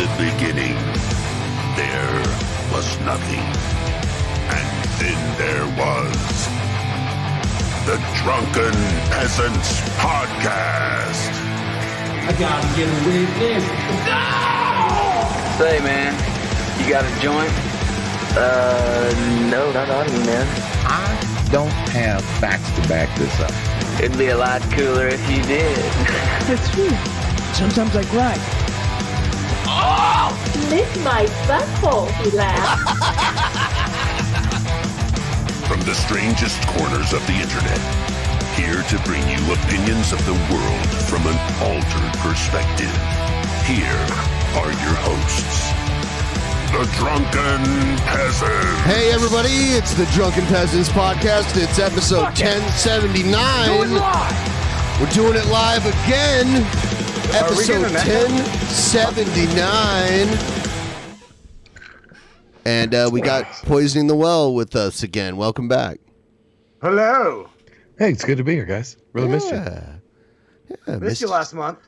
the beginning, there was nothing. And then there was the Drunken Peasants Podcast. I gotta get a witness. No! Say, man, you got a joint? No, not on me, man. I don't have facts to back this up. It'd be a lot cooler if you did. That's true. Sometimes I cry. Oh! Lick my butthole, he laughed. From the strangest corners of the internet, here to bring you opinions of the world from an altered perspective. Here are your hosts, the Drunken Peasants. Hey everybody, it's the Drunken Peasants Podcast. It's episode 1079. We're doing it live again. Episode 1079. And we got Poisoning the Well with us again. Welcome back. Hello. Hey, it's good to be here, guys. Really missed you. Yeah, Missed you last month.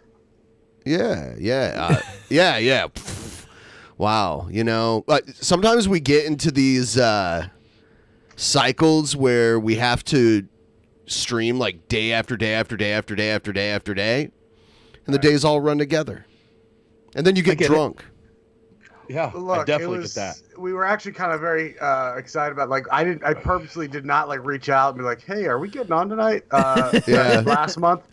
Yeah. Yeah. Wow. You know, sometimes we get into these cycles where we have to stream like day after day after day after day after day after day, and the days all run together. And then you get drunk. Yeah, Look, I definitely get that. We were actually kind of very excited about, like, I purposely did not like reach out and be like, hey, are we getting on tonight? Last month,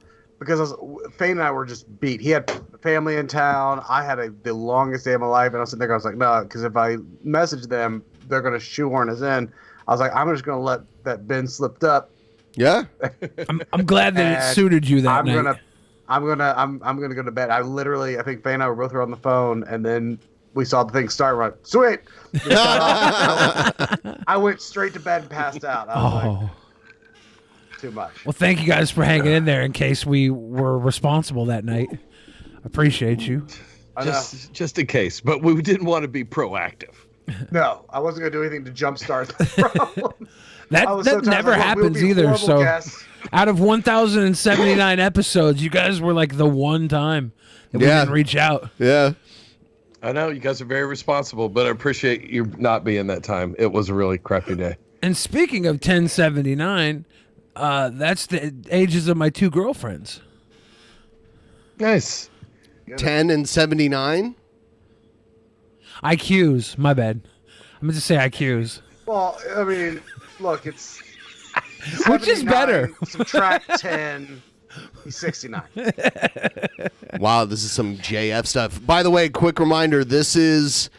because Fane and I were just beat. He had family in town. I had the longest day of my life, and I was sitting there, I was like, no, because if I message them, they're gonna shoehorn us in. I was like, I'm just gonna let that Ben slipped up. Yeah, I'm glad that it suited you that night. I'm gonna go to bed. I think Fane and I were both on the phone, and then we saw the thing start running. Sweet. I went straight to bed and passed out. I was like, too much. Well, thank you guys for hanging in there in case we were responsible that night. Appreciate you. Just in case, but we didn't want to be proactive. No, I wasn't going to do anything to jumpstart the problem. that never happens either. So out of 1,079 episodes, you guys were like the one time that we didn't reach out. Yeah. I know you guys are very responsible, but I appreciate you not being that time. It was a really crappy day. And speaking of 1079, that's the ages of my two girlfriends. Nice. 10 and 79. IQs, my bad. I meant to say IQs. Well, I mean, look, it's which is better. Subtract 10. He's 69. Wow, this is some JF stuff. By the way, quick reminder, this is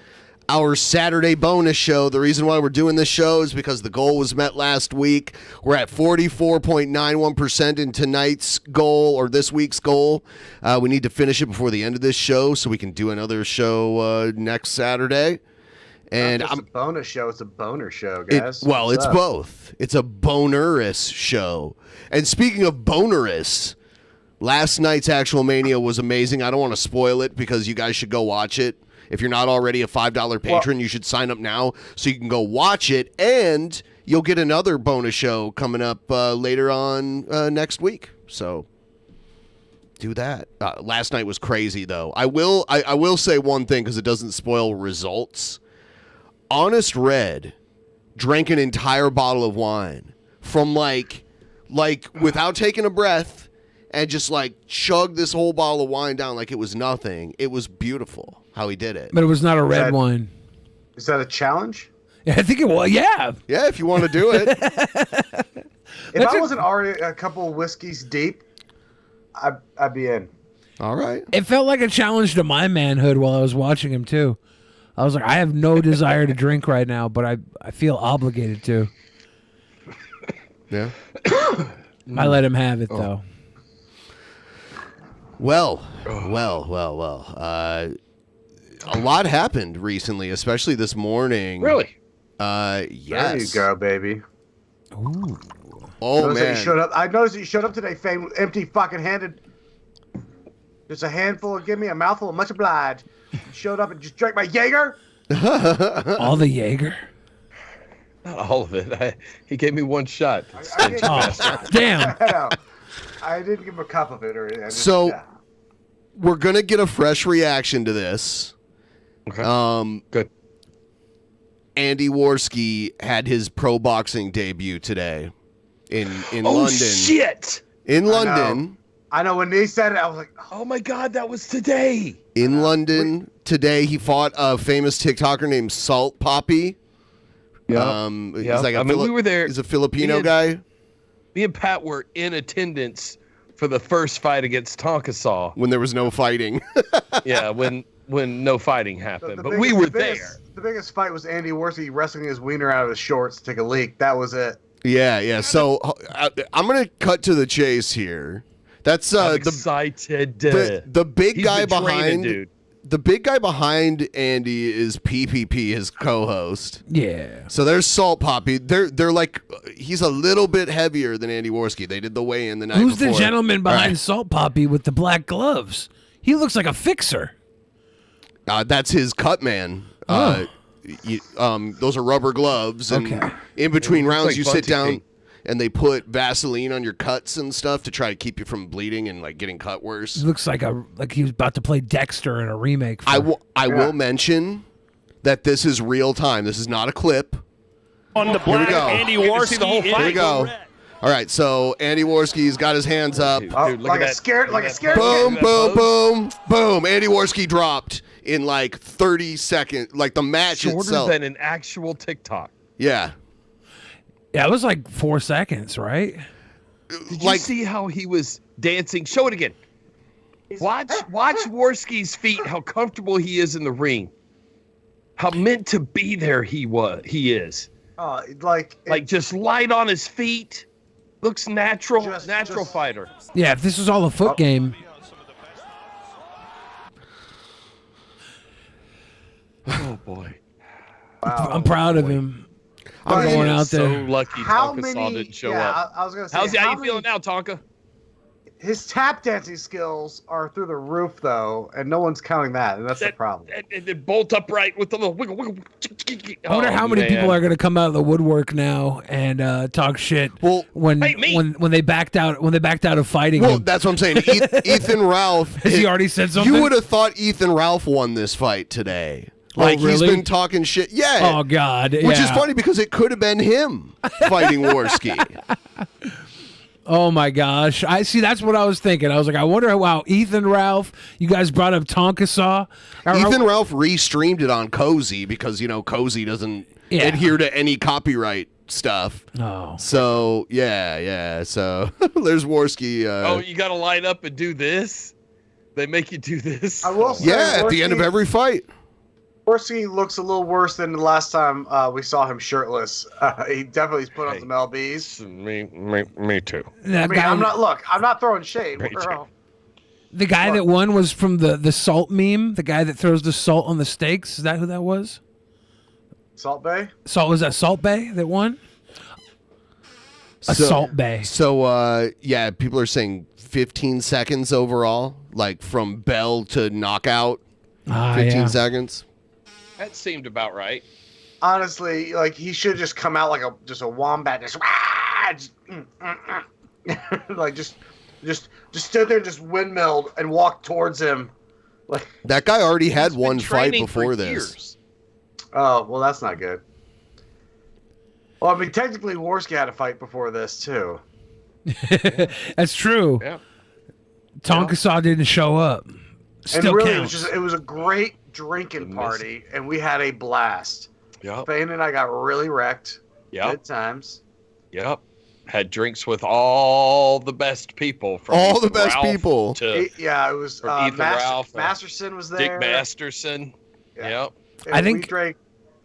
our Saturday bonus show. The reason why we're doing this show is because the goal was met last week. We're at 44.91% in tonight's goal, or this week's goal. We need to finish it before the end of this show so we can do another show next Saturday. And it's a bonus show. It's a boner show, guys. It's both. It's a bonerous show. And speaking of bonerous, last night's Actual Mania was amazing. I don't want to spoil it because you guys should go watch it. If you're not already a $5 patron, you should sign up now so you can go watch it. And you'll get another bonus show coming up later on next week. So do that. Last night was crazy, though. I will say one thing because it doesn't spoil results. Honest Red drank an entire bottle of wine from like without taking a breath and just like chugged this whole bottle of wine down like it was nothing. It was beautiful how he did it. But it was not a red wine. Is that a challenge? Yeah, I think it was. Yeah. Yeah, if you want to do it. If I wasn't already a couple of whiskeys deep, I'd be in. All right. It felt like a challenge to my manhood while I was watching him too. I was like, I have no desire to drink right now, but I feel obligated to. Yeah. I let him have it, though. Well. A lot happened recently, especially this morning. Really? Yes. There you go, baby. Ooh. Oh, man. I noticed that you showed up today, Fane, empty fucking handed. Just a handful of, give me a mouthful of much obliged. You showed up and just drank my Jaeger? All the Jaeger? Not all of it. He gave me one shot. Damn. I didn't give him a cup of it. So, we're going to get a fresh reaction to this. Okay. Good. Andy Warski had his pro boxing debut today in Oh London. shit! In London. I know when they said it, I was like, Oh my god, that was today. In London today, he fought a famous TikToker named Salt Poppy. Yeah. He's like we were there. He's a Filipino guy. Me and Pat were in attendance for the first fight against Tonkasaw. When there was no fighting. Yeah, when no fighting happened. But we were there. The biggest fight was Andy Warski wrestling his wiener out of his shorts to take a leak. That was it. Yeah. So I'm gonna cut to the chase here. That's I'm excited. The big He's guy been training, behind. dude. The big guy behind Andy is PPP, his co-host. Yeah. So there's Salt Poppy. They're like he's a little bit heavier than Andy Warski. They did the weigh-in the night Who's before. the gentleman behind Right. Salt Poppy with the black gloves? He looks like a fixer. That's his cut man. Those are rubber gloves, and Okay. in between rounds like you sit Bunty down feet. and they put Vaseline on your cuts and stuff to try to keep you from bleeding and like getting cut worse. He looks like he was about to play Dexter in a remake. I will mention that this is real time. This is not a clip. On the black, Here we go. Andy Get to see the whole Warski. Here we go. All right, so Andy Warski's got his hands up. Dude, Oh, look like at a that. scared, like a scared. Boom, kid. boom, boom, boom. Andy Warski dropped in like 30 seconds. Like the match Shorter itself. than an actual TikTok. Yeah. Yeah, it was like 4 seconds, right? Did you see how he was dancing? Show it again. Watch Warski's feet, how comfortable he is in the ring. How meant to be there he is. Like Just light on his feet. Looks natural. Natural just- fighter. Yeah, if this was all a foot game. Oh boy. I'm proud of him. I'm But going he out is So there. lucky How Tonka many? Saw didn't show yeah, up. I was gonna say. How you many- feeling now, Tonka? His tap dancing skills are through the roof, though, and no one's counting that, and that's the problem. And then bolt upright with the little wiggle, wiggle. I wonder how many people are going to come out of the woodwork now and talk shit when they backed out of fighting Well, him. that's what I'm saying. Ethan Ralph. Has he already said something? You would have thought Ethan Ralph won this fight today. Like he's really? been talking shit. Yeah. Oh God. Which is yeah. funny because it could have been him fighting Warski. Oh my gosh! I see. That's what I was thinking. I was like, I wonder. Wow, Ethan Ralph. You guys brought up Tonka Saw. Ethan Ralph re-streamed it on Cozy because Cozy doesn't adhere to any copyright stuff. Oh. So yeah. So there's Warski. You got to line up and do this? They make you do this? I will say, yeah, at the end of every fight. Warski looks a little worse than the last time we saw him shirtless. He definitely's put on some lbs. Me too. I'm not throwing shade. The guy that won was from the salt meme. The guy that throws the salt on the steaks. Is that who that was? Salt Bay. Was that Salt Bay that won? Salt Bay. So people are saying 15 seconds overall, like from bell to knockout. 15 seconds. That seemed about right. Honestly, like he should just come out like a wombat, just stood there, and just windmilled and walked towards him. Like that guy already had one fight training before for this. years. Oh well, that's not good. Well, I mean, technically, Warski had a fight before this too. That's true. Yeah. Tonka Saw didn't show up. Still and really, counts. it was a great drinking party, and we had a blast. Yep. Fane and I got really wrecked. Yep. Good times. Yep. Had drinks with all the best people. From All the Ethan best Ralph people. To, Yeah, it was from Ethan Ralph, Masterson was there. Dick Masterson. Yeah. Yep. And I think- we drank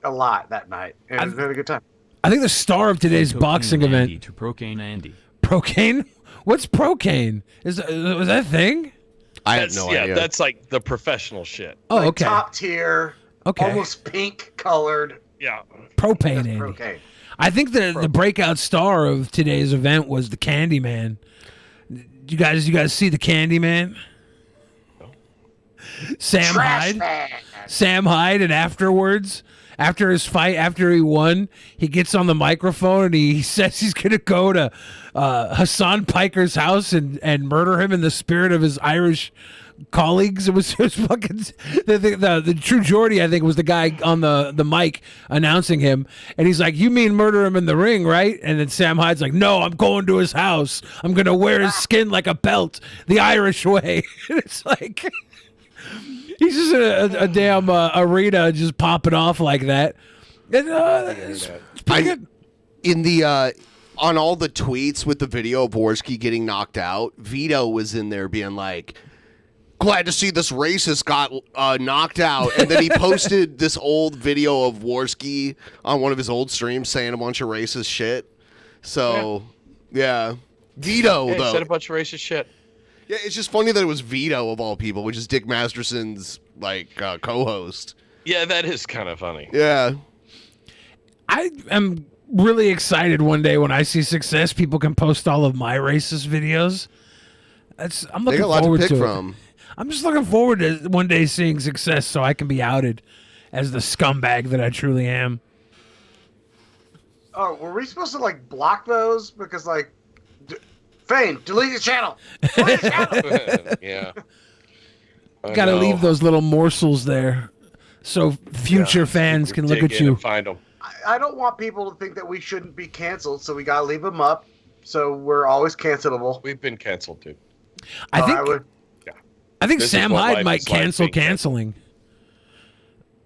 a lot that night, and we had a good time. I think the star of today's boxing event. To Procaine Andy. Procaine? What's procaine? Was that a thing? I have no idea. That's like the professional shit. Oh, Like okay. top tier. Okay. Almost pink colored. Yeah. Propane, Andy. Okay. I think the breakout star of today's event was the Candyman. You guys see the Candyman? Sam Hyde. Sam Hyde, and afterwards, after his fight, after he won, he gets on the microphone and he says he's going to go to Hassan Piker's house and murder him in the spirit of his Irish colleagues. It was fucking the True Geordie, I think, was the guy on the mic announcing him, and he's like, "You mean murder him in the ring, right?" And then Sam Hyde's like, "No, I'm going to his house. I'm gonna wear his skin like a belt, the Irish way." And it's like he's just in a damn arena, just popping off like that. And, it's pretty good. In the on all the tweets with the video of Warski getting knocked out, Vito was in there being like, "Glad to see this racist got knocked out." And then he posted this old video of Warski on one of his old streams saying a bunch of racist shit. So, yeah. Vito, He though. said a bunch of racist shit. Yeah, it's just funny that it was Vito, of all people, which is Dick Masterson's, co-host. Yeah, that is kind of funny. Yeah. I am really excited one day when I see success, people can post all of my racist videos. I'm looking got a lot to forward pick to it. from. I'm just looking forward to one day seeing success so I can be outed as the scumbag that I truly am. Oh, were we supposed to block those? Because Fane, delete the channel. Delete the channel. Yeah. Got to leave those little morsels there so future fans can look at you. And find them. I don't want people to think that we shouldn't be canceled, so we got to leave them up. So we're always cancelable. We've been canceled, dude. I think This is Sam what Hyde life might is like, cancel being canceling.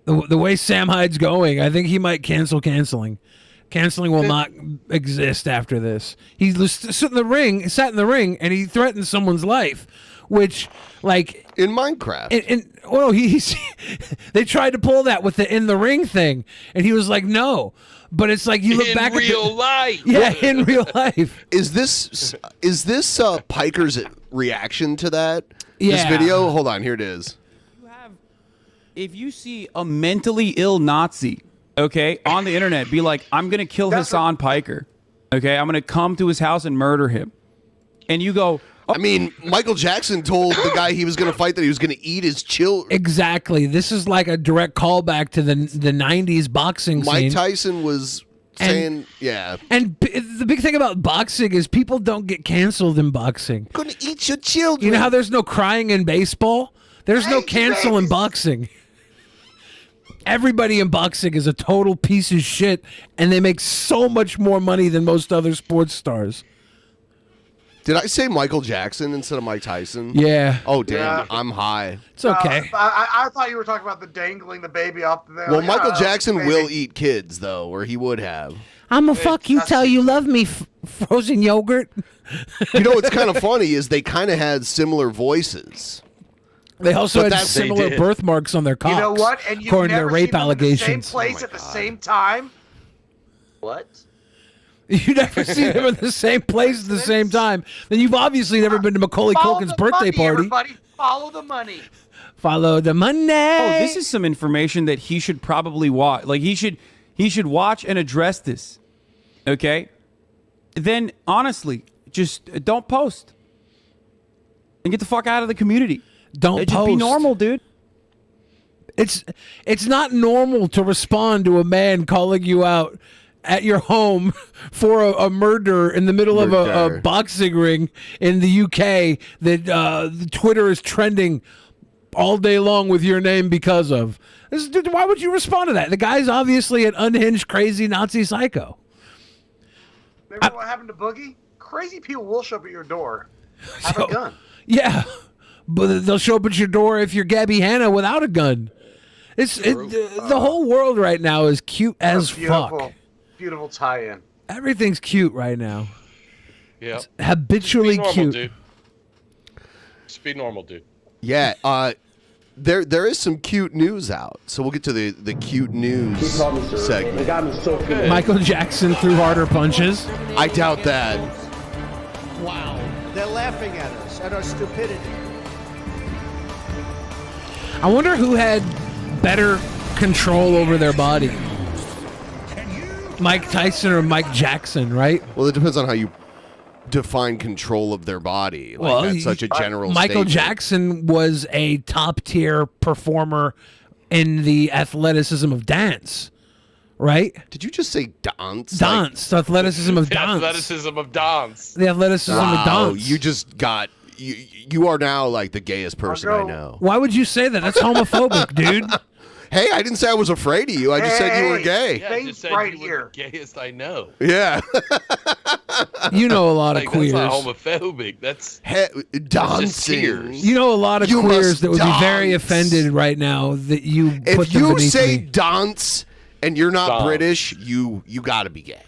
The way Sam Hyde's going, I think he might cancel canceling. Canceling will not exist after this. He sat in the ring, and he threatened someone's life, which, in Minecraft. They tried to pull that with the in the ring thing, and he was like, "No." But it's like you look In back real life. Yeah, in real life. Is this Piker's reaction to that? Yeah. This video? Hold on, here it is. If you see a mentally ill Nazi, okay, on the internet, be like, "I'm going to kill Hassan Piker. Okay, I'm going to come to his house and murder him." And you go, I mean, Michael Jackson told the guy he was going to fight that he was going to eat his children. Exactly. This is like a direct callback to the 90s boxing scene. Mike Tyson was saying, yeah. And the big thing about boxing is people don't get canceled in boxing. I'm going to eat your children. You know how there's no crying in baseball? There's no cancel in boxing. Everybody in boxing is a total piece of shit, and they make so much more money than most other sports stars. Did I say Michael Jackson instead of Mike Tyson? Yeah. Oh, damn. Yeah. I'm high. It's okay. I thought you were talking about the dangling the baby off the. Well, Michael Jackson will eat kids, though, or he would have. I'm a fuck you till you love me, frozen yogurt. You know what's kind of funny is they kind of had similar voices. They also had similar birthmarks on their cocks. You know what? And you've according to never their rape seen them allegations. in the same place at the same time. What? You never see them in the same place at the same time. Then you've obviously never been to Macaulay Culkin's birthday party. Everybody, follow the money. Follow the money. "Oh, this is some information that he should probably watch. Like he should watch and address this." Okay? Then honestly, just don't post. And get the fuck out of the community. Don't just be post. normal, dude. It's not normal to respond to a man calling you out at your home for a murder in the middle of a boxing ring in the UK that Twitter is trending all day long with your name because of. Why would you respond to that? The guy's obviously an unhinged, crazy Nazi psycho. Remember what happened to Boogie? Crazy people will show up at your door. Have a gun. Yeah, but they'll show up at your door if you're Gabbie Hannah without a gun. The whole world right now is cute as fuck. Beautiful tie-in. Everything's cute right now. Yeah. It's habitually Just be normal, cute. Dude. Just be normal, dude. Yeah, there is some cute news out, so we'll get to the cute news segment. Michael Jackson threw harder punches. I doubt that. Wow. They're laughing at us, at our stupidity. I wonder who had better control over their body. Mike Tyson or Mike Jackson, right? Well, it depends on how you define control of their body. That's such a general Michael statement. Jackson was a top-tier performer in the athleticism of dance. right? Did you just say dance? Dance, the athleticism of The dance. athleticism of dance. The athleticism of dance. You just got you are now like the gayest person I know. Why would you say that? That's homophobic, dude. Hey, I didn't say I was afraid of you. I just said you were gay. Yeah, I just said right you were here. the gayest I know. Yeah. You know a lot of Like, queers. That's not homophobic. That's dancing. just tears. You know a lot of You queers must that would be very dance. offended right now that you put If them you beneath say me. dance and you're not Dance. British, you got to be gay.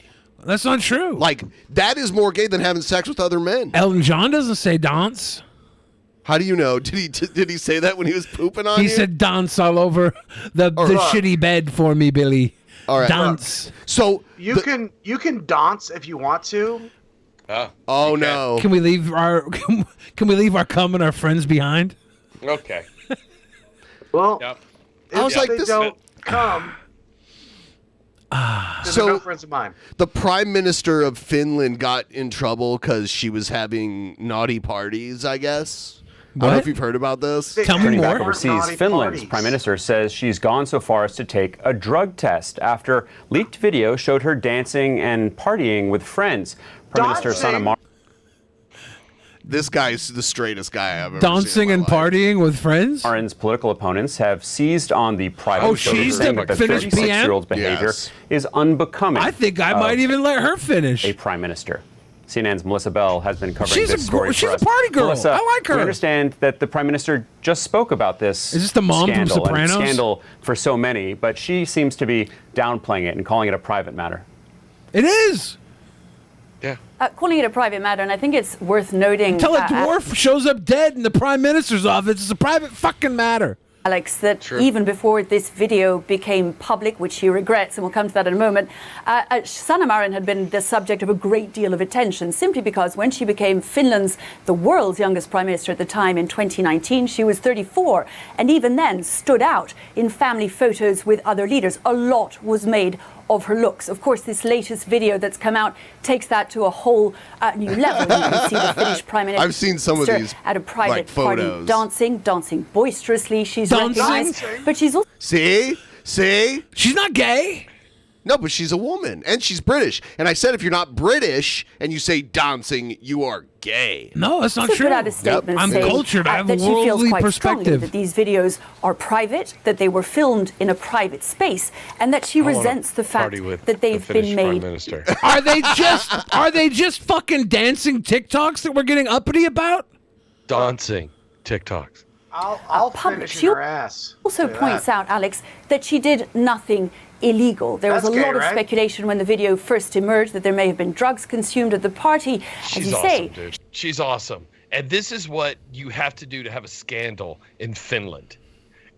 That's not true. Like that is more gay than having sex with other men. Elton John doesn't say dance. How do you know? Did he say that when he was pooping on He you? said dance all over the shitty bed for me, Billy. All right. Dance. So You can dance if you want to. Oh no. Can we leave our can we leave our cum and our friends behind? Okay. Well, Yep. I was like, they this. don't come. So no friends of mine. the Prime Minister of Finland got in trouble because she was having naughty parties, I guess. I don't know if you've heard about this. Tell me Turning more. back overseas, Finland's prime minister says she's gone so far as to take a drug test after leaked video showed her dancing and partying with friends. Prime Minister Sanna Marin. This guy's the straightest guy I've ever Dancing seen in and my life. partying with friends? Marin's political opponents have seized on the private Oh, photos, she's saying the that the Finnish 36-year-old's PM? behavior Yes. is unbecoming. I think I might even let her finish. A prime minister. CNN's Melissa Bell has been covering She's this a story she's for a us. party girl. Melissa, I like her. We understand that the prime minister just spoke about this. Is this the mom from scandal, and Sopranos? scandal for so many, but she seems to be downplaying it and calling it a private matter. It is. Yeah. Calling it a private matter, and I think it's worth noting. Until a dwarf shows up dead in the prime minister's office, it's a private fucking matter. Alex, that even before this video became public, which she regrets, and we'll come to that in a moment, Sanna Marin had been the subject of a great deal of attention, simply because when she became Finland's, the world's youngest prime minister at the time in 2019, she was 34, and even then stood out in family photos with other leaders. A lot was made of her looks. Of course, this latest video that's come out takes that to a whole new level. You can see the Finnish Prime Minister I've seen some of these at a private like, party photos. dancing boisterously. She's Dancing? recognized, but she's also See? She's not gay. No, but she's a woman and she's British. And I said if you're not British and you say dancing, you are gay. No, that's not also true. put out a statement I'm saying cultured. I have that a she feels worldly quite strongly perspective. that these videos are private, that they were filmed in a private space, and that she resents the fact that they've been made. Are they just fucking dancing TikToks that we're getting uppity about? Dancing TikToks. I'll finish She in her ass. also Say points that. out, Alex, that she did nothing illegal. There was That's a gay, lot of right? speculation when the video first emerged that there may have been drugs consumed at the party. She's As you awesome, say, dude. She's awesome. And this is what you have to do to have a scandal in Finland.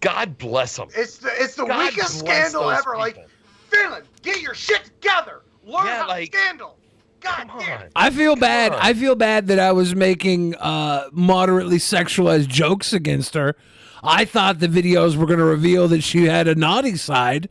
God bless them. It's the God weakest bless scandal those ever. Like, people. Finland, get your shit together. Learn Yeah, how to like- scandal. God damn. I feel bad. on. I feel bad that I was making moderately sexualized jokes against her. I thought the videos were going to reveal that she had a naughty side,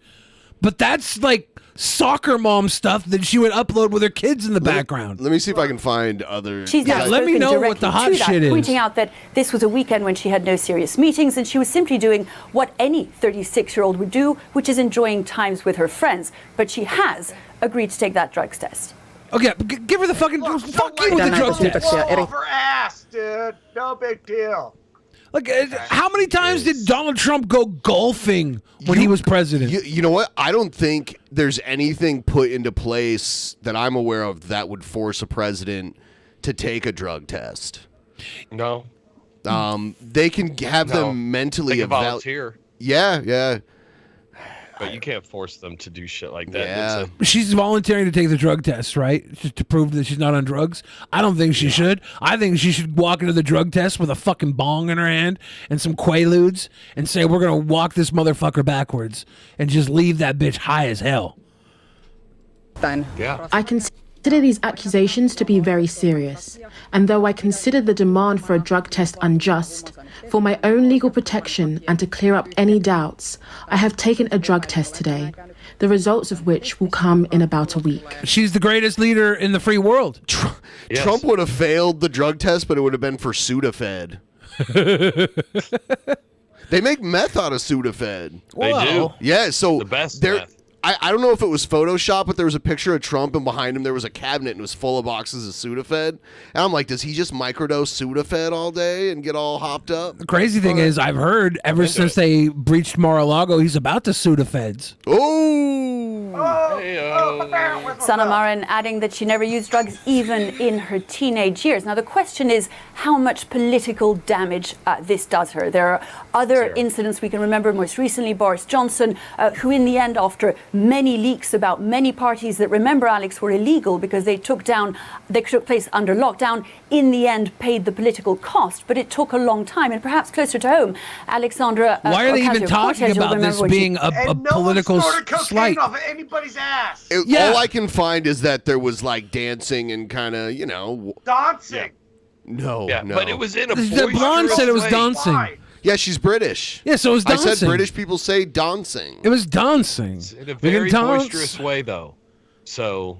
but that's like soccer mom stuff that she would upload with her kids in the background. Let me see if I can find other. she's now let me spoken know what directly the hot to that, shit is. pointing out that this was a weekend when she had no serious meetings and she was simply doing what any 36-year-old would do, which is enjoying times with her friends. But she has agreed to take that drugs test. Okay, give her the fucking fuck you with the drug test. Blow off her ass, dude. No big deal. Like, how many times did Donald Trump go golfing when he was president? You know what? I don't think there's anything put into place that I'm aware of that would force a president to take a drug test. No. They can have No. them mentally They can volunteer. Yeah. But you can't force them to do shit like that. Yeah. She's volunteering to take the drug test, right? Just to prove that she's not on drugs. I don't think she should. I think she should walk into the drug test with a fucking bong in her hand and some Quaaludes and say, we're going to walk this motherfucker backwards and just leave that bitch high as hell. Yeah. I consider these accusations to be very serious, and though I consider the demand for a drug test unjust, for my own legal protection and to clear up any doubts, I have taken a drug test today, the results of which will come in about a week. She's the greatest leader in the free world. Trump would have failed the drug test, but it would have been for Sudafed. They make meth out of Sudafed. They do. Yeah, so The best they're meth. I don't know if it was Photoshop, but there was a picture of Trump, and behind him there was a cabinet, and it was full of boxes of Sudafed. And I'm like, does he just microdose Sudafed all day and get all hopped up? The crazy thing is, I've heard ever since they breached Mar-a-Lago, he's about to Sudafeds. Sanna Marin adding that she never used drugs even in her teenage years. Now, the question is how much political damage this does her. There are other incidents we can remember, most recently Boris Johnson, who in the end, after many leaks about many parties that, remember, Alex, were illegal because they took place under lockdown, in the end paid the political cost. But it took a long time, and perhaps closer to home, Alexandra. Why are they even talking about this being a political slight? Off of anybody's ass. All I can find is that there was like dancing and kind of, dancing. No, no. But it was in a The blonde said it was dancing. Yeah, she's British. Yeah, so it was dancing. I said British people say dancing. It was dancing. In a very boisterous way, though. So,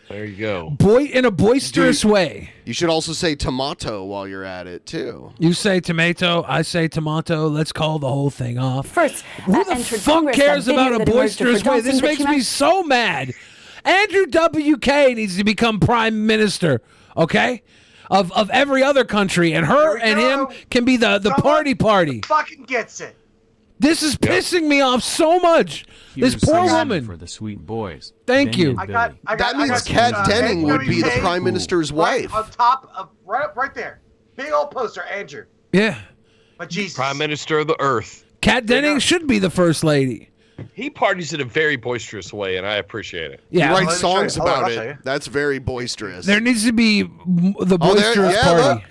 there you go. In a boisterous way. You should also say tomato while you're at it, too. You say tomato, I say tomato. Let's call the whole thing off. First, who the fuck cares about a boisterous way? This makes me so mad. Andrew WK needs to become prime minister, okay? Of every other country, and her and him can be the party. Fucking gets it. This is pissing me off so much. This poor woman. For the sweet boys. Thank you. That means Kat Denning would be the prime minister's wife. On top of right there, big old poster, Andrew. Yeah. But Jesus, Prime Minister of the Earth. Kat Denning should be the first lady. He parties in a very boisterous way, and I appreciate it. Yeah, he writes songs about it. That's very boisterous. There needs to be the boisterous party.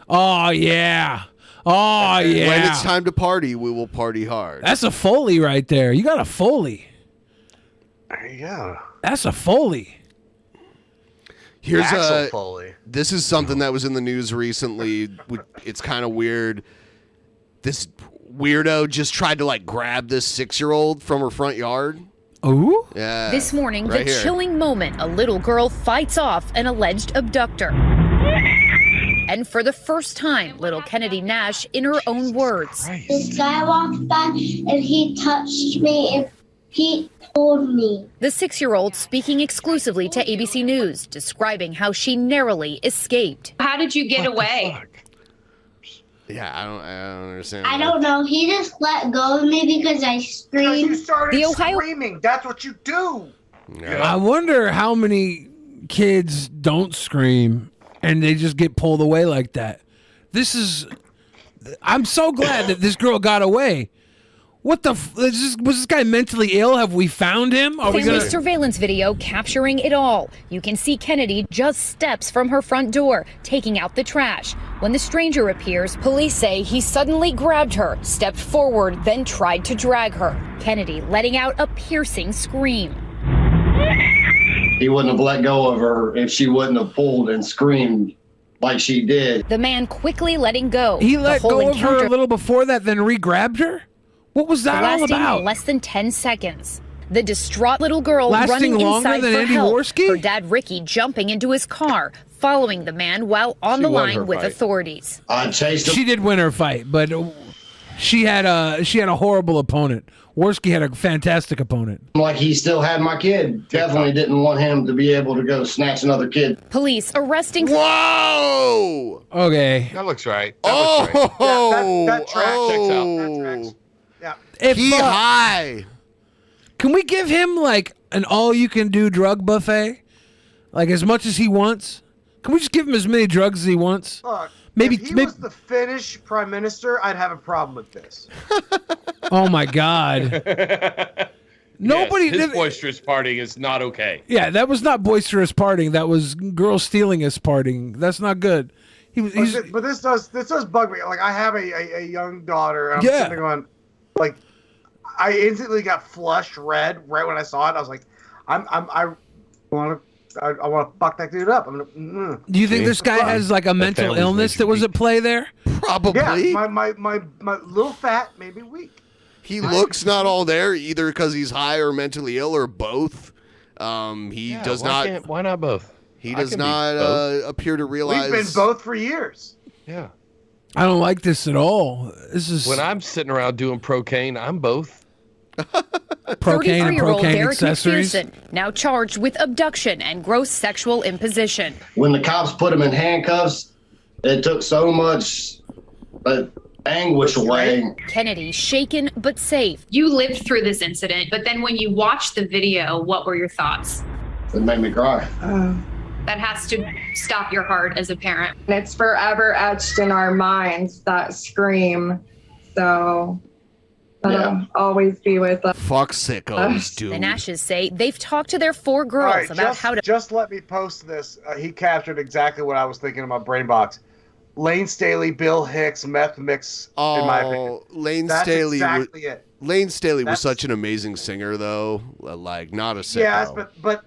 Oh yeah. Oh yeah. When it's time to party, we will party hard. That's a Foley right there. You got a Foley. There you go. That's a Foley. Here's Axel Foley. This is something that was in the news recently. It's kind of weird. This weirdo just tried to like grab this 6-year-old from her front yard. Ooh. Yeah. This morning, right the here. chilling moment a little girl fights off an alleged abductor. And for the first time, little Kennedy Nash, in her own words. This guy walked by and he touched me and he pulled me. The 6-year-old speaking exclusively to ABC News, describing how she narrowly escaped. How did you get away? Yeah, I don't understand. I don't know. He just let go of me because I screamed. You started The Ohio- screaming. That's what you do. I wonder how many kids don't scream and they just get pulled away like that. I'm so glad that this girl got away. What the? Was this guy mentally ill? Have we found him? Are we Family gonna? surveillance video capturing it all. You can see Kennedy just steps from her front door, taking out the trash. When the stranger appears, police say he suddenly grabbed her, stepped forward, then tried to drag her. Kennedy letting out a piercing scream. He wouldn't have let go of her if she wouldn't have pulled and screamed like she did. The man quickly letting go. He let The whole go of her encounter a little before that, then re-grabbed her? What was that all lasting about? less than 10 seconds. The distraught little girl Lasting running longer inside than for Andy help. Warski? Her dad Ricky jumping into his car, following the man while on the won her line with fight. authorities. I chased him. She did win her fight, but she had a horrible opponent. Warski had a fantastic opponent. Like he still had my kid. Definitely didn't want him to be able to go snatch another kid. Police arresting. Whoa! Okay. That looks right. That track checks out. That tracks. Yeah. If, He high. Can we give him like an all-you-can-do drug buffet? Like as much as he wants? Can we just give him as many drugs as he wants? Look, Maybe- if he maybe- was the Finnish prime minister, I'd have a problem with this. Oh my God. Nobody Yes, his did. boisterous partying is not okay. Yeah, that was not boisterous partying. That was girl stealing us partying. That's not good. But this does bug me. Like I have a young daughter, and I'm Yeah. sitting there going, like, I instantly got flushed red right when I saw it. I was like, I want to fuck that dude up. Do you think this guy has like a mental illness that was at play there? Probably. Yeah, my little fat may be weak. He looks not all there either because he's high or mentally ill or both. He does not. Why not both? He I does can be not both. appear to realize. We've been both for years. Yeah. I don't like this at all. This is When I'm sitting around doing procaine, I'm both. Procaine and 33-year-old procaine Derek accessories. McPherson, now charged with abduction and gross sexual imposition. When the cops put him in handcuffs, it took so much anguish away. Kennedy shaken but safe. You lived through this incident, but then when you watched the video, what were your thoughts? It made me cry. That has to stop your heart as a parent. It's forever etched in our minds, that scream. So that'll always be with us. Fuck sickos, dude. The Nashes say they've talked to their 4 girls All right, about how to. Just let me post this. He captured exactly what I was thinking in my brain box. Lane Staley, Bill Hicks, meth mix. In my opinion, Lane that's Staley. exactly it. Lane Staley was such an amazing singer, though. Like, not a sicko. Yes, but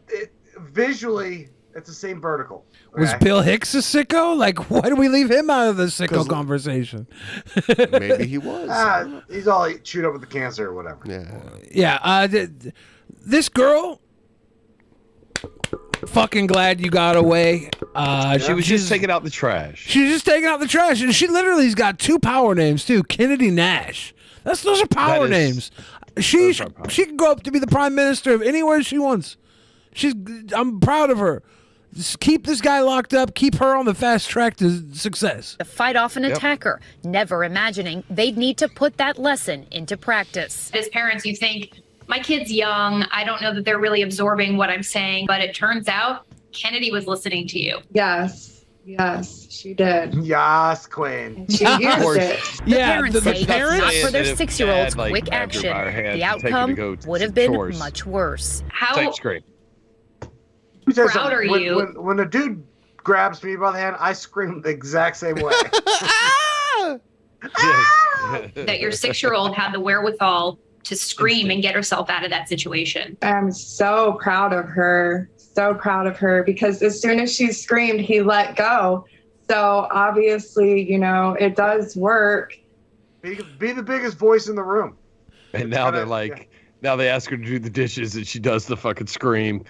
visually, it's the same vertical. Was okay? Bill Hicks a sicko? Like, why do we leave him out of the sicko conversation? Maybe he was. He's all chewed up with the cancer or whatever. Yeah. This girl. Fucking glad you got away. She was just taking out the trash. She's just taking out the trash, and she literally's got 2 power names too. Kennedy Nash. Those are power names. She can go up to be the prime minister of anywhere she wants. I'm proud of her. Just keep this guy locked up. Keep her on the fast track to success. To fight off an attacker, never imagining they'd need to put that lesson into practice. As parents, you think, my kid's young. I don't know that they're really absorbing what I'm saying, but it turns out Kennedy was listening to you. Yes, she did. Yes, Queen. She used it. The parents say if not for their 6-year-old's quick action, the outcome would have been much worse. How Proud are you? When a dude grabs me by the hand, I scream the exact same way. that your 6-year-old had the wherewithal to scream and get herself out of that situation? I'm so proud of her. So proud of her, because as soon as she screamed, he let go. So obviously, it does work. Be the biggest voice in the room. And now they're like, now they ask her to do the dishes and she does the fucking scream.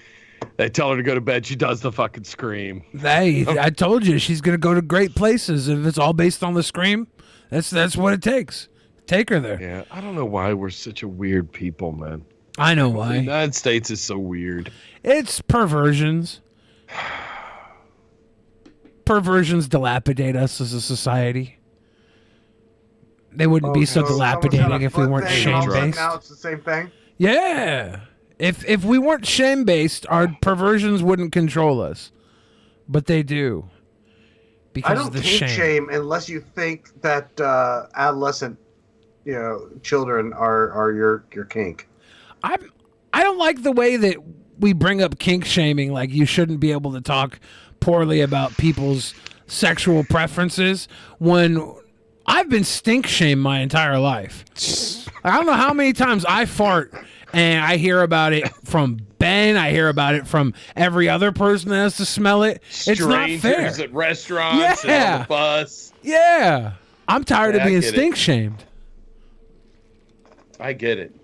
They tell her to go to bed. She does the fucking scream. Hey, I told you she's gonna go to great places. If it's all based on the scream, that's what it takes. Take her there. Yeah, I don't know why we're such a weird people, man. I know why. The United States is so weird. It's perversions. Perversions dilapidate us as a society. They wouldn't be so dilapidating if we weren't shame-based. Now it's the same thing. Yeah. If we weren't shame-based, our perversions wouldn't control us. But they do. Because I don't of the kink shame unless you think that adolescent, children are your kink. I don't like the way that we bring up kink shaming. Like, you shouldn't be able to talk poorly about people's sexual preferences when I've been stink shamed my entire life. I don't know how many times I fart and I hear about it from Ben. I hear about it from every other person that has to smell it. It's not fair. Strangers at restaurants and on the bus. Yeah. I'm tired of Yeah, I being get it. stink shamed. I get it.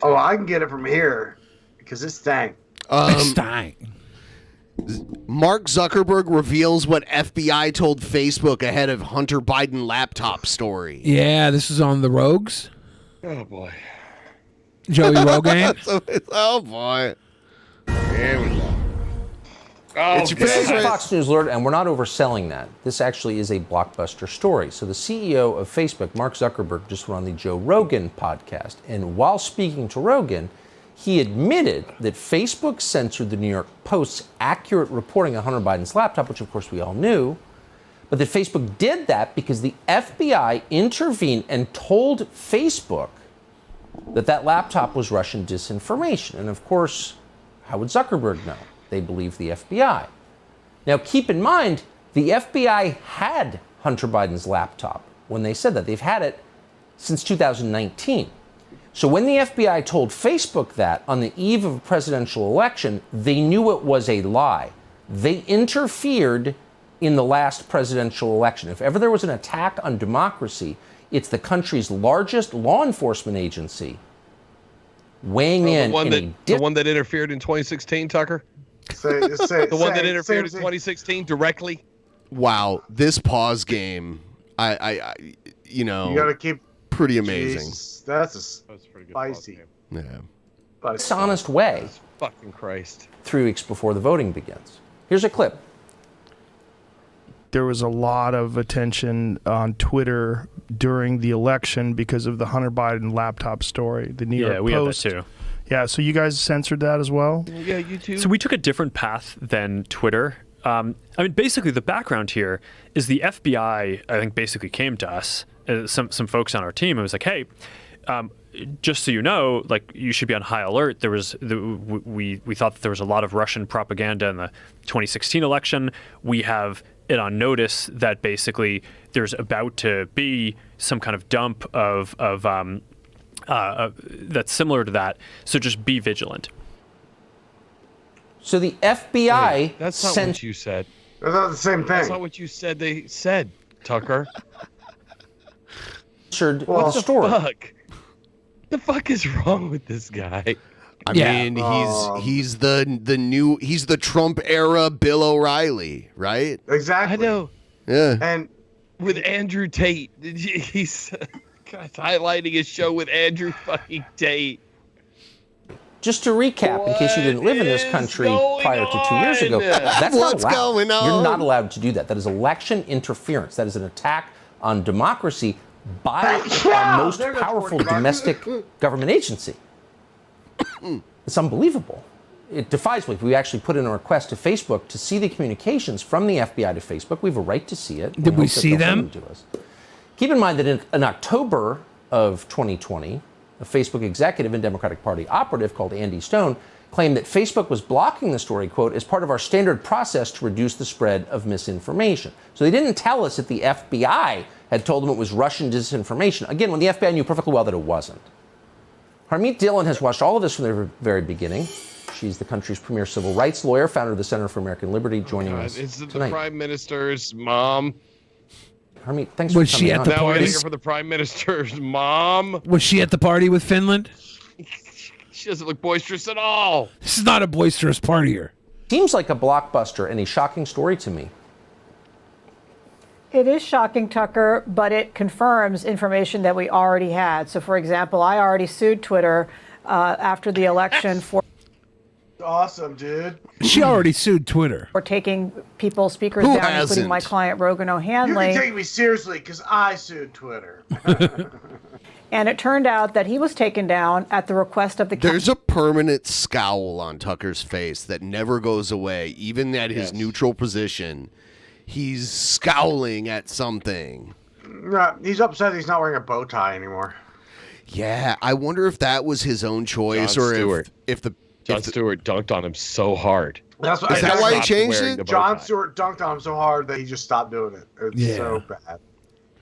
Oh, I can get it from here because it stank. Mark Zuckerberg reveals what FBI told Facebook ahead of Hunter Biden laptop story. Yeah, this is on the Rogues. Oh, boy. Joey Rogan. Oh, boy. Here we go. Oh, This is a Fox News alert, and we're not overselling that. This actually is a blockbuster story. So the CEO of Facebook, Mark Zuckerberg, just went on the Joe Rogan podcast. And while speaking to Rogan, he admitted that Facebook censored the New York Post's accurate reporting on Hunter Biden's laptop, which of course we all knew, but that Facebook did that because the FBI intervened and told Facebook that that laptop was Russian disinformation. And of course, how would Zuckerberg know? They believe the FBI. Now, keep in mind, the FBI had Hunter Biden's laptop when they said that. They've had it since 2019. So when the FBI told Facebook that on the eve of a presidential election, they knew it was a lie. They interfered in the last presidential election. If ever there was an attack on democracy, it's the country's largest law enforcement agency weighing in. The one that interfered in 2016, Tucker? The one that interfered in 2016 directly? Wow, this pause game, I you know. You got to keep pretty amazing. Jesus, that's spicy. Yeah. Dishonest way. Fucking Christ. 3 weeks before the voting begins. Here's a clip. There was a lot of attention on Twitter during the election because of the Hunter Biden laptop story. The New York we Post. had that too. Yeah, so you guys censored that as well? Yeah, you too. So we took a different path than Twitter. I mean, basically, the background here is the FBI, I think, basically came to us, some folks on our team, and was like, hey, just so you know, like, you should be on high alert. There was we thought that there was a lot of Russian propaganda in the 2016 election. We have it on notice that basically there's about to be some kind of dump of that's similar to that. So just be vigilant. So the FBI That's not what you said. That's not the same thing. That's not what you said they said, Tucker. What the fuck? The fuck is wrong with this guy? I mean, he's the Trump era Bill O'Reilly, right? Exactly. I know. Yeah. And with Andrew Tate, he's highlighting his show with Andrew fucking Tate. Just to recap, in case you didn't live in this country prior to 2 years ago, that's What's not allowed. going on? You're not allowed to do that. That is election interference. That is an attack on democracy by our most powerful domestic government agency. It's unbelievable. It defies belief. We actually put in a request to Facebook to see the communications from the FBI to Facebook. We have a right to see it. Did we hope that see they'll send them? to us. Keep in mind that in October of 2020, a Facebook executive and Democratic Party operative called Andy Stone claimed that Facebook was blocking the story, quote, as part of our standard process to reduce the spread of misinformation. So they didn't tell us that the FBI had told them it was Russian disinformation. Again, when the FBI knew perfectly well that it wasn't. Harmeet Dillon has watched all of this from the very beginning. She's the country's premier civil rights lawyer, founder of the Center for American Liberty, joining us It's the tonight. Prime Minister's mom. Harmeet, thanks Was for she coming at the Now party? waiting for the Prime Minister's mom. Was she at the party with Finland? She doesn't look boisterous at all. This is not a boisterous partier. Seems like a blockbuster and a shocking story to me. It is shocking, Tucker, but it confirms information that we already had. So, for example, I already sued Twitter after the election for awesome, dude. She already sued Twitter. taking people's speakers Who down, hasn't? including my client Rogan You O'Hanley. can take me seriously because I sued Twitter. And it turned out that he was taken down at the request of the There's a permanent scowl on Tucker's face that never goes away, even at his neutral position. He's scowling at something. No, he's upset he's not wearing a bow tie anymore. Yeah, I wonder if that was his own choice John or Stewart. if the Jon Stewart dunked on him so hard. That's what Is that why he changed it? Jon Stewart dunked on him so hard that he just stopped doing it. It's so bad.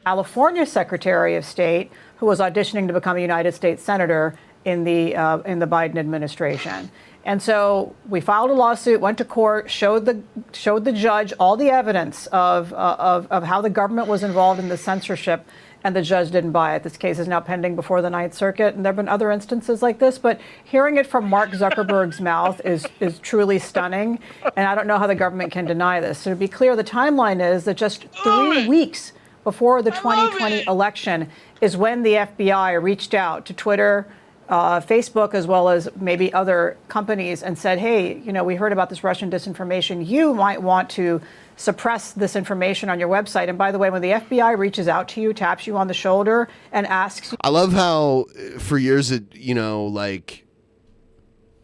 California Secretary of State, who was auditioning to become a United States Senator in the Biden administration. And so we filed a lawsuit, went to court, showed the judge all the evidence of how the government was involved in the censorship, and the judge didn't buy it. This case is now pending before the Ninth Circuit, and there have been other instances like this, but hearing it from Mark Zuckerberg's mouth is truly stunning, and I don't know how the government can deny this. So to be clear, the timeline is that just 3 weeks before the 2020 election is when the FBI reached out to Twitter, Facebook, as well as maybe other companies, and said, hey, we heard about this Russian disinformation. You might want to suppress this information on your website. And by the way, when the FBI reaches out to you, taps you on the shoulder and asks you. I love how for years, like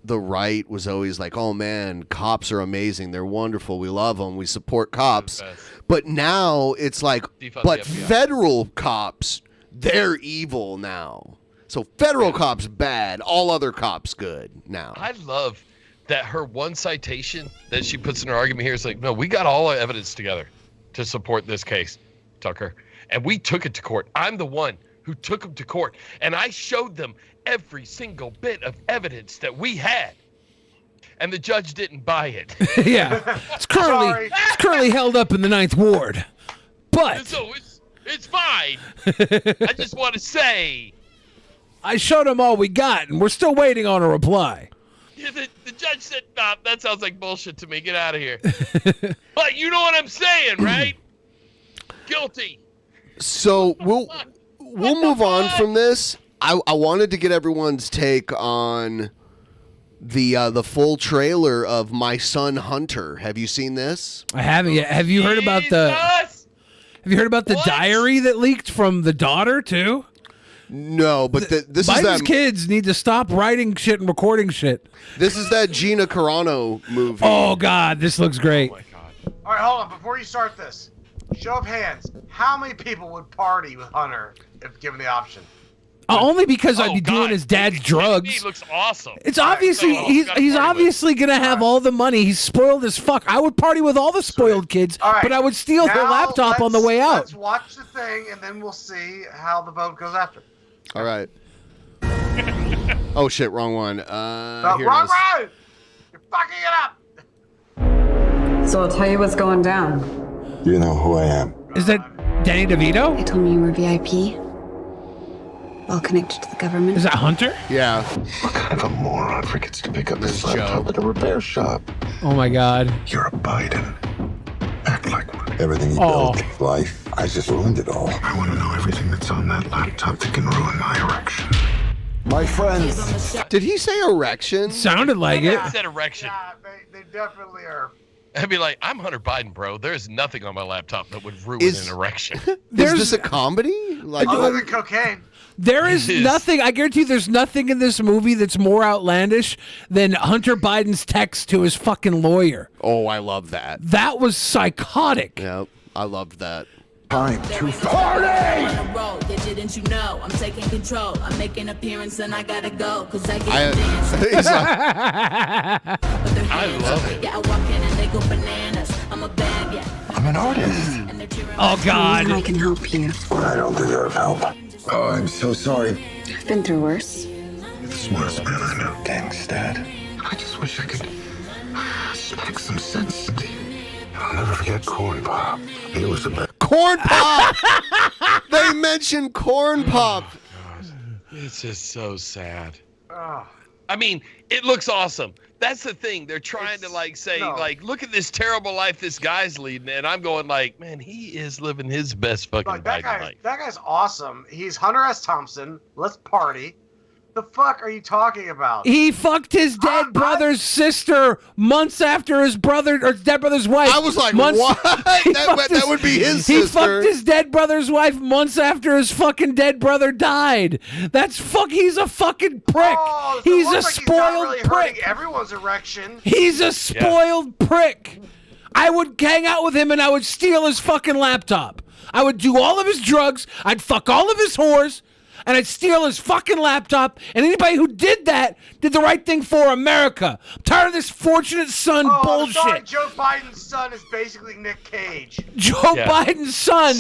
the right was always like, oh man, cops are amazing. They're wonderful. We love them. We support cops. But now it's like, but federal cops, they're evil now. So federal cops bad, all other cops good now. I love that her one citation that she puts in her argument here is like, no, we got all our evidence together to support this case, Tucker. And we took it to court. I'm the one who took them to court. And I showed them every single bit of evidence that we had. And the judge didn't buy it. Yeah. It's currently held up in the Ninth Ward. But So it's fine. I just want to say. I showed him all we got, and we're still waiting on a reply. Yeah, the judge said, nah, that sounds like bullshit to me. Get out of here. But you know what I'm saying, right? Guilty. So we'll move on from this. I wanted to get everyone's take on the full trailer of My Son Hunter. Have you seen this? I haven't yet. Have you heard about the? Have you heard about the diary that leaked from the daughter too? No, but this Biden's is that kids need to stop writing shit and recording shit. This is that Gina Carano movie. Oh God, this looks great. All right, hold on. Before you start this, show of hands. How many people would party with Hunter if given the option? Only because I'd be doing his dad's drugs. He looks awesome. It's obviously he's obviously gonna have all the money. He's spoiled as fuck. I would party with all the spoiled kids, but I would steal their Now laptop on the way out. Let's watch the thing, and then we'll see how the vote goes after. All right. Oh shit, wrong one. Here Wrong it is. road! You're fucking it up! So I'll tell you what's going down. You know who I am. Is that Danny DeVito? They told me you were VIP. All connected to the government. Is that Hunter? Yeah. What kind of a moron forgets to pick up this laptop at a repair shop? Oh my God. You're a Biden. Act like one. Everything you built, life, I just ruined it all. I want to know everything that's on that laptop that can ruin my erection. My friends. Did he say erection? Sounded like it. He said erection. Yeah, they definitely are. I'd be like, I'm Hunter Biden, bro. There's nothing on my laptop that would ruin Is- an erection. Is this a comedy? Like, Other than cocaine. There is nothing. I guarantee you, there's nothing in this movie that's more outlandish than Hunter Biden's text to his fucking lawyer. Oh, I love that. That was psychotic. Yep, I loved that. Time to party! Didn't you know I'm taking control? I'm making appearance and I gotta go because I get I love it. Yeah, I walk in and they go bananas. I'm a bad, yeah. I'm an artist. Oh God. I can help you. I don't deserve help. Oh, I'm so sorry. I've been through worse. You're the smartest man I know. Thanks, Dad. I just wish I could speak some sense into you. I'll never forget Corn Pop. He was the best. Corn Pop! They mentioned Corn Pop. It's just so sad. I mean, it looks awesome. That's the thing. They're trying to say, look at this terrible life this guy's leading, and I'm going like, man, he is living his best fucking Biden life. That guy's awesome. He's Hunter S. Thompson. Let's party. The fuck are you talking about? He fucked his dead brother's sister months after his brother or dead brother's wife. I was like, what? That would be his sister. He fucked his dead brother's wife months after his fucking dead brother died. He's a fucking prick. Oh, so he's it a looks like spoiled he's not really prick. hurting everyone's erection. He's a spoiled prick. I would hang out with him and I would steal his fucking laptop. I would do all of his drugs. I'd fuck all of his whores. And I'd steal his fucking laptop. And anybody who did that did the right thing for America. I'm tired of this fortunate son bullshit. Sorry, Joe Biden's son is basically Nick Cage. Joe Biden's son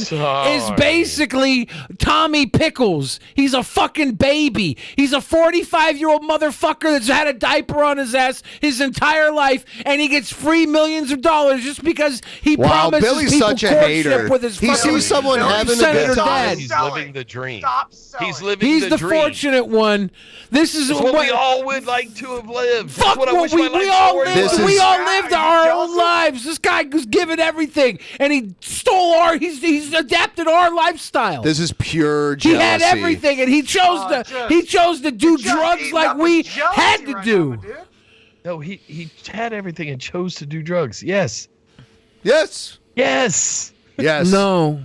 is basically Tommy Pickles. He's a fucking baby. He's a 45-year-old motherfucker that's had a diaper on his ass his entire life, and he gets free millions of dollars just because he promises Billy's people such a courtship hater. with his He fucking sees someone having a Senator good time. dad. He's living the dream. Stop selling. He's living He's the dream. fortunate one. This is It's what we all would like to have lived. That's Fuck what I wish my life we all story lived. was. We all lived our own lives. This guy was given everything, and he stole our. He's adapted our lifestyle. This is pure He jealousy. had everything, and he chose to do drugs like we had to do. No, he had everything and chose to do drugs. Yes. Yes. Yes. Yes. No.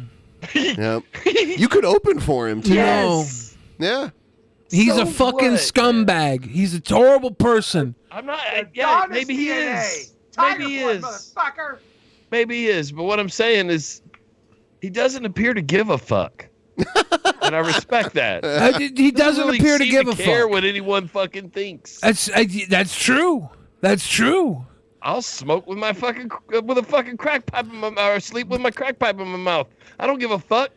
Yep. You could open for him too. Yes. Yeah. He's So a fucking what? scumbag. He's a horrible person. I'm not. Yeah, maybe he is. Maybe he is. Motherfucker. Maybe he is. But what I'm saying is, he doesn't appear to give a fuck, and I respect that. He doesn't really appear to seem give a care fuck. what anyone fucking thinks. That's true. That's true. I'll smoke with a fucking crack pipe in my mouth, or sleep with my crack pipe in my mouth. I don't give a fuck.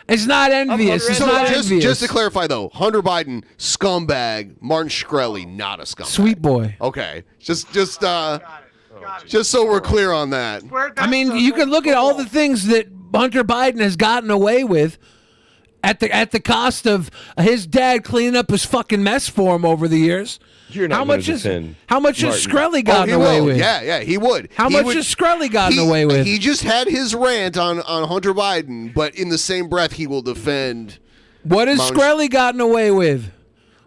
It's not envious. It's not envious. Just to clarify, though, Hunter Biden, scumbag. Martin Shkreli, not a scumbag. Sweet boy. Okay, just so we're clear on that. I mean, you can look at all the things that Hunter Biden has gotten away with at the cost of his dad cleaning up his fucking mess for him over the years. You're not how gonna much has defend Shkreli Oh, gotten he away will. with? Yeah, he would. How much has Shkreli gotten away with? He just had his rant on Hunter Biden, but in the same breath, he will defend What has Shkreli gotten away with?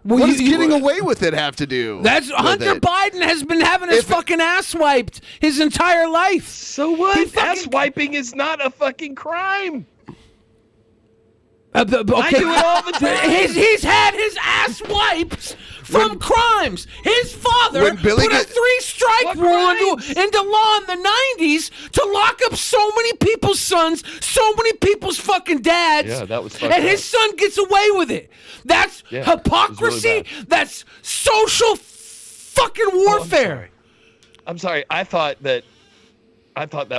What does getting away with it have to do? That's Hunter Biden has been having his fucking ass wiped his entire life. So what? Ass wiping is not a fucking crime. Okay. I do it all the time. He's had his ass wiped from crimes. His father put a 3-strike rule into law in the 90s to lock up so many people's sons, so many people's fucking dads. Yeah, that was fucked and up. his son gets away with it. That's hypocrisy. It was really That's social fucking warfare. I'm sorry. I thought that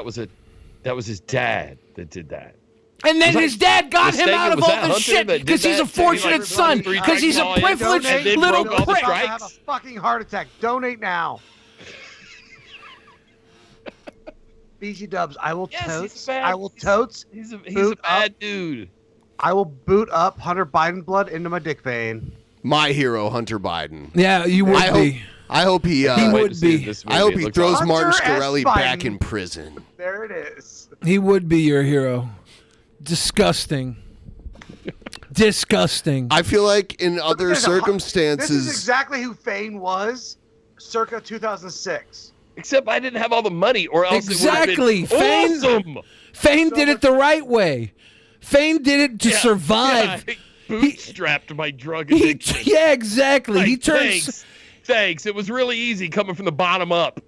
was his dad that did that. And then his dad got him out of all this shit because he's a fortunate son, because he's a privileged little prick. I have a fucking heart attack. Donate now. BG Dubs, I will totes. I will totes. He's a bad dude. I will boot up Hunter Biden blood into my dick vein. My hero, Hunter Biden. Yeah, you would be. I hope he would be. I hope he throws Hunter Martin S. Shkreli Biden. back in prison. There it is. He would be your hero. Disgusting. Disgusting. I feel like in other circumstances. This is exactly who Fane was circa 2006. Except I didn't have all the money, or else Exactly. it would have been awesome. Fane did it the right way. Fane did it to survive. Yeah, I bootstrapped my drug addiction. Yeah, exactly. Like, He turns. Thanks. It was really easy coming from the bottom up.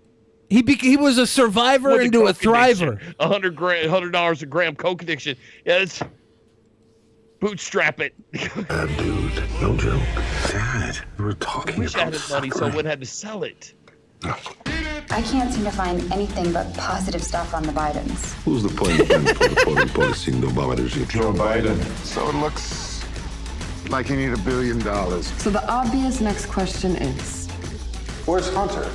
He was a survivor into a thriver. $100 a gram coke addiction. Yeah, it's bootstrap it. Dude, no joke. Dad, we were talking I wish I about had money so I suffering. wouldn't have to sell it. I can't seem to find anything but positive stuff on the Bidens. Who's the point of the policing the Biden? Joe Biden. So it looks like you need $1 billion. So the obvious next question is, where's Hunter?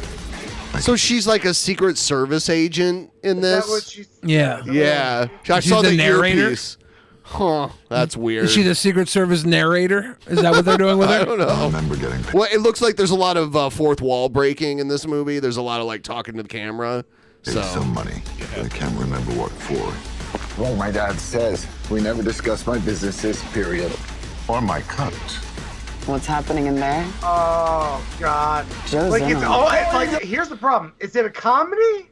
So she's like a Secret Service agent in this? That what she's, Yeah. Yeah. I She's saw the the narrator? earpiece. Huh. That's weird. Is she the Secret Service narrator? Is that what they're doing with her? I don't know. I remember getting Well, it looks like there's a lot of fourth wall breaking in this movie. There's a lot of like talking to the camera. paid some money. I can't remember what for. Well, my dad says we never discuss my businesses, period. Or my cut. what's happening in there? Oh God! Joe's Like in it's on it. like here's the problem: is it a comedy?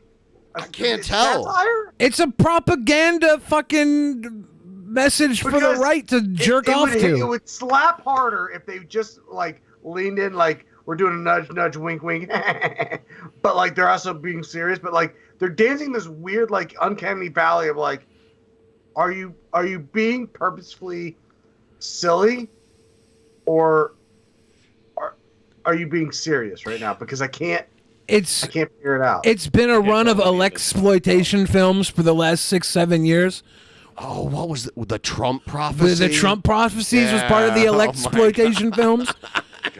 I can't tell. Satire? It's a propaganda fucking message for the Because right to jerk off It to. would slap harder if they just like leaned in, like we're doing a nudge, nudge, wink, wink, but like they're also being serious. But like they're dancing this weird, like uncanny valley of like, are you being purposefully silly, or are you being serious right now? Because I can't figure it out. It's been a run of exploitation films for the last 6-7 years. Oh, what was the Trump prophecy? The Trump prophecies was part of the exploitation films.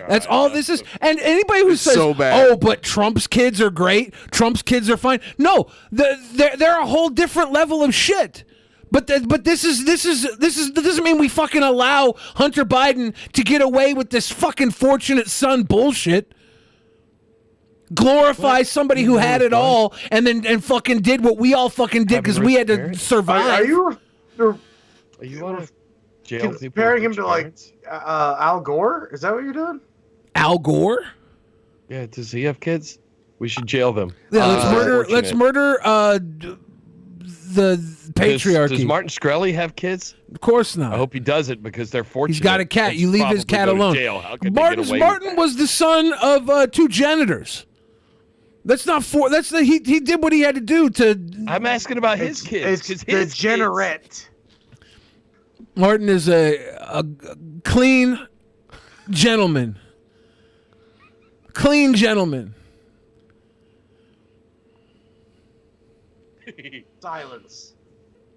That's all this is. And anybody who says, so bad. "Oh, but Trump's kids are great. Trump's kids are fine." No, they're a whole different level of shit. But this doesn't mean we fucking allow Hunter Biden to get away with this fucking fortunate son bullshit. Glorify somebody who had it all and fucking did what we all fucking did because we had to survive. Are you on a jail comparing him to like Al Gore? Is that what you're doing? Al Gore? Yeah, does he have kids? We should jail them. Yeah, let's murder the patriarchy. Does Martin Shkreli have kids? Of course not. I hope he doesn't because they're fortunate. He's got a cat. and You leave his cat probably go to alone. jail. How could they get away with Martin was the son of 2 janitors. That's not for. That's the he did what he had to do to. I'm asking about his kids. It's degenerate. Martin is a clean gentleman. Clean gentleman. Silence.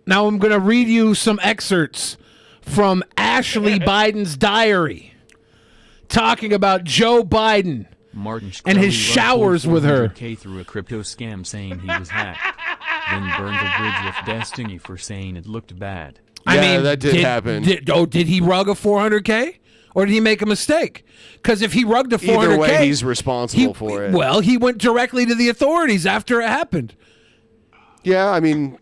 Now I'm going to read you some excerpts from Ashley Biden's diary, talking about Joe Biden. Martin and his Shkreli showers with her. $400K through a crypto scam saying he was hacked, then burned the bridge with Destiny for saying it looked bad. That did happen. Did he rug a 400K? Or did he make a mistake? Because if he rugged a 400K... Either way, he's responsible for it. Well, he went directly to the authorities after it happened. Yeah, I mean,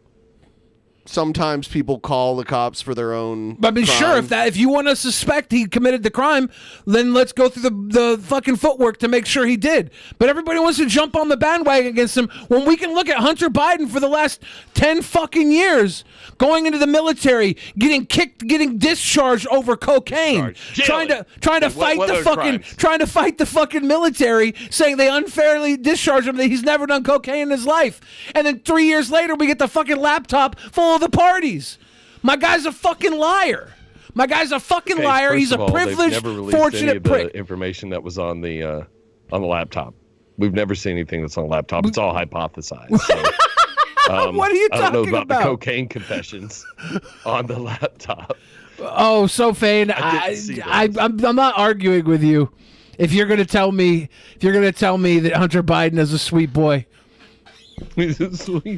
sometimes people call the cops for their own. I mean, sure, crime. if you want to suspect he committed the crime, then let's go through the fucking footwork to make sure he did. But everybody wants to jump on the bandwagon against him when we can look at Hunter Biden for the last 10 fucking years going into the military, getting kicked, getting discharged over cocaine, trying to fight the fucking military, saying they unfairly discharged him, that he's never done cocaine in his life. And then 3 years later, we get the fucking laptop full of the parties. My guy's a fucking liar. My guy's a fucking liar. He's a privileged, fortunate prick. The information that was on the laptop. We've never seen anything that's on a laptop. It's all hypothesized. So, what are you talking I don't know about about? the cocaine confessions on the laptop. Oh, SoFain, I'm not arguing with you. If you're gonna tell me that Hunter Biden is a sweet boy,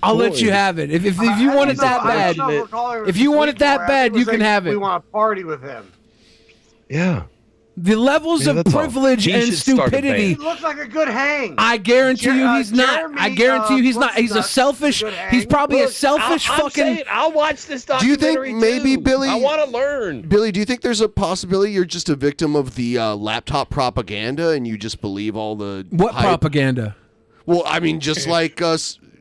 I'll let you have it. If you want it that bad, if you want it that bad, you can have it. We want to party with him. Yeah. The levels of privilege and stupidity. He looks like a good hang. I guarantee you he's not. I guarantee you he's not. He's a selfish. He's probably a selfish fucking. I'll watch this Do you documentary. think maybe too. Billy? I want to learn. Billy, do you think there's a possibility you're just a victim of the laptop propaganda and you just believe all the What hype? propaganda? Well, I mean, just like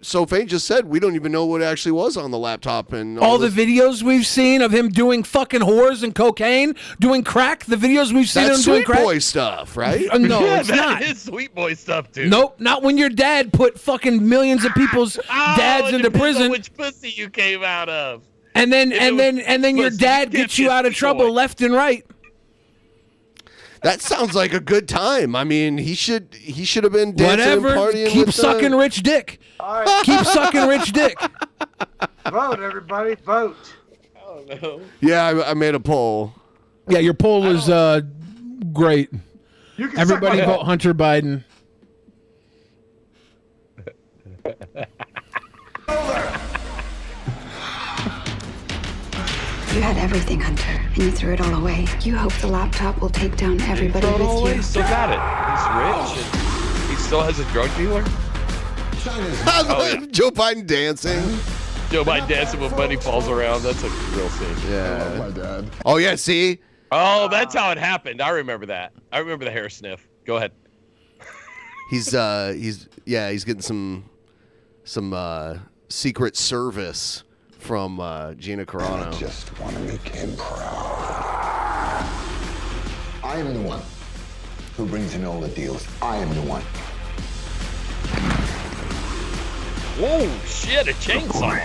SoFain just said, we don't even know what actually was on the laptop and All the videos we've seen of him doing fucking whores and cocaine, doing crack. The videos we've seen of That's him doing sweet crack. boy stuff, right? No, Yeah, it's that not. is sweet boy stuff, dude. Nope, not when your dad put fucking millions of people's dads it into depends on prison, which pussy you came out of. and then your dad gets you out of trouble left and right. That sounds like a good time. I mean, he should have been dancing Whatever. and partying. Keep with sucking rich dick. All right. Keep sucking rich dick. Vote, everybody, vote. Oh no. Yeah, I made a poll. Yeah, your poll was great. You can Everybody suck my vote Hunter Biden. You had everything, Hunter, and you threw it all away. You hope the laptop will take down everybody Throw it all with away. you. He still got it. He's rich and he still has a drug dealer. Joe Biden dancing. Joe Biden dancing when money falls around. That's a real scene. Yeah. My dad. Oh yeah, see? Oh, that's how it happened. I remember that. I remember the hair sniff. Go ahead. He's getting some Secret Service from Gina Carano. I just want to make him proud. I am the one who brings in all the deals. I am the one. Whoa, shit, a chainsaw.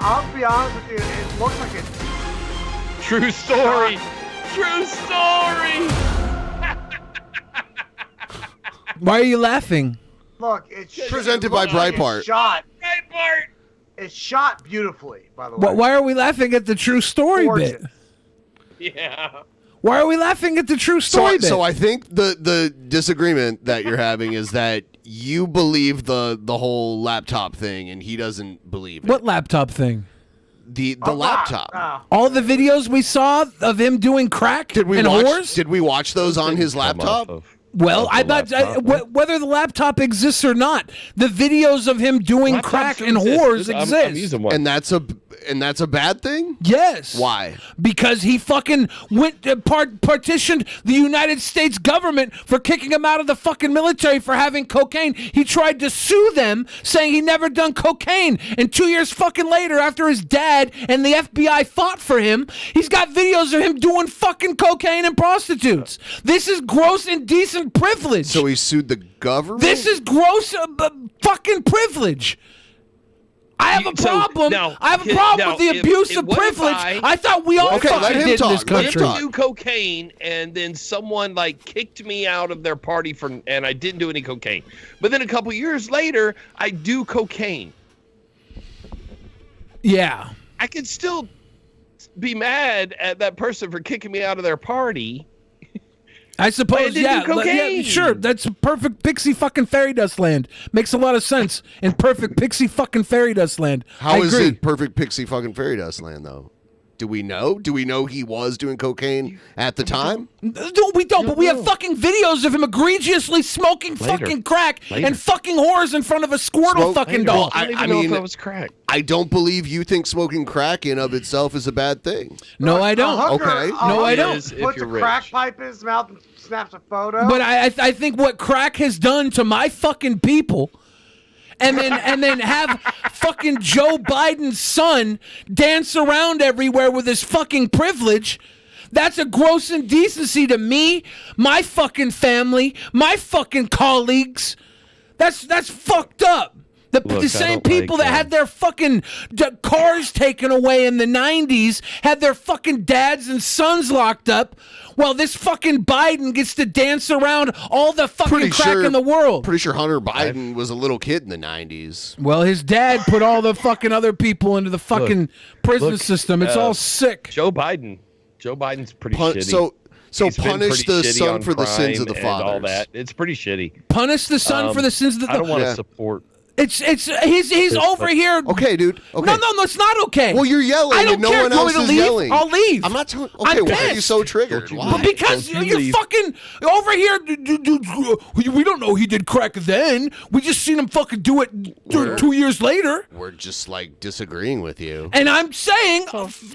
I'll be honest with you, it looks like it's True story. True story. Why are you laughing? Look, it's Presented by Breitbart. It's shot. Breitbart. It's shot beautifully, by the way. Why are we laughing at the true story bit? Yeah. Why are we laughing at the true story bit? So I think the disagreement that you're having is that you believe the whole laptop thing and he doesn't believe it. What laptop thing? The laptop. All the videos we saw of him doing crack and whores? Did we watch those on his laptop? Well, whether the laptop exists or not, the videos of him doing crack and whores exist. I'm using one. And that's a bad thing? Yes. Why? Because he fucking went partitioned the United States government for kicking him out of the fucking military for having cocaine. He tried to sue them, saying he never done cocaine. And 2 years fucking later, after his dad and the FBI fought for him, he's got videos of him doing fucking cocaine and prostitutes. This is gross indecent privilege. So he sued the government? This is gross fucking privilege. I have a problem. I have a problem with the abuse of privilege. I thought we all fucking did in this country. If I do cocaine and then someone like kicked me out of their party and I didn't do any cocaine, but then a couple years later I do cocaine. Yeah. I could still be mad at that person for kicking me out of their party. I suppose, yeah, sure. That's a perfect pixie fucking fairy dust land. Makes a lot of sense in perfect pixie fucking fairy dust land. How is it perfect pixie fucking fairy dust land, though? Do we know? Do we know he was doing cocaine at the time? No, we don't, but we have fucking videos of him egregiously smoking fucking crack and fucking whores in front of a Squirtle fucking doll. I mean, that was crack. I don't believe you think smoking crack in of itself is a bad thing. No, I don't. Okay. No, I don't. Puts a crack pipe in his mouth and snaps a photo. But I think what crack has done to my fucking people, and then have fucking Joe Biden's son dance around everywhere with his fucking privilege, that's a gross indecency to me, my fucking family, my fucking colleagues. That's fucked up. The same people that had their fucking cars taken away in the 90s had their fucking dads and sons locked up, while this fucking Biden gets to dance around all the fucking crack in the world. Pretty sure Hunter Biden was a little kid in the 90s. Well, his dad put all the fucking other people into the fucking prison system. It's all sick. Joe Biden's pretty shitty. So He's been punish pretty the shitty son on for the sins of the crime and all fathers. that. It's pretty shitty. Punish the son for the sins of the I don't want to support. He's over here. Okay, dude. Okay. No, it's not okay. Well, you're yelling I don't and no care. one Do you want else me to is leave? yelling. I'll leave. I'm not telling. I'm Okay, why are you pissed. so triggered? Why? Because you're fucking over here. We don't know he did crack then. We just seen him fucking do it 2 years later. We're just like disagreeing with you. And I'm saying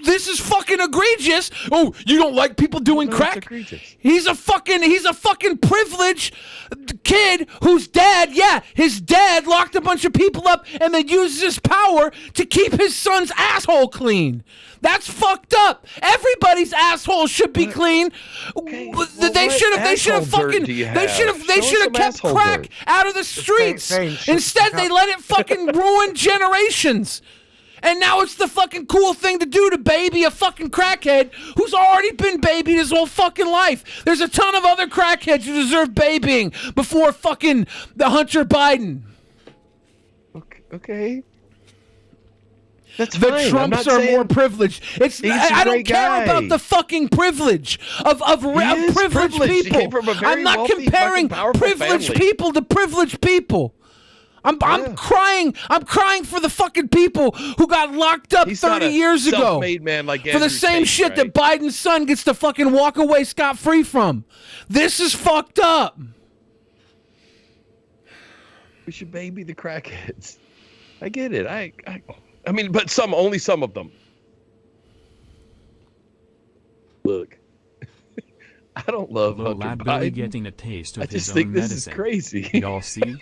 this is fucking egregious. Oh, you don't like people doing crack? He's a fucking privileged kid whose his dad locked a bunch of people up and then uses his power to keep his son's asshole clean. That's fucked up. Everybody's asshole should be clean. They should have kept crack out of the streets. Instead, they let it fucking ruin generations. And now it's the fucking cool thing to do to baby a fucking crackhead who's already been babied his whole fucking life. There's a ton of other crackheads who deserve babying before fucking the Hunter Biden. Okay. That's the fine. Trumps are more privileged. I don't care about the fucking privilege of privileged people. He came from a very I'm not wealthy, comparing fucking powerful privileged family. people to privileged people. I'm crying for the fucking people who got locked up 30 years ago self-made man like for Andrew the same Tate, shit right? that Biden's son gets to fucking walk away scot-free from. This is fucked up. We should baby the crackheads. I get it. I mean, but only some of them. Look, I don't love Little Hunter lad Billy Biden. getting a taste of I his just own think this medicine. is crazy. Y'all see?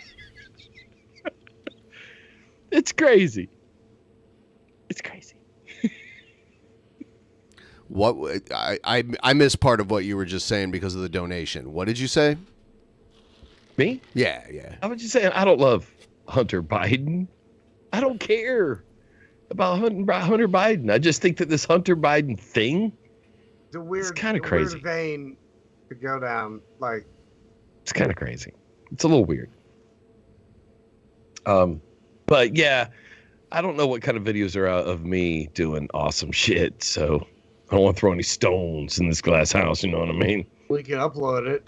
It's crazy. It's crazy. What I missed part of what you were just saying because of the donation. What did you say? Me? Yeah. I was just saying I don't love Hunter Biden. I don't care about Hunter Biden. I just think that this Hunter Biden thing It's kind of crazy. Weird vein to go down. Like, It's kind of crazy. It's a little weird. But yeah, I don't know what kind of videos are out of me doing awesome shit. So I don't want to throw any stones in this glass house. You know what I mean? we can upload it.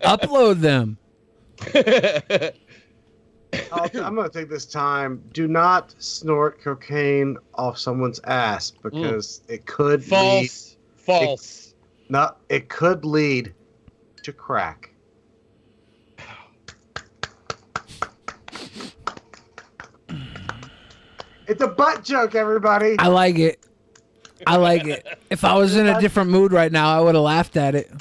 Upload them. I'm going to take this time. Do not snort cocaine off someone's ass because it could False. It could lead to crack. It's a butt joke, everybody. I like it. If I was in a different mood right now, I would have laughed at it.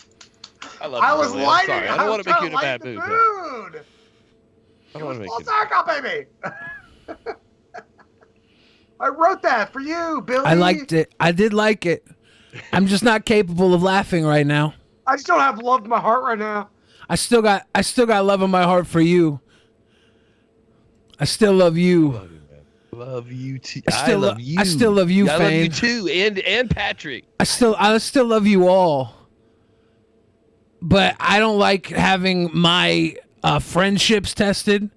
I was lighting. sorry. I don't want to make you in a bad mood. I don't want to make Full you. circle, baby. I wrote that for you, Billy. I liked it. I did like it. I'm just not capable of laughing right now. I just don't have love in my heart right now. I still got love in my heart for you. I still love you. Love you too. I still love you, I love Fane. you too, and Patrick. I still love you all. But I don't like having my friendships tested.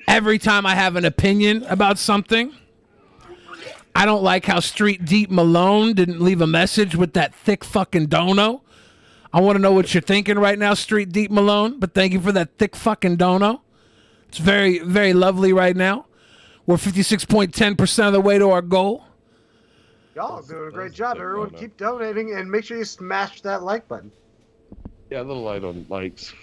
Every time I have an opinion about something. I don't like how Street Deep Malone didn't leave a message with that thick fucking dono. I want to know what you're thinking right now, Street Deep Malone, but thank you for that thick fucking dono. It's very, very lovely right now. We're 56.10% of the way to our goal. Y'all are doing a great job. Everyone, keep donating and make sure you smash that like button. Yeah, a little light on likes.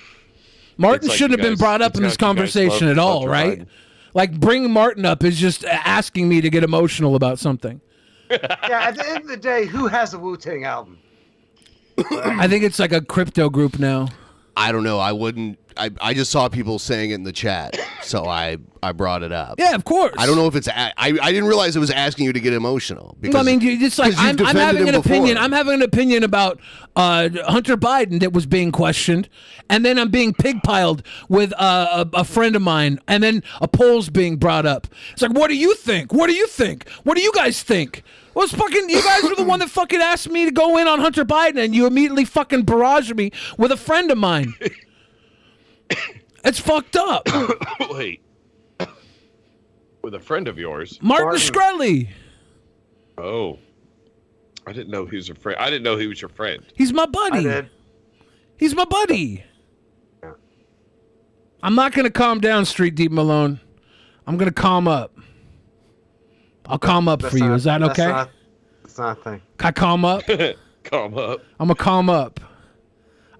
Martin It's like shouldn't you have been guys- brought up it's in this like you guys conversation love at all, Hunter right? Biden. Like bringing Martin up is just asking me to get emotional about something. Yeah, at the end of the day, who has a Wu-Tang album? I think it's like a crypto group now. I don't know. I wouldn't. I just saw people saying it in the chat, so I brought it up. Yeah, of course. I don't know if it's. I didn't realize it was asking you to get emotional. I mean, it's like because you've I'm defended having him an before. opinion. I'm having an opinion about Hunter Biden that was being questioned, and then I'm being pigpiled with a friend of mine, and then a poll's being brought up. It's like, what do you think? What do you think? What do you guys think? Well, it's fucking. You guys were the one that fucking asked me to go in on Hunter Biden, and you immediately fucking barraged me with a friend of mine. It's fucked up. Wait. With a friend of yours, Martin Shkreli. Oh, I didn't know he was a friend. I didn't know he was your friend. He's my buddy. He's my buddy. I'm not gonna calm down, Street Deep Malone. I'm gonna calm up. I'll calm up for you. Is that okay? That's not a thing. Can I calm up? Calm up. I'm gonna calm up.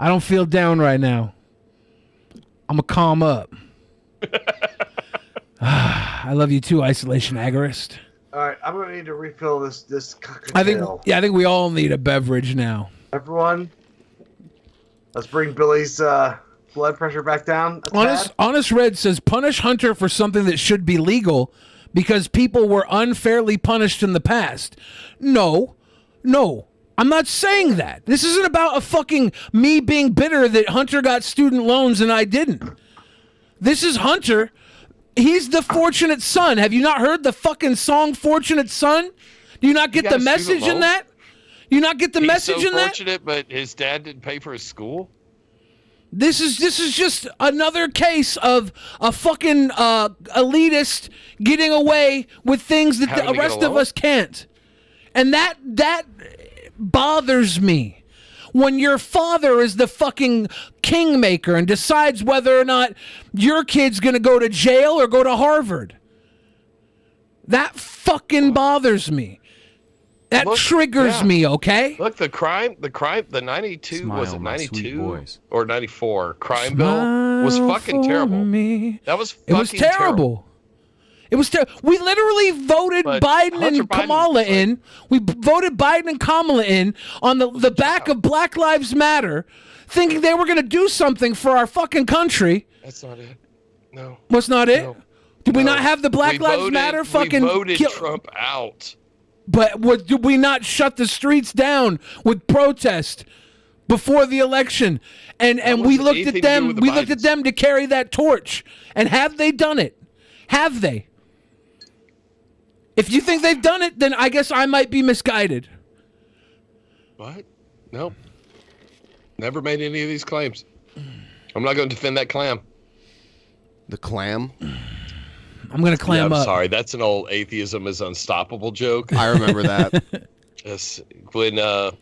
I don't feel down right now. I'm gonna calm up. I love you too, Isolation Agorist. All right, I'm gonna need to refill this cocktail. I think we all need a beverage now. Everyone, let's bring Billy's blood pressure back down. Honest Red says punish Hunter for something that should be legal because people were unfairly punished in the past. No. I'm not saying that. This isn't about a fucking me being bitter that Hunter got student loans and I didn't. This is Hunter. He's the fortunate son. Have you not heard the fucking song Fortunate Son? Do you not get the message in that? You not get the message in that? He's so fortunate, but his dad didn't pay for his school? This is just another case of a fucking elitist getting away with things that the rest of us can't. And that bothers me. When your father is the fucking kingmaker and decides whether or not your kid's going to go to jail or go to Harvard. That fucking bothers me. That triggers me, okay? Look, the 92, Smile, was it my sweet 92 boys. or 94 crime bill was fucking terrible. That was fucking It was terrible. It was terrible. We literally voted Biden and Kamala in. We voted Biden and Kamala in on the back of Black Lives Matter, thinking they were going to do something for our fucking country. That's not it. No. What's not it? No. Did we not have the Black Lives Matter fucking? We voted Trump out. But did we not shut the streets down with protest before the election? And we looked at them. We looked at them to carry that torch. And have they done it? Have they? If you think they've done it, then I guess I might be misguided. What? Nope. Never made any of these claims. I'm not going to defend that clam. The clam? I'm going to clam I'm up. sorry. That's an old atheism is unstoppable joke. I remember that. Yes. When, I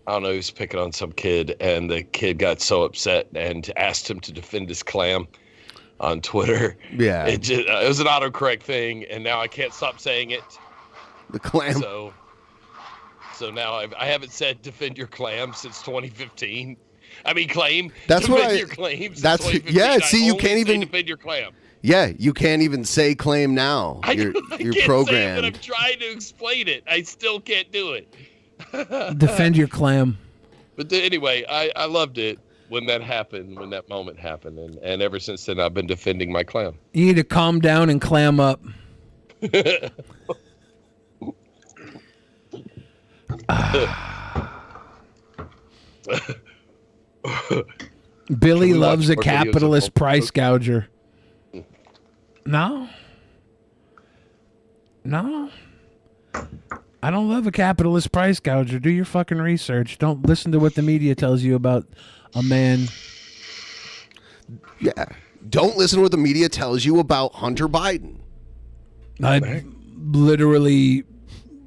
don't know, he was picking on some kid, and the kid got so upset and asked him to defend his clam on Twitter. Yeah. It was an autocorrect thing, and now I can't stop saying it. The clam. So now I haven't said defend your clam since 2015. I mean, claim. That's defend what I. your claim since That's 2015. yeah. I See, you only can't say even defend your clam. Yeah, you can't even say claim now. You're can't programmed. say it, but I'm trying to explain it. I still can't do it. Defend your clam. But anyway, I loved it when that happened, when that moment happened, and ever since then I've been defending my clam. You need to calm down and clam up. Billy loves a capitalist price gouger. No. I don't love a capitalist price gouger. Do your fucking research. Don't listen to what the media tells you about a man. Yeah. Don't listen to what the media tells you about Hunter Biden. I literally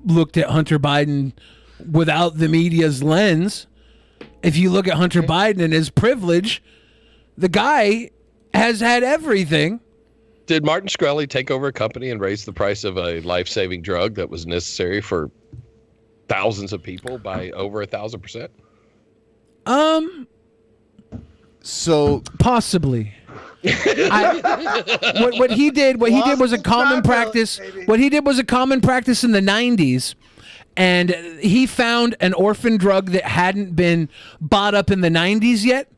looked at Hunter Biden without the media's lens. If you look at Hunter Biden and his privilege, the guy has had everything. Did Martin Shkreli take over a company and raise the price of a life-saving drug that was necessary for thousands of people by over 1,000%? So possibly. What he did was a common practice. What he did was a common practice in the 90s. And he found an orphan drug that hadn't been bought up in the 90s yet.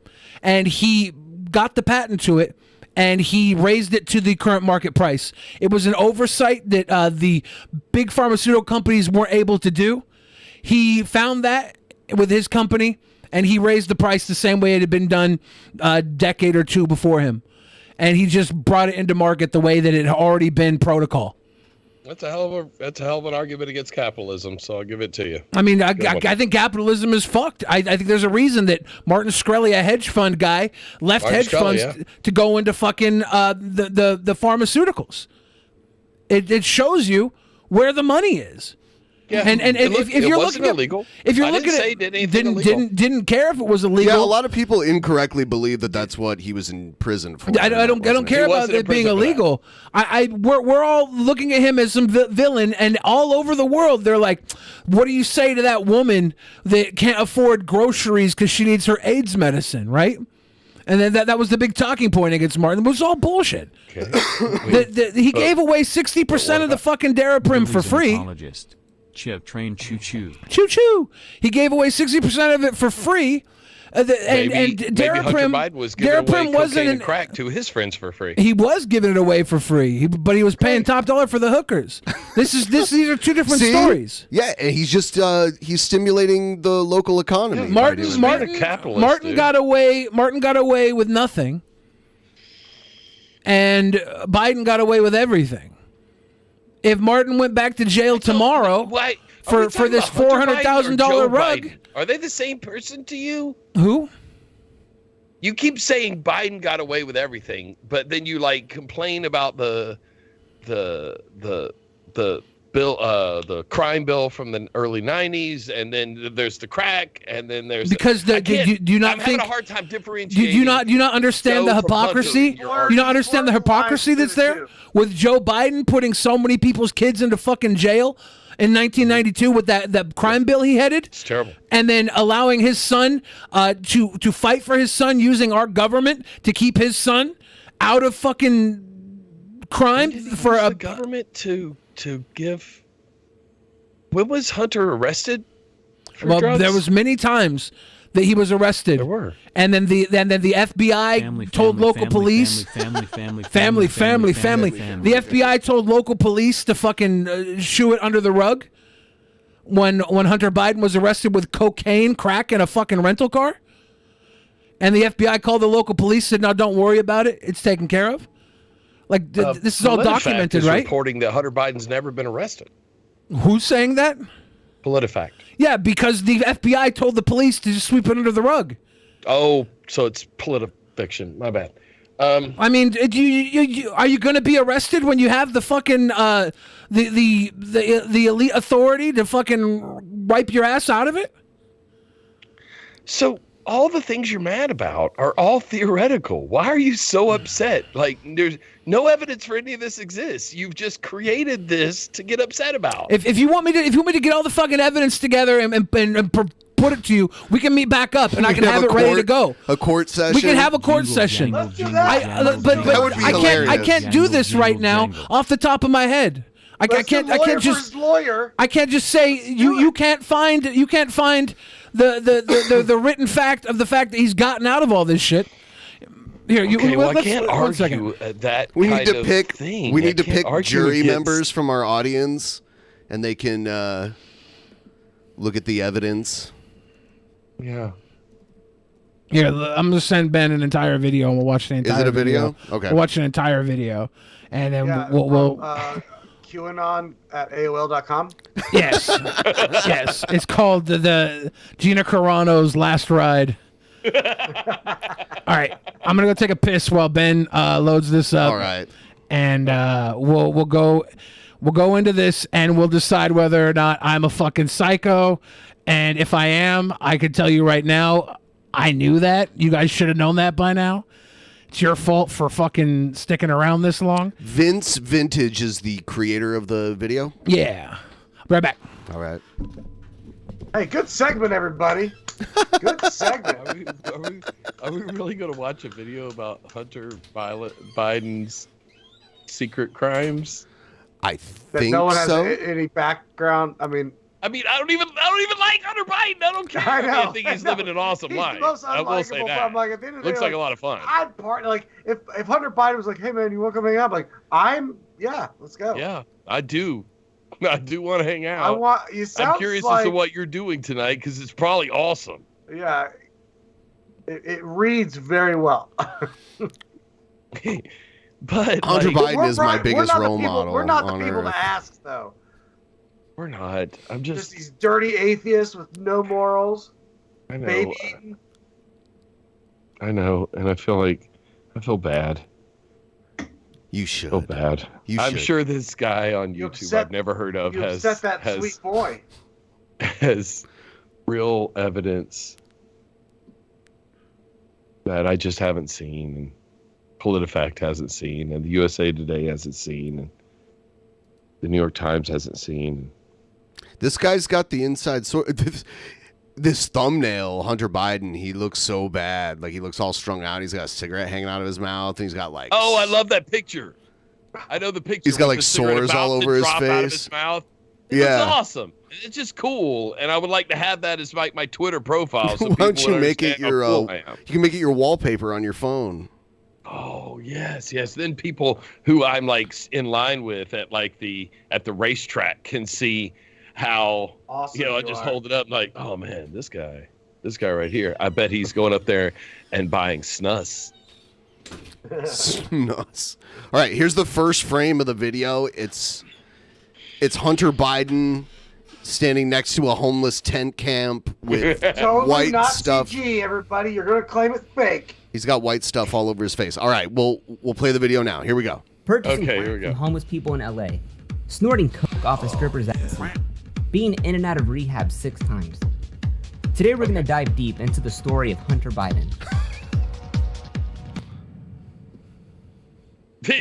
And he got the patent to it. And he raised it to the current market price. It was an oversight that the big pharmaceutical companies weren't able to do. He found that with his company, and he raised the price the same way it had been done a decade or two before him. And he just brought it into market the way that it had already been protocol. That's a hell of an argument against capitalism, so I'll give it to you. I mean, I think capitalism is fucked. I think there's a reason that Martin Shkreli, a hedge fund guy, left hedge funds to go into fucking the pharmaceuticals. It shows you where the money is. Yeah, and if you're wasn't looking illegal. if you're I looking didn't say at it did anything illegal. didn't care if it was illegal. Yeah, a lot of people incorrectly believe that that's what he was in prison for. I don't care about it being illegal. We're all looking at him as some villain, and all over the world they're like, "What do you say to that woman that can't afford groceries because she needs her AIDS medicine?" Right? And then that was the big talking point against Martin. It was all bullshit. Okay. He gave away 60% of the fucking Daraprim for free. Chip train choo choo. Choo choo. He gave away 60% of it for free. Maybe Hunter Biden was giving away cocaine and crack to his friends for free. He was giving it away for free, but he was paying top dollar for the hookers. These are two different stories. Yeah, and he's just he's stimulating the local economy. Martin got away with nothing, and Biden got away with everything. If Martin went back to jail tomorrow for this $400,000 rug. Biden? Are they the same person to you? Who? You keep saying Biden got away with everything, but then you like complain about the bill, the crime bill from the early '90s, and then there's the crack, and then there's do you not I'm think? having a hard time differentiating. Do you not understand the hypocrisy? You not understand the hypocrisy that's there with Joe Biden putting so many people's kids into fucking jail in 1992 with that crime bill he headed. It's terrible. And then allowing his son to fight for his son using our government to keep his son out of fucking crime for the government to give. When was Hunter arrested? Well, there was many times that he was arrested. There were. And then the FBI told local police. Family. The FBI told local police to fucking shoo it under the rug when Hunter Biden was arrested with cocaine, crack, and a fucking rental car. And the FBI called the local police, said, "No, don't worry about it. It's taken care of." Like this is all documented, right? Reporting that Hunter Biden's never been arrested. Who's saying that? PolitiFact. Yeah, because the FBI told the police to just sweep it under the rug. Oh, so it's PolitiFiction. My bad. I mean, are you going to be arrested when you have the fucking the elite authority to fucking wipe your ass out of it? So all the things you're mad about are all theoretical. Why are you so upset? Like, there's no evidence for any of this exists. You've just created this to get upset about. If you want me to get all the fucking evidence together and put it to you, we can meet back up and I can have it ready to go. A court session. We can have a court session. Let's do that. But I can't do this right now off the top of my head. I can't just say you can't find the written fact of the fact that he's gotten out of all this shit. Here, I can't argue that. We need to pick. Thing. We need to pick jury against members from our audience, and they can look at the evidence. Yeah. Here, I'm gonna send Ben an entire video, and we'll watch the entire. Is it a video? Okay. We'll watch an entire video, and then we'll QAnon at AOL.com. Yes, yes. It's called the Gina Carano's Last Ride. All right, I'm gonna go take a piss while Ben loads this up. All right, and we'll go into this and we'll decide whether or not I'm a fucking psycho. And if I am, I can tell you right now, I knew that. You guys should have known that by now. It's your fault for fucking sticking around this long. Vince Vintage is the creator of the video? Yeah. Right back. All right. Hey, good segment, everybody. Good segment. Are we really going to watch a video about Hunter Biden's secret crimes? I That think no one has so. any background. I mean, I don't even like Hunter Biden. I don't care. I know, I think he's living an awesome he's life. the most I will say unlikable, that. but I'm like, at the end of the Looks day, like a lot of fun. I'd part like if Hunter Biden was like, "Hey man, you want to come hang out?" I'm like, let's go. Yeah, I do. I do want to hang out. I want. You sound I'm curious like, as to what you're doing tonight because it's probably awesome. Yeah, it reads very well. But Hunter Biden is my we're biggest not the role people- model. We're not the on people Earth. to ask, though. We're not. I'm Just these dirty atheists with no morals. I know. Baby eating. I know, and I feel bad. You should. Feel bad. I'm should. sure this guy on YouTube upset- I've never heard of You has upset that sweet boy. has real evidence that I just haven't seen, and PolitiFact hasn't seen, and the USA Today hasn't seen, and the New York Times hasn't seen. This guy's got the inside source. This thumbnail, Hunter Biden, he looks so bad. Like, he looks all strung out. He's got a cigarette hanging out of his mouth, and he's got like. Oh, I love that picture. I know the picture. He's got, with like, the cigarette sores about all to over his drop out of face. his mouth. It Yeah. looks awesome. It's just cool, and I would like to have that as my Twitter profile. So Why don't people you would make it understand your? how cool I am. You can make it your wallpaper on your phone. Oh yes. Then people who I'm like in line with at the racetrack can see how Awesome I you just are. hold it up and like, oh man, this guy right here. I bet he's going up there and buying snus. Snus. All right, here's the first frame of the video. It's Hunter Biden standing next to a homeless tent camp with Totally white not stuff. CG, everybody. You're gonna claim it's fake. He's got white stuff all over his face. All right, we'll play the video now. Here we go. Purchasing crack from homeless people in LA, snorting coke off a stripper's ass, being in and out of rehab 6 times. Today we're going to dive deep into the story of Hunter Biden.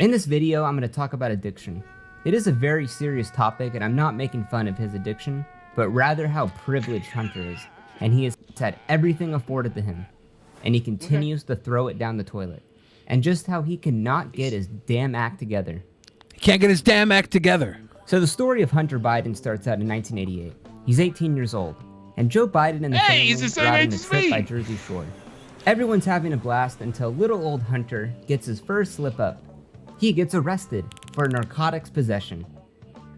In this video, I'm going to talk about addiction. It is a very serious topic, and I'm not making fun of his addiction, but rather how privileged Hunter is, and he has had everything afforded to him, and he continues to throw it down the toilet, and just how he cannot get his damn act together. He can't get his damn act together. So the story of Hunter Biden starts out in 1988. He's 18 years old, and Joe Biden and the family he's the same are having age a as trip me. by Jersey Shore. Everyone's having a blast until little old Hunter gets his first slip up. He gets arrested for narcotics possession.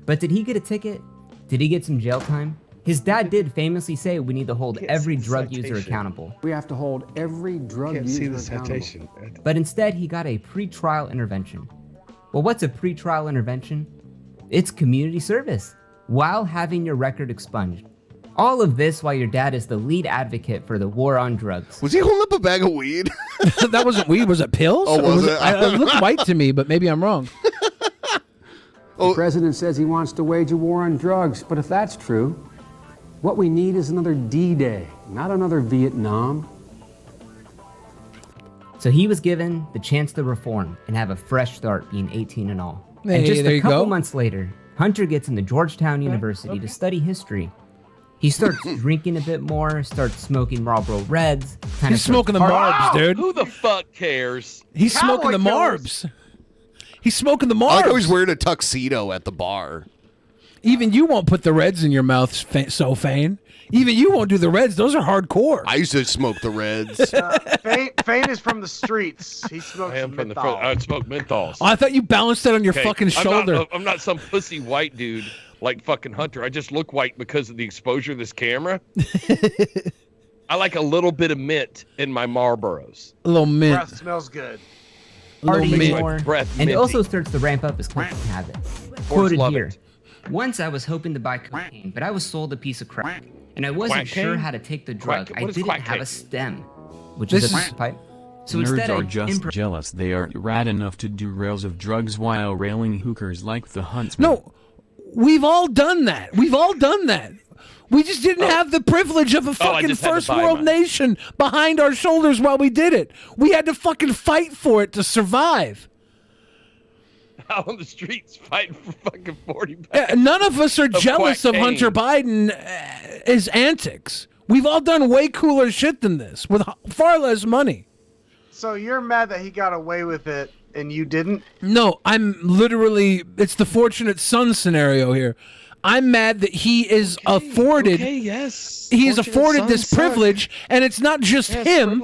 But did he get a ticket? Did he get some jail time? His dad did famously say we need to hold every drug user accountable. We have to hold every drug user accountable. But instead, he got a pre-trial intervention. Well, what's a pre-trial intervention? It's community service, while having your record expunged. All of this while your dad is the lead advocate for the war on drugs. Was he holding up a bag of weed? That wasn't weed. Was it pills? Oh, Or was it? It looked white to me, but maybe I'm wrong. The president says he wants to wage a war on drugs, but if that's true, what we need is another D-Day, not another Vietnam. So he was given the chance to reform and have a fresh start being 18 and all. Hey, and just there a you couple go. months later, Hunter gets into Georgetown University to study history. He starts drinking a bit more, starts smoking Marlboro Reds. He's smoking the Marbs, dude. Who the fuck cares? He's smoking the Marbs. He's smoking the Marbs. I like how he's wearing a tuxedo at the bar. Even you won't put the Reds in your mouth, SoFain. Even you won't do the Reds. Those are hardcore. I used to smoke the Reds. Fane is from the streets. He smokes I am from the menthol. front. I smoke menthols. Oh, I thought you balanced that on your Okay, fucking shoulder. I'm not some pussy white dude like fucking Hunter. I just look white because of the exposure of this camera. I like a little bit of mint in my Marlboros. A little mint. Breath smells good. Partying more, breath and minty. also starts to ramp up his cocaine habit. Quoted here. Once I was hoping to buy cocaine, but I was sold a piece of crack, and I wasn't Quack-cane? sure how to take the drug. Quack- I what is didn't have quack-cane? a stem, which is a pipe. So Nerds instead, are I just jealous they aren't rad enough to do rails of drugs while railing hookers like the Huntsman. No, we've all done that. We've all done that. We just didn't have the privilege of a fucking just had to first buy world mine. nation behind our shoulders while we did it. We had to fucking fight for it to survive. Out on the streets fighting for fucking 40 pounds. None of us are jealous of quack-cane. Hunter Biden his antics. We've all done way cooler shit than this with far less money. So you're mad that he got away with it and you didn't? No, I'm literally, it's the fortunate son scenario here. I'm mad that he is afforded. Okay, yes. He is Fortunate afforded son this suck. privilege, and it's not just him.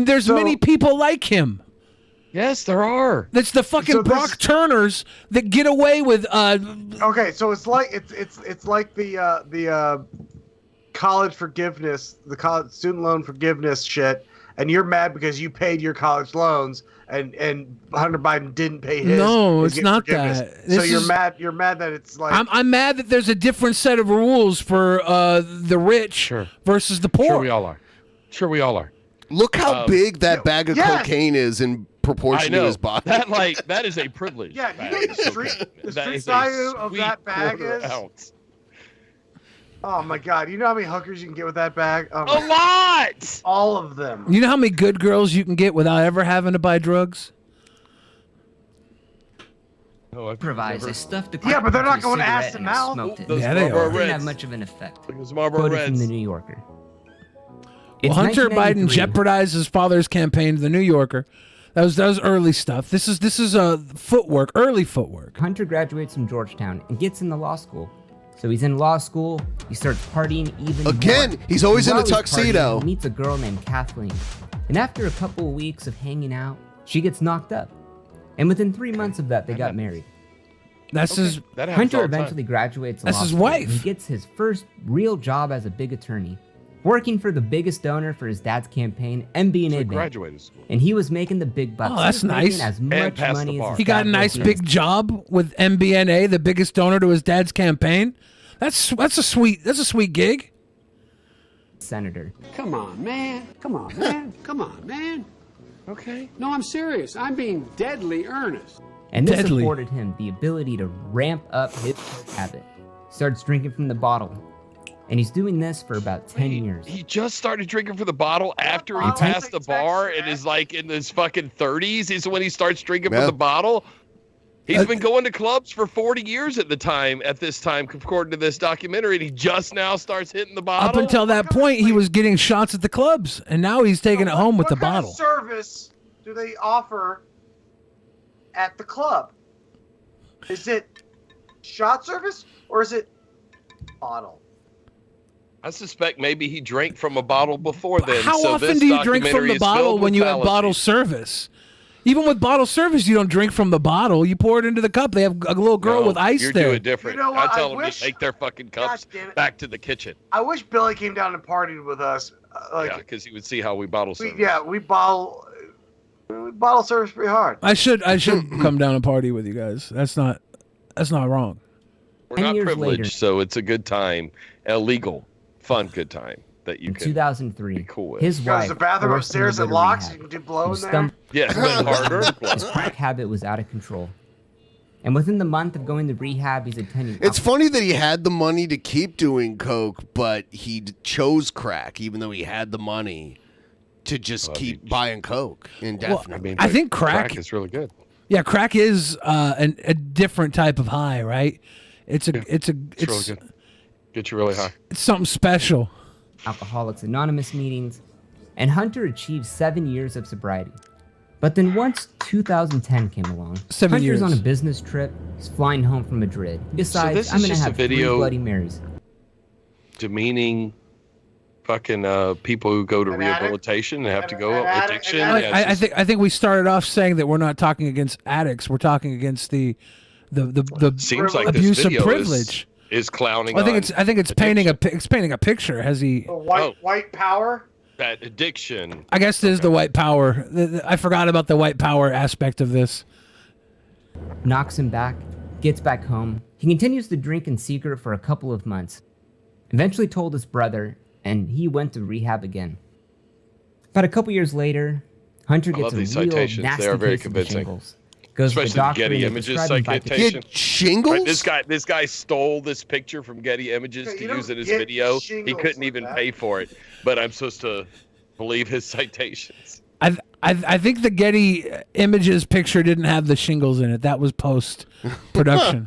There's many people like him. Yes, there are. That's the fucking Brock Turners that get away with. Okay, so it's like it's like the college forgiveness, the college student loan forgiveness shit, and you're mad because you paid your college loans and Hunter Biden didn't pay his. No, his it's not forgiveness. that. So This you're is- mad. You're mad that it's like. I'm mad that there's a different set of rules for the rich versus the poor. Sure, we all are. Sure, we all are. Look how big that bag of Yes! cocaine is in proportion I know. to his body. That is a privilege. Yeah, you know the That street is a value of sweet that bag quarter is. ounce. Oh my God! You know how many hookers you can get with that bag? Oh A lot. All of them. You know how many good girls you can get without ever having to buy drugs? Improvise. I stuffed the Yeah, but they're not into a going ass cigarette to and I mouth. smoked it. Those Yeah, they It are. didn't have much of an effect. Those Marlboro Quoted Reds. from the New Yorker. Well, It's Hunter Biden 1993. jeopardized his father's campaign to the New Yorker. That was early stuff. This is footwork, early footwork. Hunter graduates from Georgetown and gets into law school. So he's in law school. He starts partying even Again, more. he's always in While a he's tuxedo. partying, he meets a girl named Kathleen. And after a couple of weeks of hanging out, she gets knocked up. And within 3 months of that, they got married. That's his. That happens all Hunter the time. eventually graduates. That's law his school, wife. and he gets his first real job as a big attorney, working for the biggest donor for his dad's campaign, MBNA Bank. Graduated school. And he was making the big bucks. Oh, He that's was making nice. As And much passed the money bar. as He got a his nice dad big was. job with MBNA, the biggest donor to his dad's campaign. That's a sweet gig. Senator. Come on, man. Come on, man. Come on, man. Okay. No, I'm serious. I'm being deadly earnest. And this Deadly. afforded him the ability to ramp up his habit. Starts drinking from the bottle. And he's doing this for about 10 years. He just started drinking from the bottle after he Wow. passed the bar and is like in his fucking 30s is when he starts drinking Yeah. from the bottle. He's been going to clubs for 40 years at this time, according to this documentary, and he just now starts hitting the bottle. Up until that point, he was getting shots at the clubs, and now he's taking it home with the What kind bottle. of service do they offer at the club? Is it shot service or is it bottle? I suspect maybe he drank from a bottle before then. How so often this do you drink from documentary the is bottle filled when with you have bottle fallacies. service? Even with bottle service, you don't drink from the bottle. You pour it into the cup. They have a little girl No, with ice you there. do it different. You know what? I tell I them wish- to take their fucking cups God damn it. back to the kitchen. I wish Billy came down and partied with us. Yeah, because he would see how we bottle we service. we bottle service pretty hard. I should come down and party with you guys. That's not wrong. We're 10 not years privileged, later. so it's a good time, a legal, fun, good time that you In can. 2003, be cool with. his Guys, wife the bathroom forced him to upstairs go that to locks. rehab. You can do blow He in there. stumbled- Yeah, went harder. His crack habit was out of control. And within the month of going to rehab, he's attending. It's funny that he had the money to keep doing coke, but he chose crack, even though he had the money to just keep buying coke indefinitely. I think crack is really good. Yeah, crack is a different type of high, right? It's really good. Get you really high. It's something special. Alcoholics Anonymous meetings, and Hunter achieved 7 years of sobriety. But then once 2010 came along, 7 Hunter's years. on a business trip. He's flying home from Madrid. He decides, this is I'm going to just a have 3 video- Bloody Marys. Demeaning fucking people who go to rehabilitation and have to go addiction. Yeah, it's I just- think we started off saying that we're not talking against addicts. We're talking against the seems like abuse this of video privilege. is clowning. I think on it's painting a picture. Has he? White power. that addiction. I guess there's the white power. I forgot about the white power aspect of this. Knocks him back, gets back home. He continues to drink in secret for a couple of months. Eventually told his brother, and he went to rehab again. About a couple years later, Hunter I gets love a these real citations. nasty They are very case of convincing. shingles. Goes to Especially the the doctor Getty and they Images prescribe him Vicodin. citation. Shingles? Right, this guy stole this picture from Getty Images Okay, to you don't use in his get video. He shingles couldn't like even that. pay for it, but I'm supposed to believe his citations. I think the Getty Images picture didn't have the shingles in it. That was post production.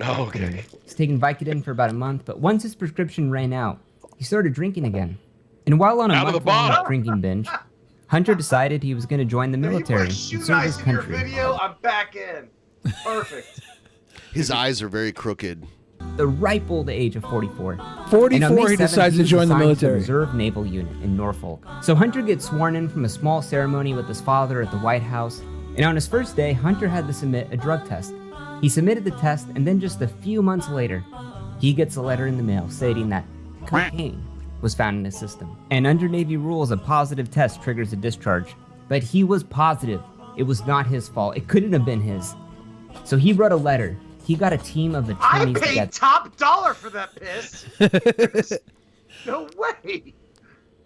Oh, okay. He's taken Vicodin for about a month, but once his prescription ran out, he started drinking again. And while on a month-long drinking binge, Hunter decided he was going to join the military and serve his country. Video, I'm back in. Perfect. His eyes are very crooked. The ripe old age of 44. 44, And on May he 7th, decides to was join the assigned military. Reserve Naval Unit in Norfolk. So Hunter gets sworn in from a small ceremony with his father at the White House. And on his first day, Hunter had to submit a drug test. He submitted the test, and then just a few months later, he gets a letter in the mail stating that cocaine was found in his system. And under Navy rules, a positive test triggers a discharge. But he was positive. It was not his fault. It couldn't have been his. So he wrote a letter. He got a team of attorneys I paid top dollar for that piss. No way.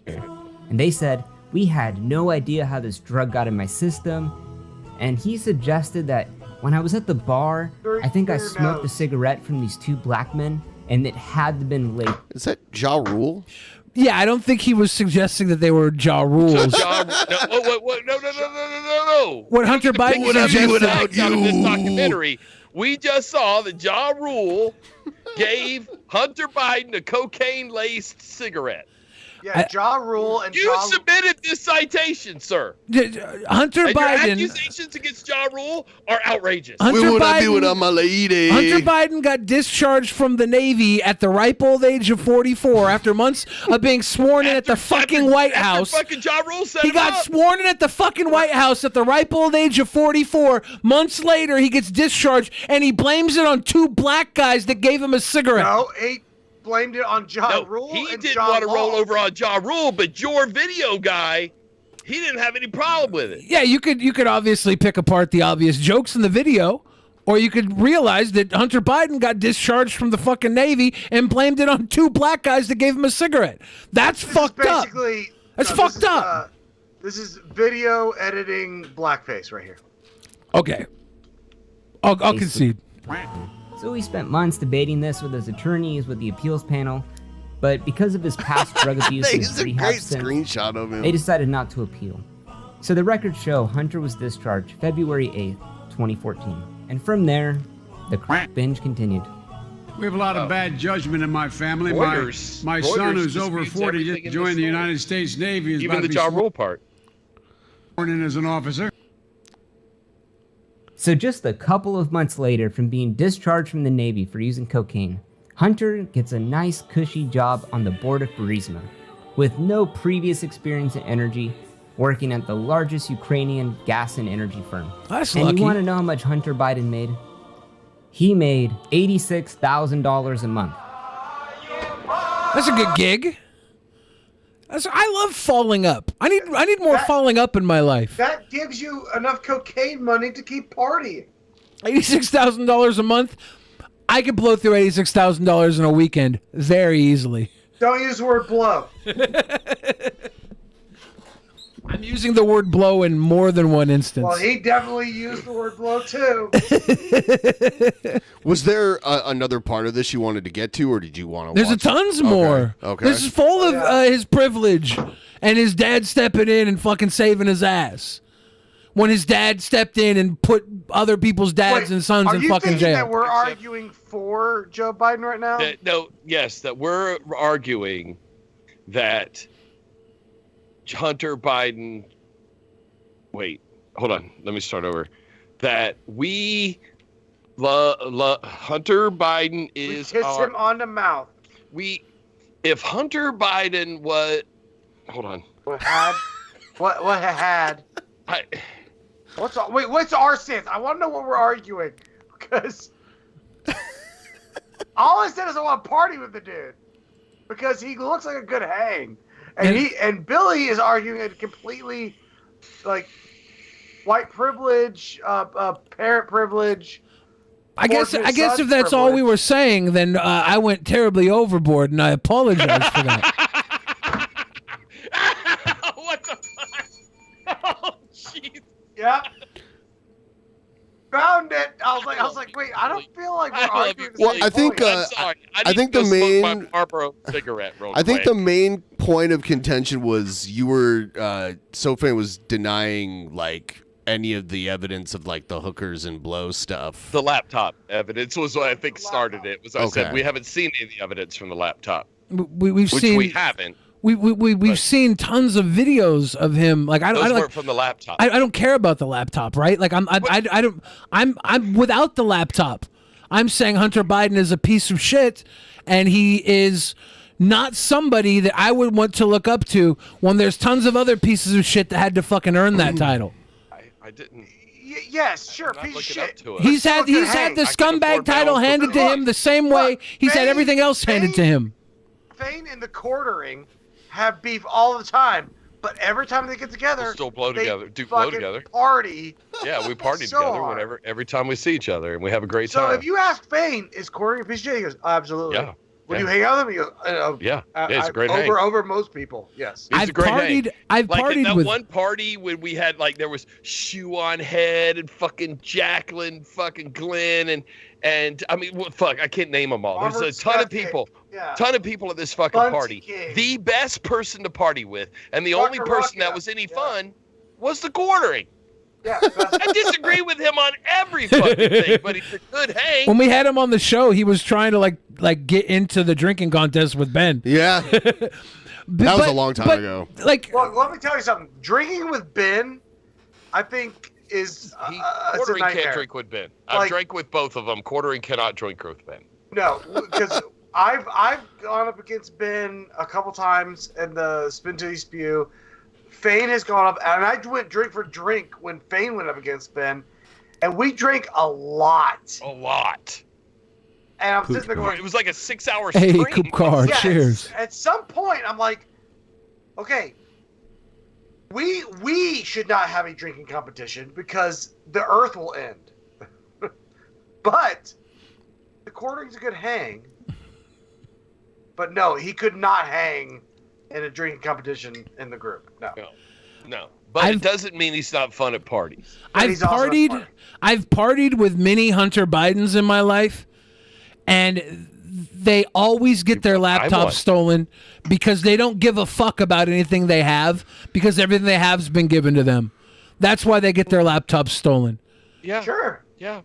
And they said, we had no idea how this drug got in my system. And he suggested that when I was at the bar, I think I smoked a cigarette from these two black men, and it had to have been late. Is that Ja Rule? Yeah, I don't think he was suggesting that they were Ja Rules. No. What Hunter Biden would have suggested- out of this documentary. We just saw that Ja Rule gave Hunter Biden a cocaine-laced cigarette. Yeah, Ja Rule and You submitted this citation, sir. Hunter and Biden. Your accusations against Ja Rule are outrageous. Hunter lady. Hunter Biden got discharged from the Navy at the ripe old age of 44 after months of being sworn in at the fucking White House. Fucking Ja Rule set He him got up. sworn in at the fucking White House at the ripe old age of 44. Months later, he gets discharged, and he blames it on two black guys that gave him a cigarette. No, he blamed it on Ja Rule. He and didn't Ja want to Law. roll over on Ja Rule, but your video guy, he didn't have any problem with it. Yeah, you could obviously pick apart the obvious jokes in the video, or you could realize that Hunter Biden got discharged from the fucking Navy and blamed it on two black guys that gave him a cigarette. That's fucked up. That's fucked up. This is video editing blackface right here. Okay. I'll concede. So he spent months debating this with his attorneys, with the appeals panel, but because of his past drug abuse and This his is a rehab great stint, screenshot of him. they decided not to appeal. So the records show Hunter was discharged February 8th, 2014. And from there, the crack binge continued. We have a lot of bad judgment in my family. Reuters- My Reuters son, who's over disputes 40, everything just in joined this the story. United States Navy. Is Even about the to be Ja Rule part. sworn in as an officer. So just a couple of months later from being discharged from the Navy for using cocaine, Hunter gets a nice cushy job on the board of Burisma. With no previous experience in energy, working at the largest Ukrainian gas and energy firm. That's and lucky. you want to know how much Hunter Biden made? He made $86,000 a month. That's a good gig. I love falling up. I need more falling up in my life. That gives you enough cocaine money to keep partying. $86,000 a month. I could blow through $86,000 in a weekend very easily. Don't use the word blow. I'm using the word blow in more than one instance. Well, he definitely used the word blow too. Was there another part of this you wanted to get to, or did you want to There's watch tons it? more. Okay. This is full of his privilege and his dad stepping in and fucking saving his ass. When his dad stepped in and put other people's dads and sons Are in you fucking thinking jail. that we're arguing for Joe Biden right now? That we're arguing that Hunter Biden. Wait, hold on. Let me start over. That Hunter Biden is. We kiss him on the mouth. If Hunter Biden was. Hold on. What had? What's our stance? I want to know what we're arguing, because all I said is I want to party with the dude because he looks like a good hang, and Billy is arguing a completely like white privilege, parent privilege. I guess if that's all we were saying, then I went terribly overboard, and I apologize for that. What the fuck? Oh, jeez. Yeah. Found it. I was like, wait, I don't feel like we're arguing. Well, I think I think the main Marlboro cigarette. I think the main point of contention was you were SoFain was denying like any of the evidence of like the hookers and blow stuff. The laptop evidence was what I think started it. Was I said Okay. we haven't seen any of the evidence from the laptop. We've which seen. we haven't. We've seen tons of videos of him. Like I Those don't weren't like, from the laptop. I don't care about the laptop, right? Like I'm without the laptop. I'm saying Hunter Biden is a piece of shit, and he is not somebody that I would want to look up to when there's tons of other pieces of shit that had to fucking earn that title. I didn't. Yes, sure, piece of shit. He's had the scumbag title handed to him the same way he's had everything else handed to him. Fane and the quartering have beef all the time, but every time they get together, Still blow they together. Do blow fucking together. Party. Yeah, we party so together hard. every time we see each other, and we have a great So time. if you ask Fane, is quartering a piece of shit? He goes, absolutely. Yeah. Would Yeah. you hang out with him? He goes, Yeah, it's a great hang. over most people. Yes. It's a great hang. I've like partied at that with- one party when we had like there was Shoe on Head and fucking Jacqueline, fucking Glenn and I mean fuck, I can't name them all. There's Robert a ton of Scott people, King. Yeah. ton of people at this fucking Bunty party. King. The best person to party with, and the only Rocker person that Rocker. was any fun was the quartering. Yeah. I disagree with him on every fucking thing, but he's a good hang. When we had him on the show, he was trying to like get into the drinking contest with Ben. Yeah. That was a long time ago. Like, well, let me tell you something. Drinking with Ben, I think is it's a Quartering nightmare. can't drink with Ben. I've Like- drank with both of them. Quartering cannot drink with Ben. No, because I've gone up against Ben a couple times in the Spin to Spew. Fane has gone up, and I went drink for drink when Fane went up against Ben, and we drank a lot. A lot. And I'm sitting there going, It was like a 6-hour Hey, stream. Coop Car, Yes. cheers. At some point, I'm like, okay, we should not have a drinking competition because the earth will end. But the quartering's a good hang. But no, he could not hang in a drinking competition in the group. No. But it doesn't mean he's not fun at parties. I've partied with many Hunter Bidens in my life, and they always get their laptop won. stolen because they don't give a fuck about anything they have because everything they have has been given to them. That's why they get their laptops stolen. Yeah. Sure. Yeah.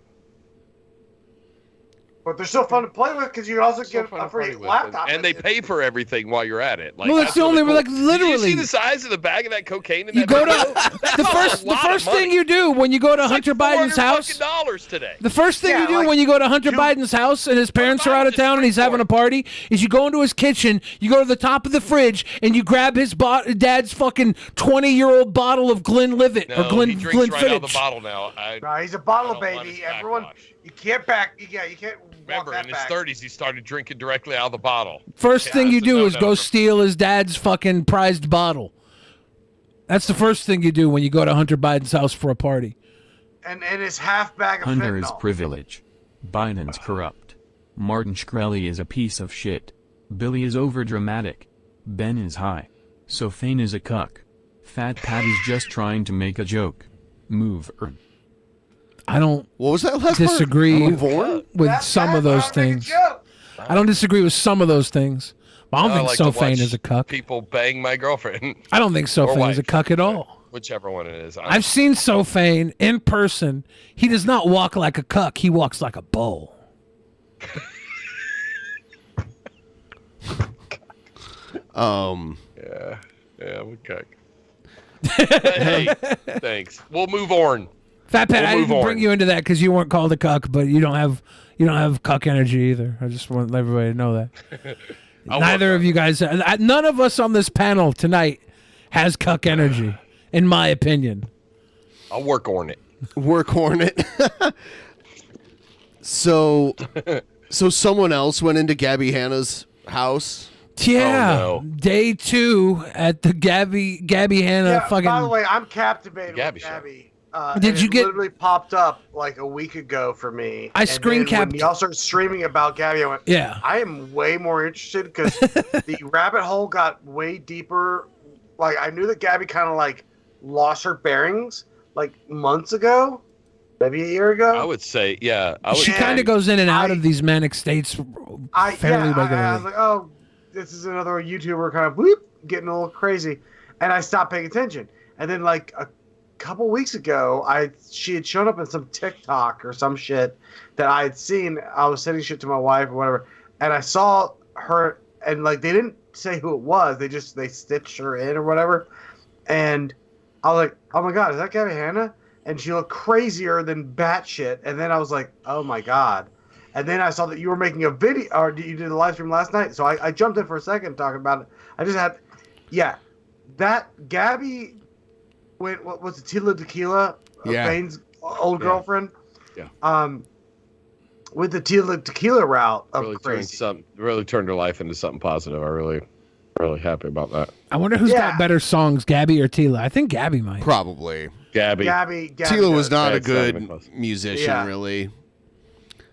But they're still fun to play with because you also get a free laptop. And they pay for everything while you're at it. Like, Well, that's the only- like, Did you literally- see the size of the bag of that cocaine in You that go video? to That's the a lot first of thing money. you do when you go to Hunter Biden's house. $400 today. The first thing you do when you go to Hunter Biden's house and his parents are out of town and he's having a party is you go into his kitchen, you go to the top of the fridge, and you grab his dad's fucking 20-year-old bottle of Glenlivet or No, Glen he drinks right out of the Glenfiddich. bottle now. No, he's a bottle baby. Everyone, you can't back. You can't. Remember, walk in that his back. 30s, he started drinking directly out of the bottle. First thing you it's a do is no-no go for- steal his dad's fucking prized bottle. That's the first thing you do when you go to Hunter Biden's house for a party. And his half bag of Hunter is fentanyl. privilege. Biden's corrupt. Martin Shkreli is a piece of shit. Billy is overdramatic. Ben is high. SoFain is a cuck. Phat Pat is just trying to make a joke. Move. I don't What was that last disagree part? Move on? with some of those things. I don't disagree with some of those things. But I don't think like to SoFain watch is a cuck. People bang my girlfriend. I don't think Or SoFain is a wife. cuck at all. Whichever one it is. I've seen SoFain in person. He does not walk like a cuck. He walks like a bull. Yeah, we cuck. Hey, thanks. We'll move on. Phat Pat, We'll I move didn't bring on. you into that because you weren't called a cuck, but you don't have cuck energy either. I just want everybody to know that. Neither of you guys, none of us on this panel tonight has cuck energy, in my opinion. I'll work on it. Work on it. So someone else went into Gabbie Hannah's house. Yeah, Oh, day 2 at the Gabby Hannah Yeah, fucking. by the way, I'm captivated Gabby with show. Gabby. Did and you it get- literally popped up like a week ago for me? I And screen then capped- When y'all started streaming about Gabby, I went, Yeah. I am way more interested because the rabbit hole got way deeper. Like I knew that Gabby kind of like lost her bearings like months ago, maybe a year ago. I would say, yeah. I would She say- kind of goes in and out of these manic states fairly regularly. I was like, oh, this is another YouTuber kind of whoop getting a little crazy, and I stopped paying attention. And then like couple weeks ago, she had shown up in some TikTok or some shit that I had seen. I was sending shit to my wife or whatever, and I saw her, and like they didn't say who it was. They stitched her in or whatever, and I was like, oh my god, is that Gabbie Hannah? And she looked crazier than batshit. And then I was like, oh my god. And then I saw that you were making a video, or you did a live stream last night. So I jumped in for a second talking about it. I just had, that Gabby went, what was it, Tila Tequila? Fane's old girlfriend? Yeah. With the Tila Tequila route of really crazy. Really turned her life into something positive. I'm really happy about that. I wonder who's got better songs, Gabby or Tila. I think Gabby might. Probably. Gabby. Tila was not a good musician, really.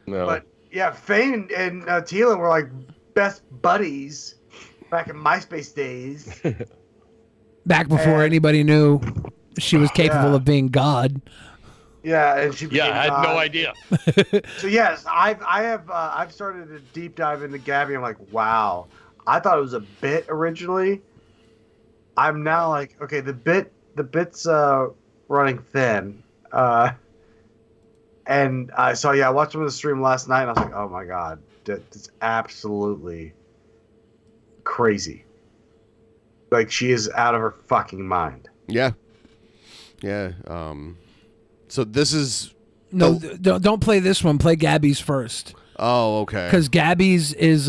No. But yeah, Fane and Tila were like best buddies back in MySpace days. Back before anybody knew she was capable of being God. Yeah, and she. Yeah, I had no idea. So yes, I've started a deep dive into Gabby. I'm like, wow. I thought it was a bit originally. I'm now like, okay, the bit's running thin. And I watched him on the stream last night, and I was like, oh my god, that's absolutely crazy. Like, she is out of her fucking mind. Yeah. Yeah. So this is don't play this one. Play Gabby's first. Oh, okay. Because Gabby's is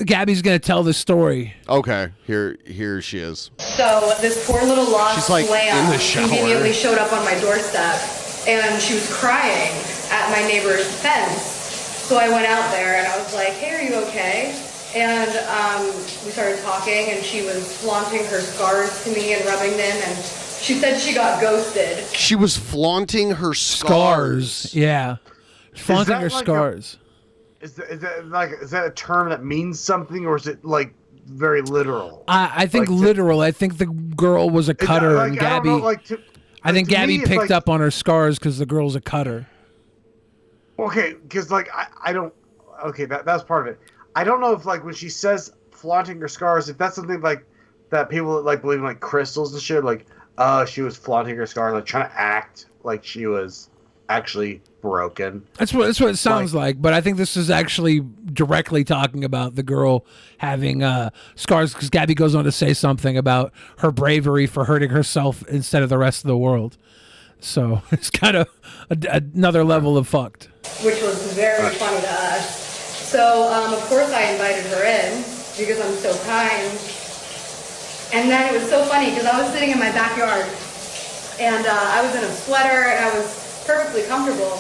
Gabby's gonna tell the story. Okay, here she is. So this poor little lost She's like lamb in the shower. conveniently showed up on my doorstep, and she was crying at my neighbor's fence. So I went out there and I was like, "Hey, are you okay?" And we started talking, and she was flaunting her scars to me and rubbing them, and she said she got ghosted. She was flaunting her scars. Yeah, flaunting her like scars. Is that a term that means something, or is it like very literal? I think literal. I think the girl was a cutter, and Gabby. I think Gabby picked up on her scars because the girl's a cutter. Okay, because I don't. Okay, that's part of it. I don't know if when she says flaunting her scars, if that's something like that people believe in crystals and shit, she was flaunting her scars, trying to act like she was actually broken. That's what it sounds like, but I think this is actually directly talking about the girl having scars, because Gabby goes on to say something about her bravery for hurting herself instead of the rest of the world. So it's kind of another level of fucked. Which was very funny to us. So, of course, I invited her in because I'm so kind. And then it was so funny because I was sitting in my backyard, and I was in a sweater, and I was perfectly comfortable.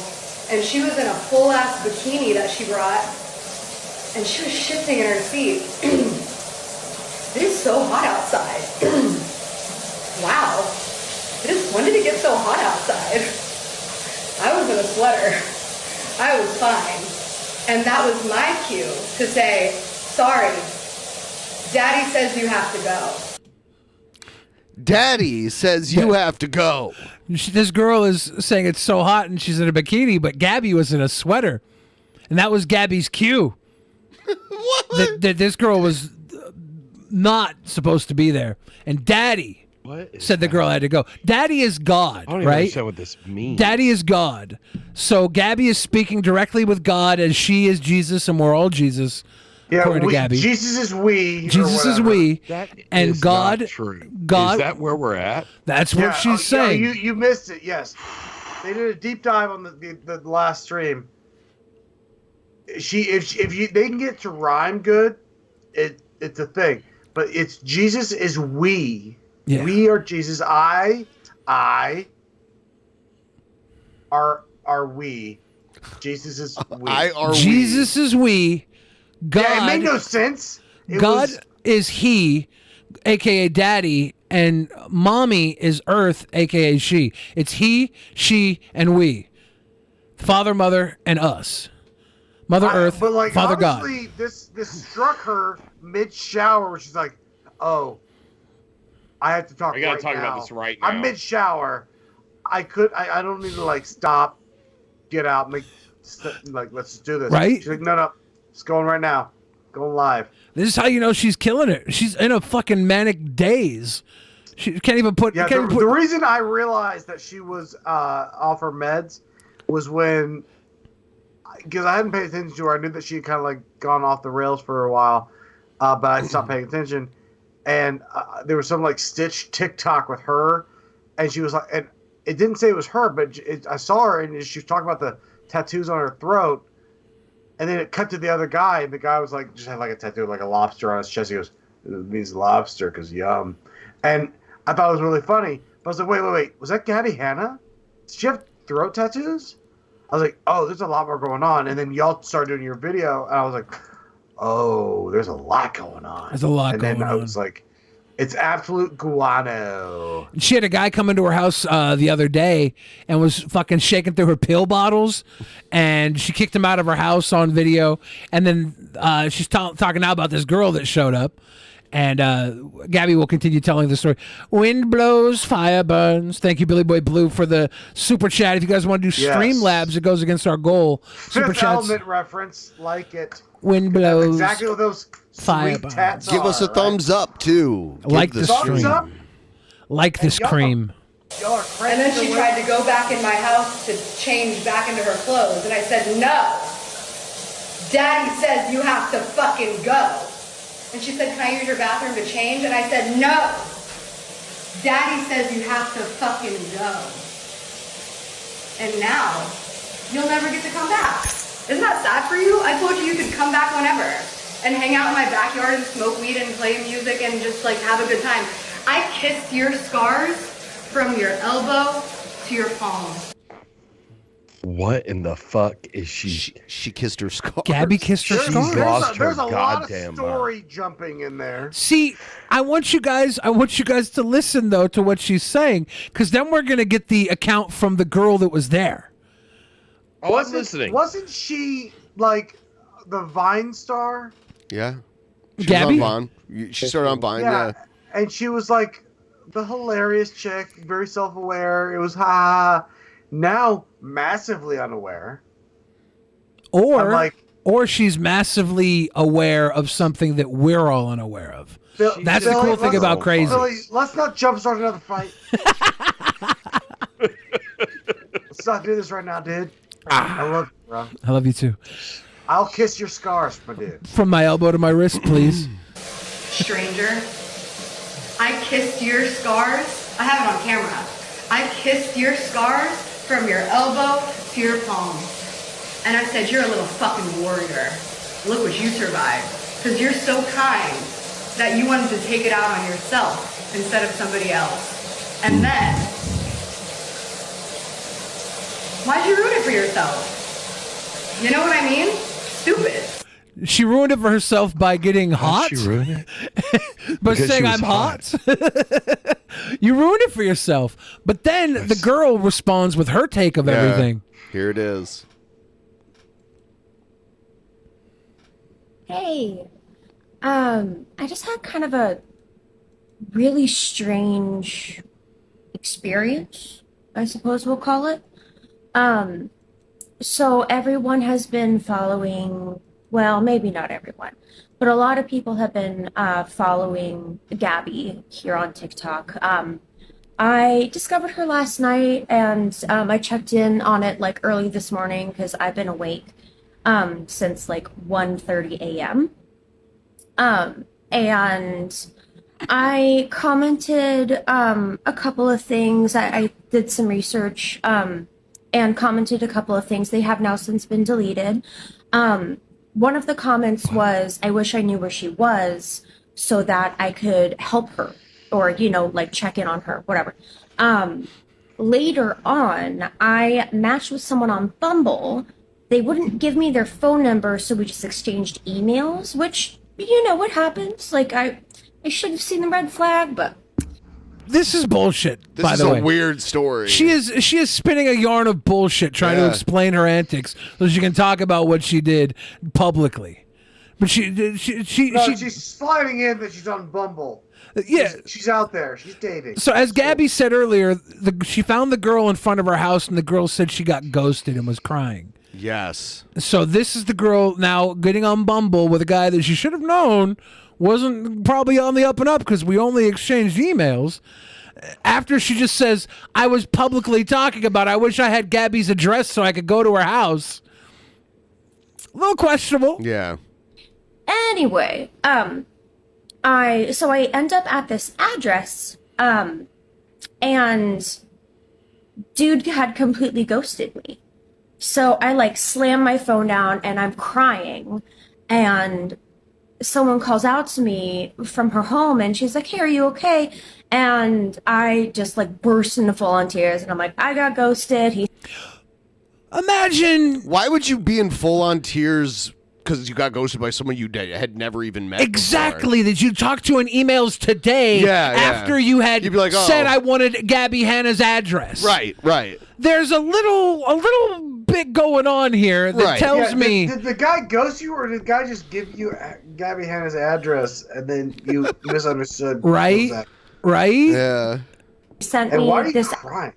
And she was in a full-ass bikini that she brought, and she was shifting in her seat. It is so hot outside. Wow. When did it get so hot outside? I was in a sweater. I was fine. And that was my cue to say, sorry, Daddy says you have to go. Daddy says you have to go. This girl is saying it's so hot and she's in a bikini, but Gabby was in a sweater. And that was Gabby's cue. That this girl was not supposed to be there. And Daddy said the girl had to go. Daddy is God, I don't even right? understand what this means. Daddy is God. So Gabby is speaking directly with God, as she is Jesus, and we're all Jesus. According to Gabby. Jesus is we. Jesus is we. That and is God. not true. God. Is that where we're at? That's what she's saying. You missed it. Yes, they did a deep dive on the last stream. If they can get to rhyme good, it's a thing. But it's Jesus is we. Yeah. We are Jesus. I are we. Jesus is we. Jesus is we. God. Yeah, it made no sense. God is he, aka Daddy, and Mommy is Earth, aka she. It's he, she, and we. Father, Mother, and us. Mother Earth, Father God. Obviously, this struck her mid-shower, where she's like, "Oh, I have to talk. I gotta right talk now. about this right now. I'm mid-shower. I don't need to stop, get out, let's do this. Right? She's like, no, it's going right now, going live. This is how you know she's killing it. She's in a fucking manic daze. She can't even put. Yeah, the reason I realized that she was off her meds was when, because I hadn't paid attention to her. I knew that she had kind of like gone off the rails for a while, but I stopped paying attention. And there was some like Stitch TikTok with her, and she was like, and it didn't say it was her, but I saw her and she was talking about the tattoos on her throat, and then it cut to the other guy, and the guy was like, just had like a tattoo, like a lobster on his chest. He goes, "It means lobster because yum," and I thought it was really funny. But I was like, wait, was that Gabbie Hannah? Did she have throat tattoos? I was like, oh, there's a lot more going on. And then y'all started doing your video, and I was like, oh, there's a lot going on. There's a lot going on. And then I was like, it's absolute guano. She had a guy come into her house the other day and was fucking shaking through her pill bottles, and she kicked him out of her house on video. And then she's talking now about this girl that showed up. And Gabby will continue telling the story. Wind blows, fire burns. Thank you, Billy Boy Blue, for the super chat. If you guys want to do Streamlabs, it goes against our goal. Super Fifth chats. Element reference, like it. Wind blows. That's exactly what those fire sweet tats Give us a thumbs up too. Like Give this thumbs cream. up. Like this cream. And then she tried to go back in my house to change back into her clothes, and I said, no. Daddy says you have to fucking go. And she said, can I use your bathroom to change? And I said, no. Daddy says you have to fucking go. And now, you'll never get to come back. Isn't that sad for you? I told you you could come back whenever and hang out in my backyard and smoke weed and play music and just like have a good time. I kissed your scars from your elbow to your palm. What in the fuck is she? She kissed her scar. Gabby kissed her scar. There's a lot of story jumping in there. See, I want you guys to listen though to what she's saying, because then we're gonna get the account from the girl that was there. Oh, I'm listening. Wasn't she like the Vine star? Yeah. She Gabby? was on Vine. She started on Vine, yeah. And she was like the hilarious chick, very self-aware. It was ha. Now massively unaware. Or she's massively aware of something that we're all unaware of. That's the cool thing about crazy. Billy, let's not jumpstart another fight. Let's not do this right now, dude. I love you, bro. I love you too. I'll kiss your scars, my dude. From my elbow to my wrist, please. Stranger, I kissed your scars. I have it on camera. I kissed your scars from your elbow to your palm. And I said, you're a little fucking warrior. Look what you survived. Because you're so kind that you wanted to take it out on yourself instead of somebody else. And then, why'd you ruin it for yourself? You know what I mean? Stupid. She ruined it for herself by getting hot. She ruined it? By Because saying she was I'm hot. You ruined it for yourself. But then the girl responds with her take of everything. Here it is. Hey, I just had kind of a really strange experience, I suppose we'll call it. So everyone has been following, well, maybe not everyone, but a lot of people have been following Gabby here on TikTok. I discovered her last night, and I checked in on it like early this morning because I've been awake since like 1:30 a.m. And I commented a couple of things. I did some research and commented a couple of things. They have now since been deleted. One of the comments was, I wish I knew where she was so that I could help her or, you know, like check in on her, whatever. Later on, I matched with someone on Bumble. They wouldn't give me their phone number, so we just exchanged emails, which, you know, what happens. Like, I should have seen the red flag, but... This is bullshit, by the way. This is a weird story. She is spinning a yarn of bullshit trying to explain her antics so she can talk about what she did publicly. But she's sliding in that she's on Bumble. Yeah. She's out there. She's dating. So as Gabby said earlier, she found the girl in front of her house and the girl said she got ghosted and was crying. Yes. So this is the girl now getting on Bumble with a guy that she should have known wasn't probably on the up and up because we only exchanged emails. After she just says, I was publicly talking about, I wish I had Gabby's address so I could go to her house. A little questionable. Yeah. Anyway, I end up at this address, and dude had completely ghosted me. So I like slam my phone down and I'm crying, and someone calls out to me from her home and she's like, hey, are you okay? And I just like burst into full on tears and I'm like, I got ghosted. Imagine. Why would you be in full on tears because you got ghosted by someone you had never even met Exactly, that you talked to in emails today after you had You'd be like, said I wanted Gabbie Hannah's address. Right. There's a little bit going on here that tells me. Did the guy ghost you, or did the guy just give you Gabbie Hannah's address and then you misunderstood? Right? Yeah. Sent And me why are you this. crying?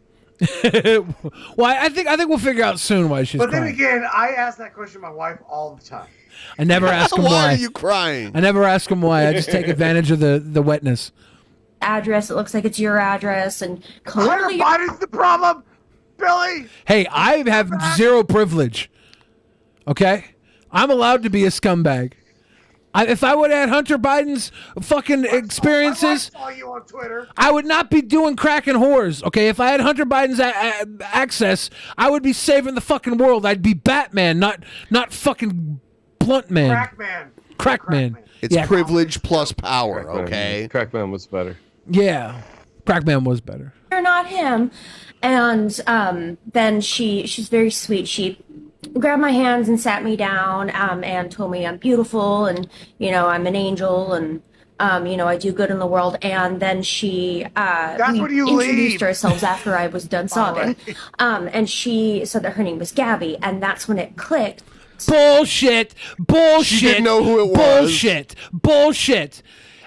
Well, I think we'll figure out soon why she's But crying. then again, I ask that question to my wife all the time. I never ask him why. Why are you crying? I never ask him why. I just take advantage of the wetness. Address, it looks like it's your address, and clearly Hunter Biden's the problem, Billy. Hey, I have zero privilege. Okay? I'm allowed to be a scumbag. If I would add Hunter Biden's fucking experiences, I saw you on Twitter. I would not be doing crack and whores. Okay? If I had Hunter Biden's access, I would be saving the fucking world. I'd be Batman, not fucking Blunt Man. Crackman. It's privilege plus power, Crackman. okay? Crackman was better. Yeah. Crackman was better. you're not him. And then she's very sweet. She grabbed my hands and sat me down and told me I'm beautiful and, you know, I'm an angel and, you know, I do good in the world. And then she we introduced ourselves after I was done sobbing. And she said that her name was Gabby. And that's when it clicked. Bullshit. She didn't know who it was. Bullshit.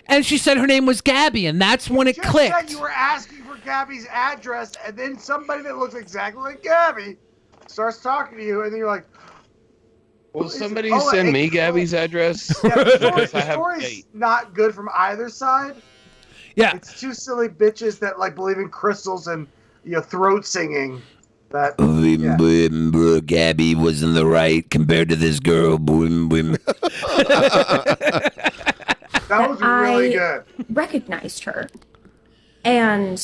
And she said her name was Gabby, and that's when it clicked. Said you were asking for Gabby's address, and then somebody that looks exactly like Gabby starts talking to you, and then you're like, "Will somebody send me Gabby's address?" Yeah, the story's not good from either side. Yeah, it's two silly bitches that like believe in crystals and throat singing. That Gabby was in the right compared to this girl. That was really good. I recognized her. And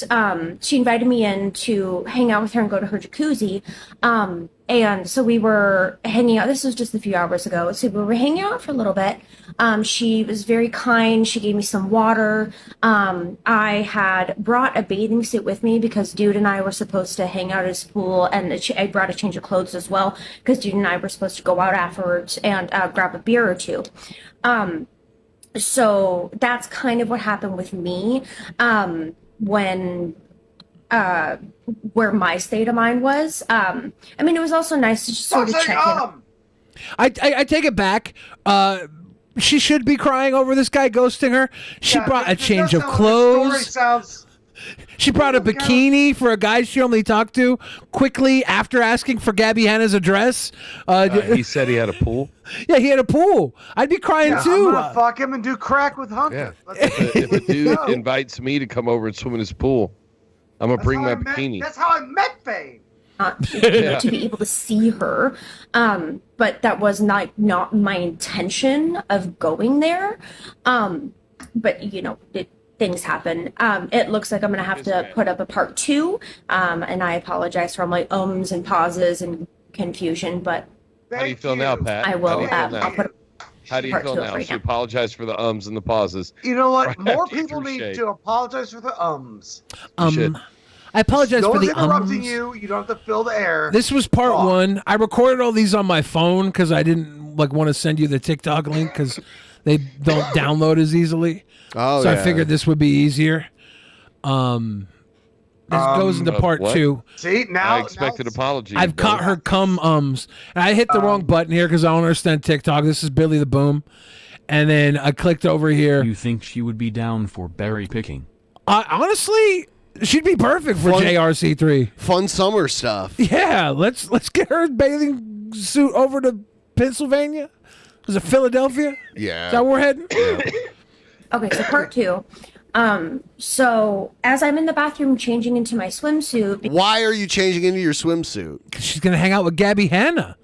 she invited me in to hang out with her and go to her jacuzzi. And so we were hanging out. This was just a few hours ago. So we were hanging out for a little bit. She was very kind. She gave me some water. I had brought a bathing suit with me because Dude and I were supposed to hang out at his pool. And I brought a change of clothes as well because Dude and I were supposed to go out afterwards and grab a beer or two. So that's kind of what happened with me when where my state of mind was. I mean, it was also nice to just sort of check in. I take it back. She should be crying over this guy ghosting her. She brought a change of clothes. She brought a bikini for a guy she only talked to quickly after asking for Gabbie Hannah's address. He said he had a pool. Yeah, he had a pool. I'd be crying too. I'm gonna fuck him and do crack with Hunter. Yeah. If a dude invites me to come over and swim in his pool, I'm gonna bring my bikini. That's how I met Faye. To be able to see her, but that was not my intention of going there. But things happen. It looks like I'm gonna have to put up a part 2, and I apologize for all my ums and pauses and confusion. But how do you feel now, Pat? I will. I'll put. How do you feel now? She apologized for the ums and the pauses. You know what? Right More after you people threw need shade. to apologize for the ums. I apologize no for one's the interrupting ums. you. You don't have to fill the air. This was part 1. I recorded all these on my phone because I didn't want to send you the TikTok link because they don't download as easily. Oh, so yeah. I figured this would be easier. This goes into part 2. See, now I expected apology. I've caught her cum ums. And I hit the wrong button here because I don't understand TikTok. This is Billy the Boom. And then I clicked over here. You think she would be down for berry picking? Honestly, She'd be perfect for Fun- JRC3. Fun summer stuff. Yeah, let's get her bathing suit over to Pennsylvania. Is it Philadelphia? Yeah. Is that where we're heading? Okay, so part 2. So as I'm in the bathroom changing into my swimsuit. Why are you changing into your swimsuit? She's gonna hang out with Gabbie Hannah.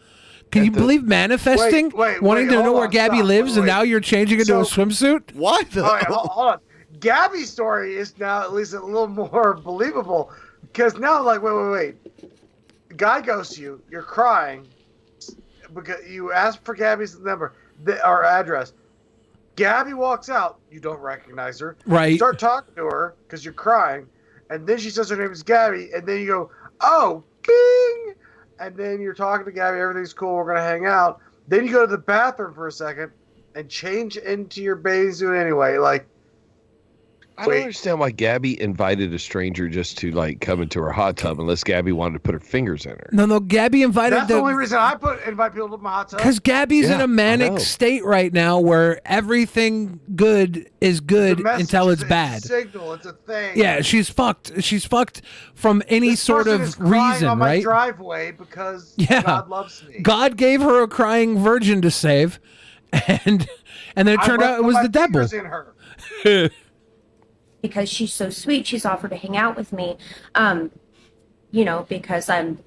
Can you believe manifesting, wanting to know where Gabbie lives, and now you're changing into a swimsuit? What the? All right, hold on. Gabby's story is now at least a little more believable because now, like, wait. The guy goes to you. You're crying because you asked for Gabby's number or address. Gabbie walks out. You don't recognize her. Right. You start talking to her because you're crying, and then she says her name is Gabbie, and then you go, "Oh, bing!" And then you're talking to Gabbie. Everything's cool. We're gonna hang out. Then you go to the bathroom for a second and change into your bathing suit anyway. Like, I don't understand why Gabbie invited a stranger just to like come into her hot tub unless Gabbie wanted to put her fingers in her. No, Gabbie invited that's the only reason I invite people to my hot tub. Because Gabbie's in a manic state right now where everything good is good until it's bad. It's a signal. It's a thing. Yeah, she's fucked. She's fucked from any This sort person of is crying reason, on my right? driveway because Yeah. God loves me. God gave her a crying virgin to save, and then it turned out it was the devil. In her. Because she's so sweet, she's offered to hang out with me, because I'm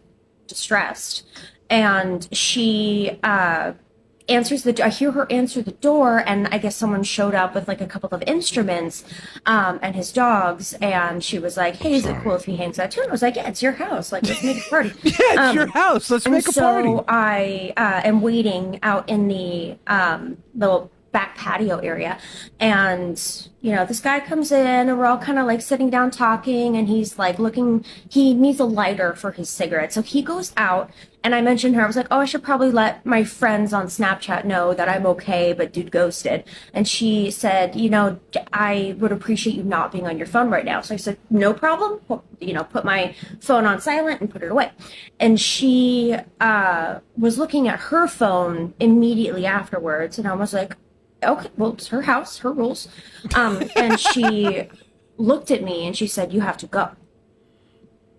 distressed. And she answers I hear her answer the door, and I guess someone showed up with like a couple of instruments and his dogs, and she was like, "Hey, is it cool if he hangs out too?" And I was like, "Yeah, it's your house. Like, let's make a party." Yeah, it's your house. Let's make a party. So I am waiting out in the little back patio area, and this guy comes in, and we're all kind of like sitting down talking, and he's like he needs a lighter for his cigarette, so he goes out, and I mentioned her. I was like, "Oh, I should probably let my friends on Snapchat know that I'm okay, but dude ghosted." And she said, "I would appreciate you not being on your phone right now." So I said, "No problem." Put my phone on silent and put it away. And she was looking at her phone immediately afterwards, and I was like, "Okay, well, it's her house, her rules." And she looked at me and she said, "You have to go."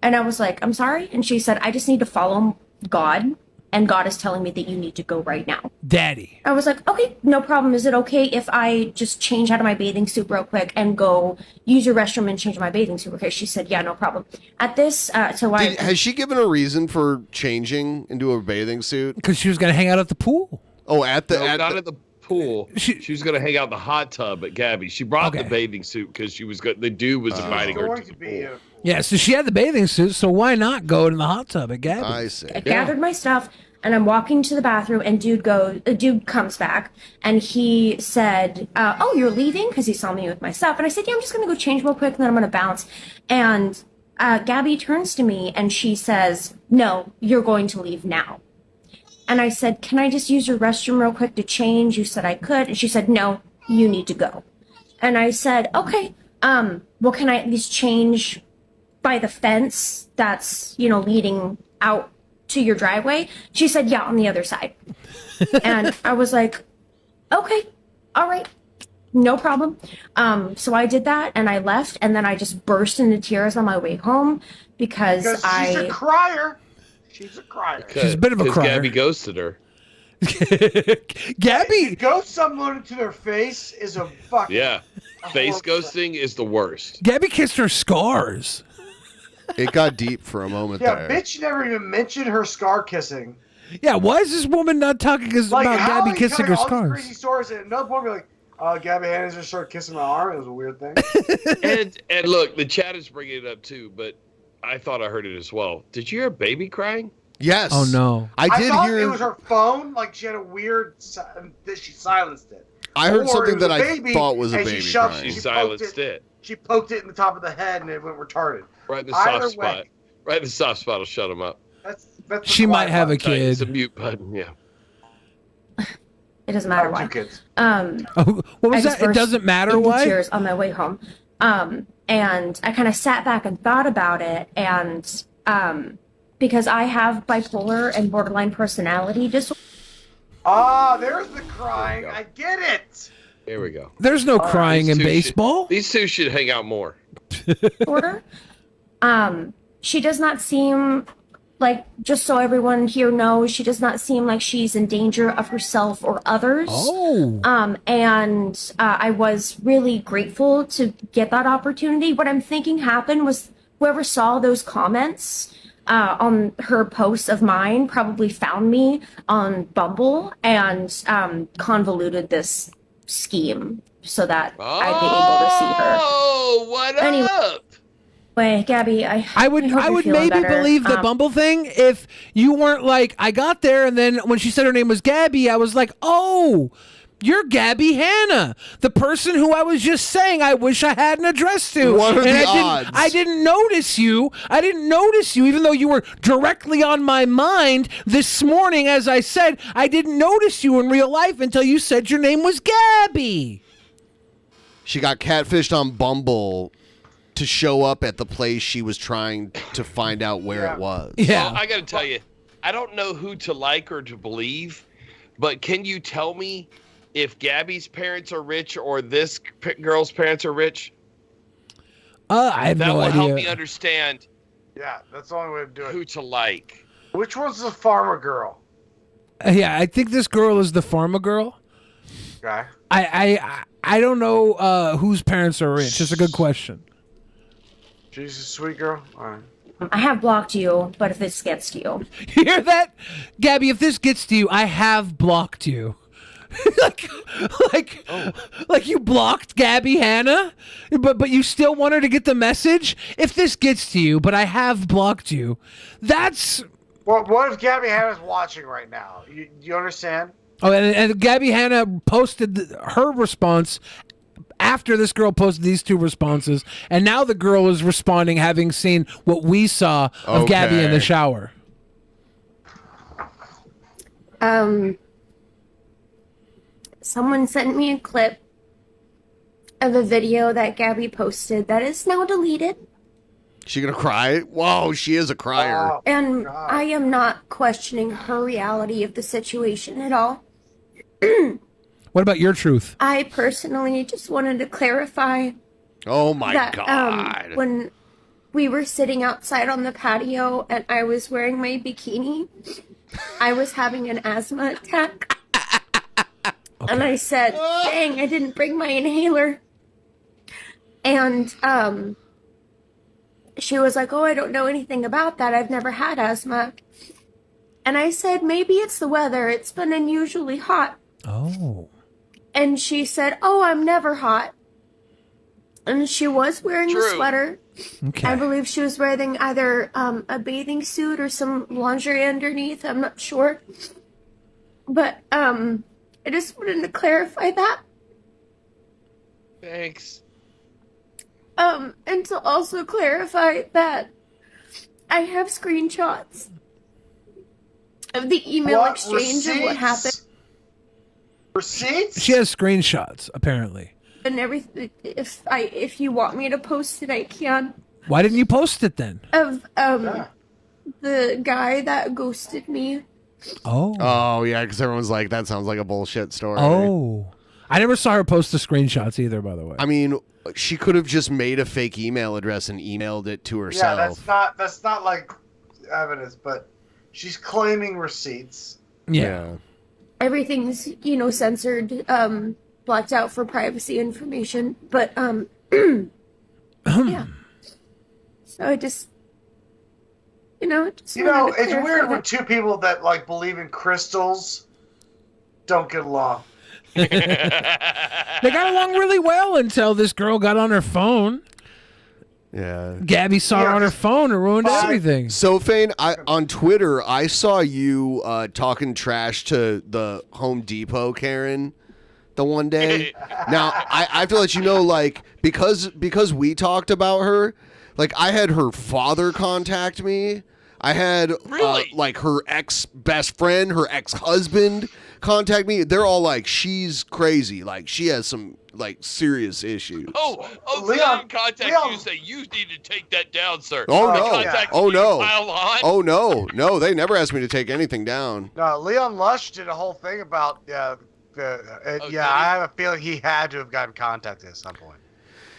And I was like, "I'm sorry?" And she said, "I just need to follow God, and God is telling me that you need to go right now." Daddy. I was like, "Okay, no problem. Is it okay if I just change out of my bathing suit real quick and go use your restroom and change my bathing suit?" Okay, she said, "Yeah, no problem." At this, Has she given a reason for changing into a bathing suit? Because she was going to hang out at the pool. Oh, not at the pool. She was going to hang out in the hot tub at Gabbie. She brought the bathing suit because she was the dude was inviting her to the pool. Yeah, so she had the bathing suit, so why not go in the hot tub at Gabbie? I see. I gathered my stuff, and I'm walking to the bathroom, and dude comes back, and he said, "Oh, you're leaving?" Because he saw me with my stuff. And I said, "Yeah, I'm just going to go change real quick, and then I'm going to bounce." And Gabbie turns to me, and she says, "No, you're going to leave now." And I said, "Can I just use your restroom real quick to change? You said I could." And she said, "No, you need to go." And I said, "Okay, well, can I at least change by the fence that's, leading out to your driveway?" She said, "Yeah, on the other side." And I was like, "Okay, all right, no problem." So I did that, and I left, and then I just burst into tears on my way home because she's a crier. She's a crier. She's a bit of a crier. Gabbie ghosted her. Gabbie ghost someone to their face is a fucking face ghosting is the worst. Gabbie kissed her scars. It got deep for a moment there. Bitch never even mentioned her scar kissing. Yeah, why is this woman not talking about Gabbie kissing her scars? Crazy stories, and another point be like, Gabby Hannah just started kissing my arm. It was a weird thing. and look, the chat is bringing it up too, but I thought I heard it as well. Did you hear a baby crying? Yes. Oh no. I thought it was her phone. Like she had a weird. She silenced it. I heard something that I baby, thought was a baby crying. She silenced it. She poked it in the top of the head, and it went retarded. Right in the soft spot. Right in the soft spot will shut him up. That's she might have a kid. It's a mute button. Yeah. It doesn't matter why. Kids. What was that? It doesn't matter why. Tears on my way home. And I kind of sat back and thought about it, and because I have bipolar and borderline personality disorder. There's the crying. I get it. Here we go. There's no crying in baseball. These two should hang out more. Disorder. She does not seem like, just so everyone here knows, she does not seem like she's in danger of herself or others. And I was really grateful to get that opportunity. What I'm thinking happened was whoever saw those comments on her posts of mine probably found me on Bumble and convoluted this scheme so that I'd be able to see her. Oh, what up? Anyway, Gabby, I would maybe believe the Bumble thing if you weren't like, I got there and then when she said her name was Gabby, I was like, oh, you're Gabbie Hannah, the person who I was just saying I wish I had an address to. What are the odds? I didn't notice you. I didn't notice you, even though you were directly on my mind this morning. As I said, I didn't notice you in real life until you said your name was Gabby. She got catfished on Bumble to show up at the place she was trying to find out where it was. Well, I got to tell you, I don't know who to like or to believe, but can you tell me if Gabby's parents are rich or this girl's parents are rich? I have no idea. That will help me understand. Yeah, that's the only way to do it. Who to like. Which one's the farmer girl? Yeah, I think this girl is the pharma girl. Okay. I don't know whose parents are rich. It's a good question. She's a sweet girl. All right. I have blocked you, but if this gets to you. You hear that? Gabby, if this gets to you, I have blocked you. like you blocked Gabbie Hannah, but you still want her to get the message? If this gets to you, but I have blocked you. That's... What if Gabbie Hannah's watching right now? You understand? Oh, and Gabbie Hannah posted her response after this girl posted these two responses, and now the girl is responding having seen what we saw of Gabby in the shower. Someone sent me a clip of a video that Gabby posted that is now deleted. She gonna cry? Whoa, she is a crier. And I am not questioning her reality of the situation at all. What about your truth? I personally just wanted to clarify. Oh my that, God. When we were sitting outside on the patio and I was wearing my bikini, I was having an asthma attack. Okay. And I said, dang, I didn't bring my inhaler. And she was like, oh, I don't know anything about that. I've never had asthma. And I said, maybe it's the weather. It's been unusually hot. Oh. And she said, oh, I'm never hot. And she was wearing a sweater. Okay. I believe she was wearing either a bathing suit or some lingerie underneath. I'm not sure. But I just wanted to clarify that. Thanks. And to also clarify that I have screenshots of the email exchange of what happened. Receipts? She has screenshots, apparently. And everything. If you want me to post it, I can. Why didn't you post it then? Of the guy that ghosted me. Oh yeah, because everyone's like, that sounds like a bullshit story. Oh, I never saw her post the screenshots either. By the way, I mean, she could have just made a fake email address and emailed it to herself. Yeah, that's not like evidence, but she's claiming receipts. Yeah. Everything's, censored, blacked out for privacy information. But, yeah. So I just, it's weird when two people that, believe in crystals don't get along. They got along really well until this girl got on her phone. Yeah. Gabby saw her on her phone and ruined everything. SoFain, on Twitter, I saw you talking trash to the Home Depot Karen the one day. Now, I have to let you know, because we talked about her, I had her father contact me. I had her ex-best friend, her ex-husband contact me. They're all like, she's crazy. She has some serious issues. Leon contact you and say you need to take that down, sir. Oh no! Pile on? No! They never asked me to take anything down. No, Leon Lush did a whole thing about I have a feeling he had to have gotten contacted at some point.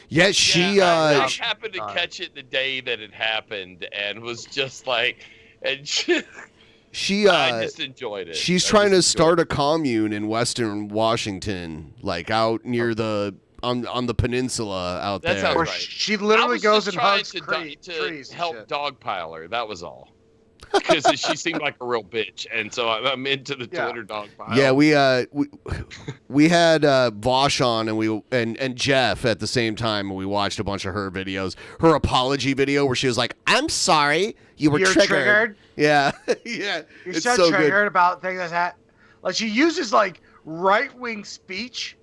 Yeah, she. I happened to catch it the day that it happened, and was just like, and I just enjoyed it. She's trying to start a commune in Western Washington, like out near the on the peninsula out That there. sounds right. She literally goes and hugs to trees. help dogpile her. That was all. Because she seemed like a real bitch, and so I'm into the Twitter dogpile. Yeah, we had Vosh on and Jeff at the same time, and we watched a bunch of her videos. Her apology video where she was like, "I'm sorry, you're triggered." Yeah, yeah, You're it's so so triggered good. about things like that. Like she uses like right-wing speech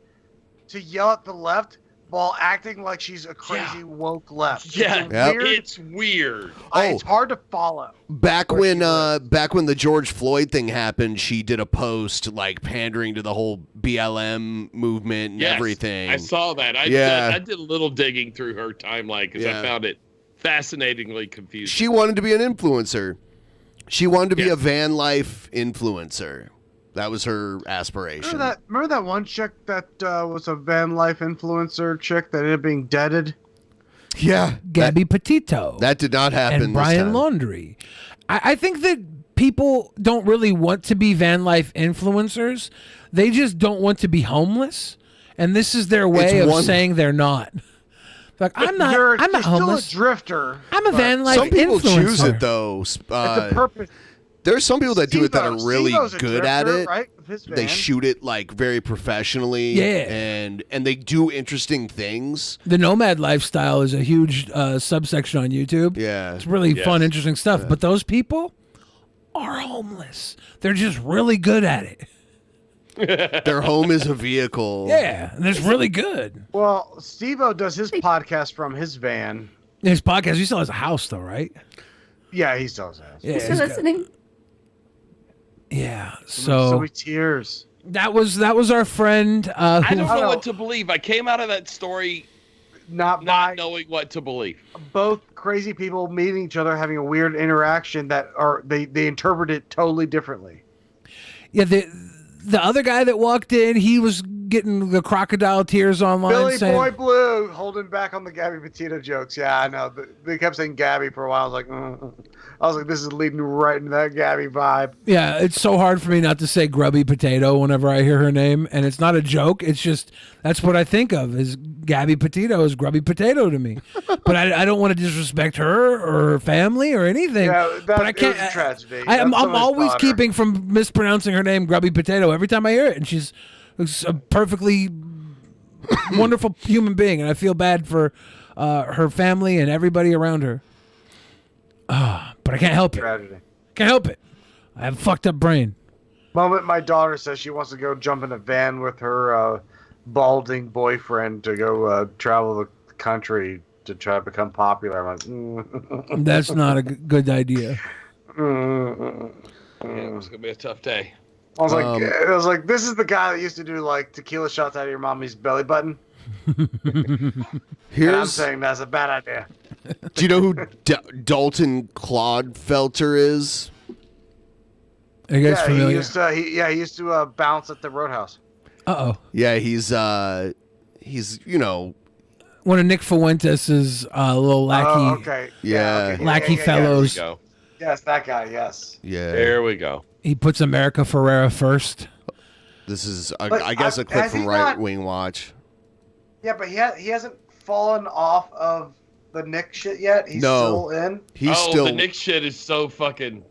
to yell at the left while acting like she's a crazy woke left. Yeah, Yep. it's weird. It's hard to follow. Back when the George Floyd thing happened, she did a post like pandering to the whole BLM movement and Yes, everything. I saw that. I did a little digging through her timeline because I found it fascinatingly confusing. She wanted to be an influencer. She wanted to be a van life influencer. That was her aspiration. Remember that one chick that was a van life influencer chick that ended up being deaded? Yeah. Gabby Petito. That did not happen And this Brian time. Laundrie. I think that people don't really want to be van life influencers. They just don't want to be homeless. And this is their way of saying they're not. Like, I'm not homeless. Still a drifter. I'm a van life Some people influencer. choose it though. It's a purpose. There's some people that do it that are really Stevo's a good at drifter, it. right? With his They van. shoot it like very professionally. Yeah. And they do interesting things. The nomad lifestyle is a huge subsection on YouTube. Yeah. It's really fun, interesting stuff. Yeah. But those people are homeless. They're just really good at it. Their home is a vehicle. Yeah, and it's really good. Well, Steve-O does his podcast from his van. His podcast, he still has a house, though, right? Yeah, he still has a house. Yeah, Thanks for listening. Yeah, So so many tears. that was our friend. I Who, don't know what to believe. I came out of that story not knowing what to believe. Both crazy people meeting each other, having a weird interaction that they interpret it totally differently. yeah, the other guy that walked in, he was getting the crocodile tears online. Billy saying, Boy Blue holding back on the Gabby Petito jokes. Yeah, I know. They kept saying Gabby for a while. I was like, this is leading right into that Gabby vibe. Yeah, it's so hard for me not to say Grubby Potato whenever I hear her name, and it's not a joke. It's just that's what I think of is Gabby Petito is Grubby Potato to me. But I don't want to disrespect her or her family or anything. Yeah, but I can't. It was a tragedy. I'm That's somebody's always daughter. keeping from mispronouncing her name Grubby Potato every time I hear it, and she's a perfectly wonderful human being, and I feel bad for her family and everybody around her. But I can't help it. Tragedy. Can't help it. I have a fucked up brain. Moment my daughter says she wants to go jump in a van with her balding boyfriend to go travel the country to try to become popular. I'm like, That's not a good idea. Yeah, it was gonna be a tough day. I was like, this is the guy that used to do like tequila shots out of your mommy's belly button. And I'm saying that's a bad idea. Do you know who Dalton Clodfelter is? Are you guys familiar? He used to bounce at the Roadhouse. Yeah, he's one of Nick Fuentes' little lackey. Oh, okay. Yeah. Lackey fellows. There we go. Yes, that guy. Yes. Yeah. There we go. He puts America Ferrera first. This is, But I guess, a clip has he from not- Right Wing Watch. Yeah, but he hasn't fallen off of the Nick shit yet. He's No. still in. He's still. The Nick shit is so fucking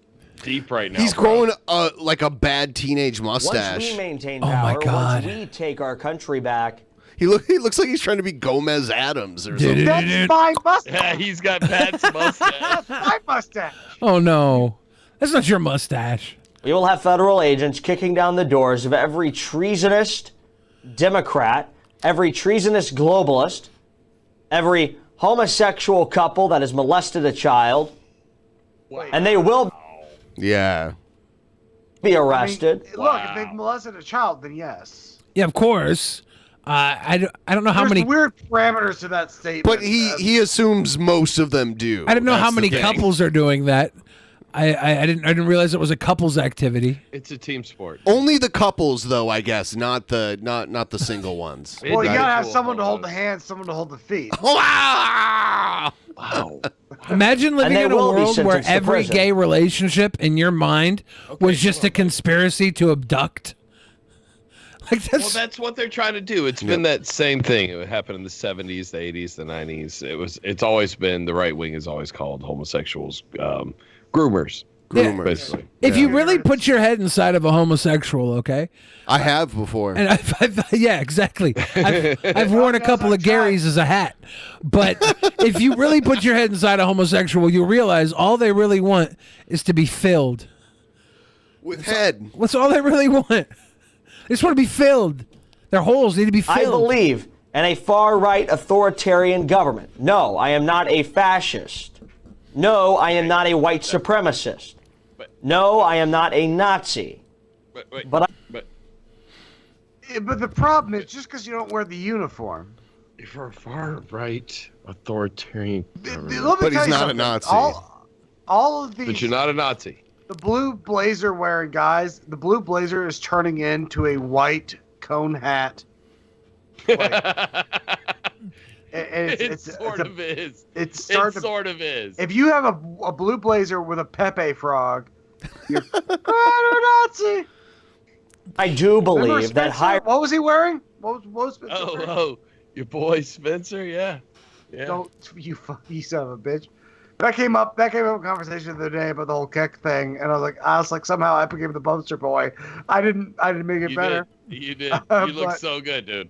deep right now. He's bro. growing like a bad teenage mustache. Once we maintain Oh my power, God. once we take our country back, He looks like he's trying to be Gomez Adams or something. That's my mustache. Yeah, he's got Pat's mustache. That's my mustache. Oh no, that's not your mustache. we will have federal agents kicking down the doors of every treasonous Democrat, every treasonous globalist, every homosexual couple that has molested a child, and they will Yeah. be arrested. Look, if they've molested a child, then yes. Yeah, of course. I don't know how There's many. weird parameters to that statement. But he assumes most of them do. I don't know how That's the many thing. couples are doing that. I didn't realize it was a couples activity. It's a team sport. Only the couples, though, I guess, not the single ones. Well, you gotta have someone to hold the hands, someone to hold the feet. Wow. Imagine living in a world where every gay relationship in your mind was just a conspiracy to abduct. Well, that's what they're trying to do. It's been that same thing. It happened in the 70s, the 80s, the 90s. It's always been, the right wing has always called homosexuals groomers. Yeah. Basically. If you really put your head inside of a homosexual, okay? I have before. And yeah, exactly. I've worn a couple of Garys as a hat. But if you really put your head inside a homosexual, you'll realize all they really want is to be filled. With head. That's all they really want. They just want to be filled. Their holes need to be filled. I believe in a far-right authoritarian government. No, I am not a fascist. No, I am not a white supremacist. No, I am not a Nazi. But the problem is just because you don't wear the uniform. If you're a far-right authoritarian But he's not a Nazi. All of these. But you're not a Nazi. The blue blazer wearing guys, the blue blazer is turning into a white cone hat. It sort of is. It sort of is. If you have a blue blazer with a Pepe frog, you're a Nazi. I do believe that high. What was he wearing? What was Spencer wearing? Oh, your boy Spencer, yeah. Don't you son of a bitch. That came up in conversation the other day about the whole Keck thing, and I was like, somehow I became the poster boy. I didn't make it better. You did. You look so good, dude.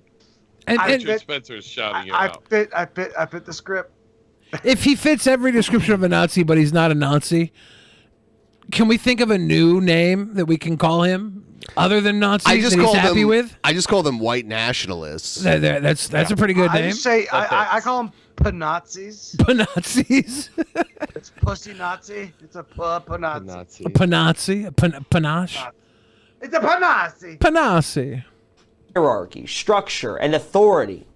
And Richard Spencer is shouting you out. I fit the script. If he fits every description of a Nazi, but he's not a Nazi, can we think of a new name that we can call him other than Nazis that he's happy with? I just call them white nationalists. That's a pretty good name. I just say I call them Panazis. Panazis. It's pussy Nazi. It's a Panazi. Panazi. Panache. It's a Panazi. Panazi. Hierarchy, structure, and authority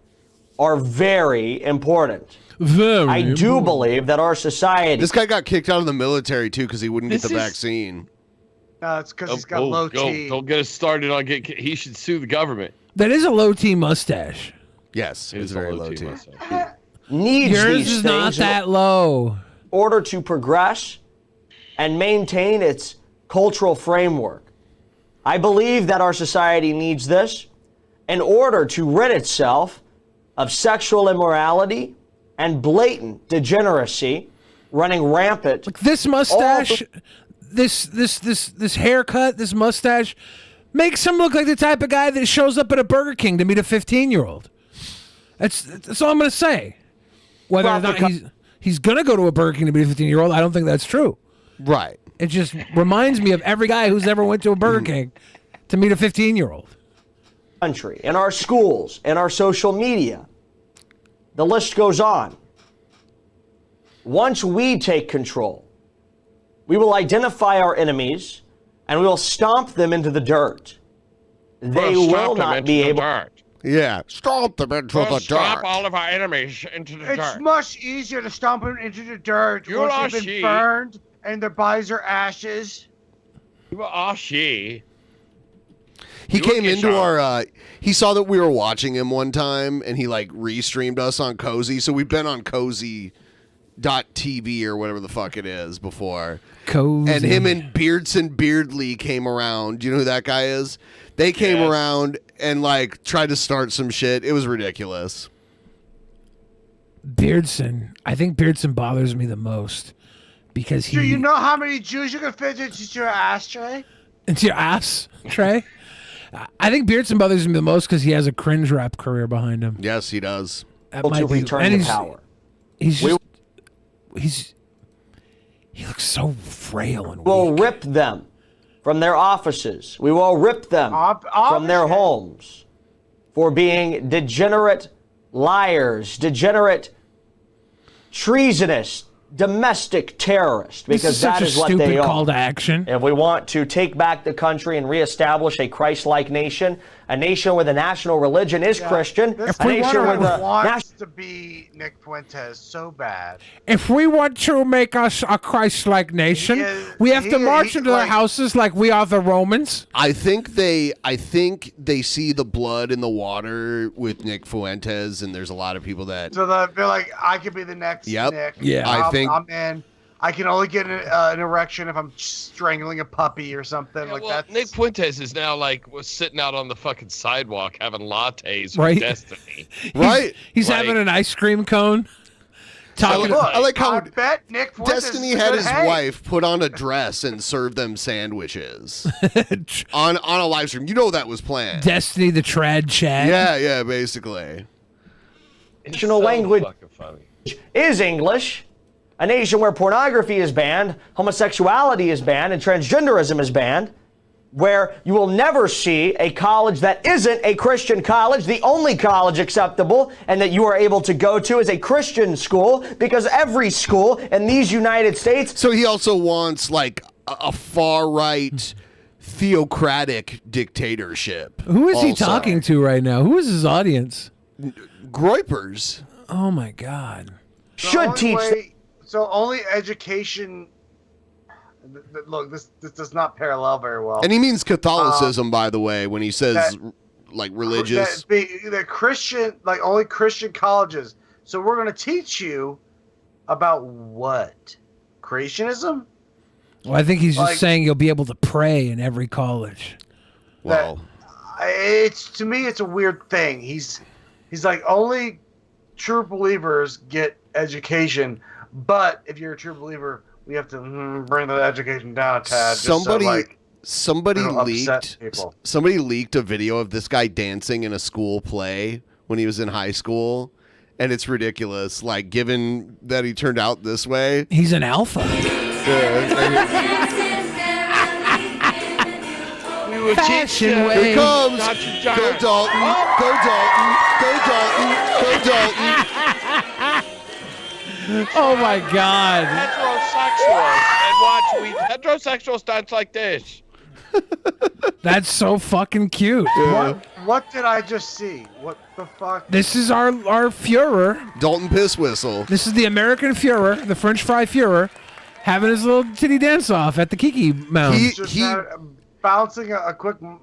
are very important. I do believe that our society. This guy got kicked out of the military too because he wouldn't get the vaccine. No, it's because he's got low T. Don't get us started on he should sue the government. That is a low T mustache. Yes, it's very low T. Needs Yours these is not things that low. In order to progress and maintain its cultural framework. I believe that our society needs this in order to rid itself of sexual immorality and blatant degeneracy running rampant. Like this mustache, this haircut, this mustache makes him look like the type of guy that shows up at a Burger King to meet a 15-year-old. That's all I'm going to say. Whether or not he's going to go to a Burger King to meet a 15-year-old, I don't think that's true. Right. It just reminds me of every guy who's ever went to a Burger King to meet a 15-year-old. Country, in our schools, in our social media. The list goes on. Once we take control, we will identify our enemies and we will stomp them into the dirt. They will not be able. Yeah, stomp them into the dirt. Stomp all of our enemies into the dirt. It's much easier to stomp them into the dirt once they've been burned and their bodies are ashes. You are she. He came into our, he saw that we were watching him one time and he like restreamed us on Cozy. So we've been on Cozy.tv or whatever the fuck it is before. Cozy. And him and Beardson Beardley came around. Do you know who that guy is? They came around and like tried to start some shit. It was ridiculous. Beardson. I think Beardson bothers me the most because he. Do you know how many Jews you can fit into your ashtray? Into your ass tray? I think Beardson bothers me the most because he has a cringe rap career behind him. Yes, he does. To return to power. He looks so frail and weak. We'll rip them from their offices. We will rip them from their homes for being degenerate liars, degenerate treasonous domestic terrorists, because that is what they are. Call to action. If we want to take back the country and reestablish a Christ-like nation, a nation where the national religion is Christian, This a nation where the wants to be Nick Fuentes so bad. If we want to make us a Christ-like nation, we have to march into their houses like we are the Romans. I think they see the blood in the water with Nick Fuentes, and there's a lot of people that. So they're like, I could be the next Nick. Yeah, I think. I'm in. I can only get an erection if I'm strangling a puppy or something like that. Nick Fuentes is now was sitting out on the fucking sidewalk having lattes Right. with Destiny. He's having an ice cream cone. I like how bet Nick Fuentes Destiny is had good. his Hey. wife put on a dress and serve them sandwiches on a live stream. You know that was planned. Destiny the trad Chad. Yeah, basically. national language is English, a nation where pornography is banned, homosexuality is banned, and transgenderism is banned, where you will never see a college that isn't a Christian college. The only college acceptable and that you are able to go to is a Christian school, because every school in these United States. So he also wants like a far-right theocratic dictatorship. Who is he also. talking to right now? Who is his audience? Groypers. Oh my God. Should teach. So only education. Look, this does not parallel very well. And he means Catholicism, by the way, when he says like religious. The Christian, like only Christian colleges. So we're going to teach you about what? Creationism? Well, I think he's just Like- saying you'll be able to pray in every college. Well, It's to me, it's a weird thing. He's like only true believers get education, but if you're a true believer, we have to bring the education down a tad. Somebody it'll upset leaked. people. Somebody leaked a video of this guy dancing in a school play when he was in high school, and it's ridiculous. Like, given that he turned out this way, he's an alpha. Fashion Here way. comes. Not your giant. Go Dalton. Go Dalton. Go Dalton. Go Dalton. Oh my God. Heterosexuals and watch heterosexuals dance like this. That's so fucking cute. What did I just see? What the fuck? This is our Führer. Dalton Piss Whistle. This is the American Führer, the French fry Führer, having his little titty dance off at the Kiki Mound. Just bouncing a quick We will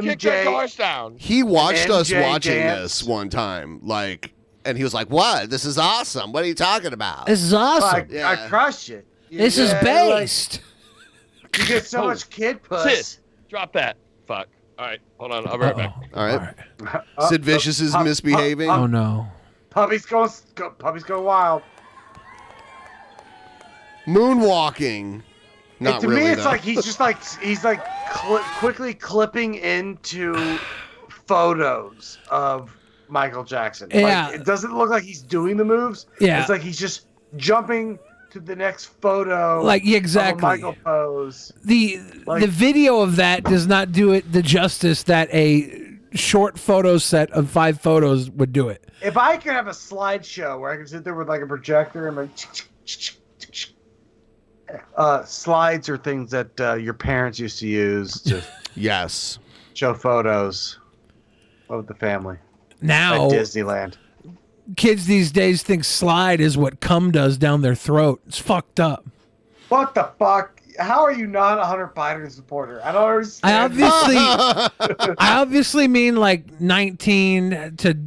kick their MJ. doors down. He watched us MJ watching dance. this one time, like, and he was like, "What? This is awesome. What are you talking about?" This is awesome. I crushed it. This is based. You get so much kid puss. Sid, drop that. Fuck. All right, hold on. I'll be right back. All right. Sid Vicious is misbehaving. Oh no. Puppy's going wild. Moonwalking. Not to really. me, it's though. like he's quickly clipping into photos of Michael Jackson. Yeah. Like, it doesn't look like he's doing the moves. Yeah. It's like he's just jumping to the next photo. Like, yeah, exactly. Of a Michael pose. The video of that does not do it the justice that a short photo set of 5 photos would do it. If I could have a slideshow where I could sit there with like a projector and like slides are things that your parents used to use to yes show photos of the family. Now at Disneyland. Kids these days think slide is what cum does down their throat. It's fucked up. What the fuck? How are you not a Hunter Biden supporter? I don't understand. I obviously mean like 19 to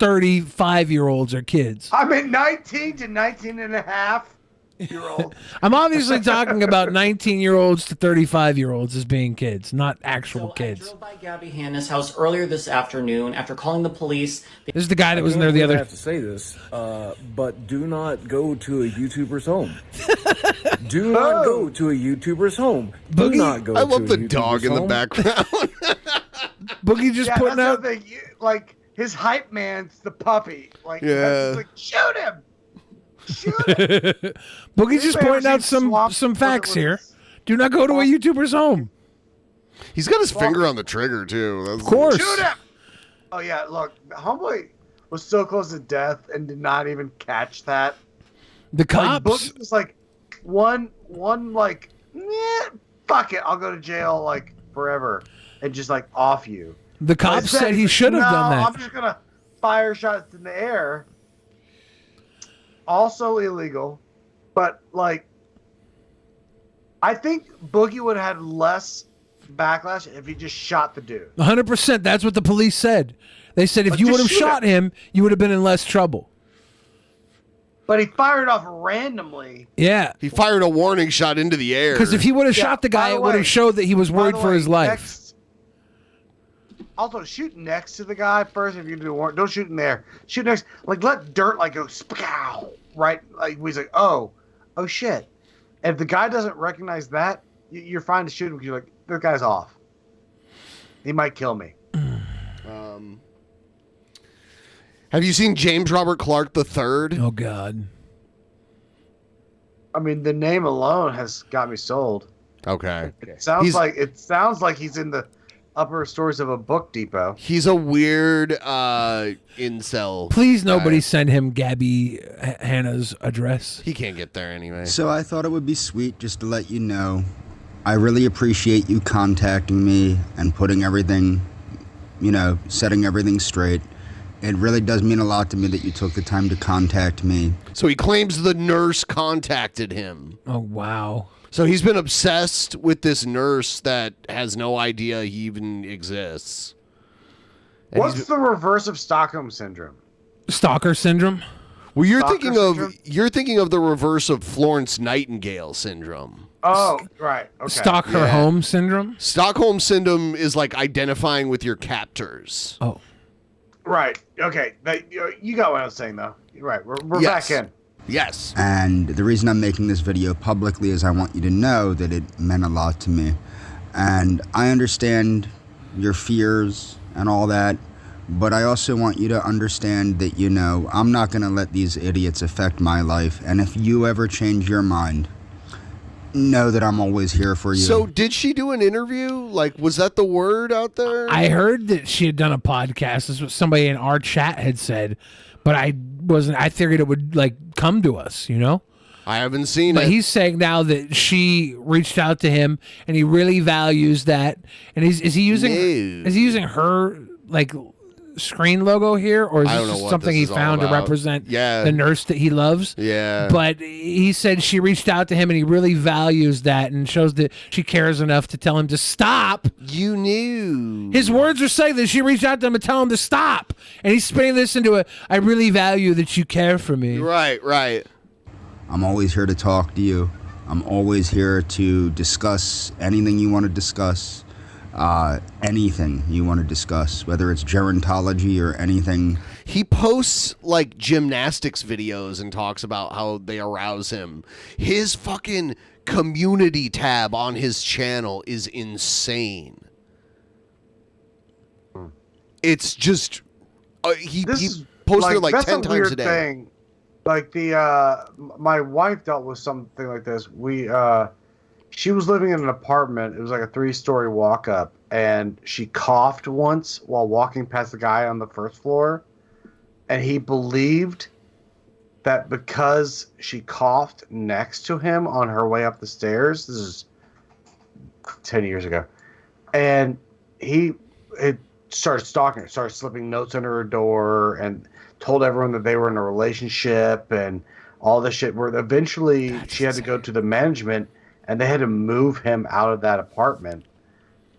35-year-olds are kids. I mean 19 to 19 and a half year old. I'm obviously talking about 19-year-olds to 35-year-olds as being kids, not actual kids. I drove by Gabby Hannah's house earlier this afternoon after calling the police. This is the guy that was in there the I other. have to say this, but do not go to a YouTuber's home. Do not go to a YouTuber's home. Do not go. I love to the a YouTuber's dog in the home. background. Boogie just putting that's out. the thing. Like his hype man's the puppy. Like, Yeah. that's like shoot him. Boogie's just pointing out some facts here. Do not go to a YouTuber's home. He's got his finger on the trigger too. Of course. Shoot him. Oh yeah, look, Homeboy was so close to death and did not even catch that. The cops. Like, Boogie was like one like, fuck it, I'll go to jail like forever and just like off you. The cops said he should have done that. I'm just gonna fire shots in the air. Also illegal, but like, I think Boogie would have had less backlash if he just shot the dude. 100%. That's what the police said. They said if But you just would have shoot shot him, you would have been in less trouble. But he fired off randomly. Yeah. He fired a warning shot into the air. Because if he would have shot the guy, it would have showed that he was worried for his life. Also, shoot next to the guy first if you do warrant. Don't shoot in there. Shoot next. Like, let dirt like go spow, right? Like he's like, oh shit. And if the guy doesn't recognize that, you're fine to shoot him because you're like, this guy's off. He might kill me. Have you seen James Robert Clark III? Oh God. I mean, the name alone has got me sold. Okay. It sounds like he's in the upper stories of a book depot. He's a weird incel. Please, nobody guy. send him Gabbie Hannah's address. He can't get there anyway. So I thought it would be sweet just to let you know, I really appreciate you contacting me and putting everything, setting everything straight. It really does mean a lot to me that you took the time to contact me. So he claims the nurse contacted him. Oh, wow. So he's been obsessed with this nurse that has no idea he even exists. And What's the reverse of Stockholm syndrome? Stalker syndrome? Well, you're Stalker thinking of the reverse of Florence Nightingale syndrome. Oh, right. Okay. Stalk her home syndrome? Stockholm syndrome is like identifying with your captors. Oh. Right. Okay. You got what I was saying, though. You're right. We're Yes. back in. Yes. And the reason I'm making this video publicly is I want you to know that it meant a lot to me. And I understand your fears and all that, but I also want you to understand that, I'm not going to let these idiots affect my life. And if you ever change your mind, know that I'm always here for you. So did she do an interview? Like, was that the word out there? I heard that she had done a podcast. This is what somebody in our chat had said, but I figured it would come to us, I haven't seen But it. he's saying now that she reached out to him and he really values that. And is he using her screen logo here, or is I this don't know just what something this he is all found to about. represent Yeah. the nurse that he loves? Yeah. But he said she reached out to him and he really values that and shows that she cares enough to tell him to stop. You knew. His words are saying that she reached out to him and tell him to stop. And he's spinning this into I really value that you care for me. Right. I'm always here to talk to you. I'm always here to discuss anything you want to discuss. Anything you want to discuss, whether it's gerontology or anything. He posts gymnastics videos and talks about how they arouse him. His fucking community tab on his channel is insane. It's just he posted it that's 10 a times weird a day. Thing. Like my wife dealt with something like this. She was living in an apartment. It was like a 3-story walk up, and she coughed once while walking past the guy on the first floor, and he believed that because she coughed next to him on her way up the stairs. This is 10 years ago, and he started stalking her, started slipping notes under her door, and told everyone that they were in a relationship and all this shit. Where eventually she had to go to the management. And they had to move him out of that apartment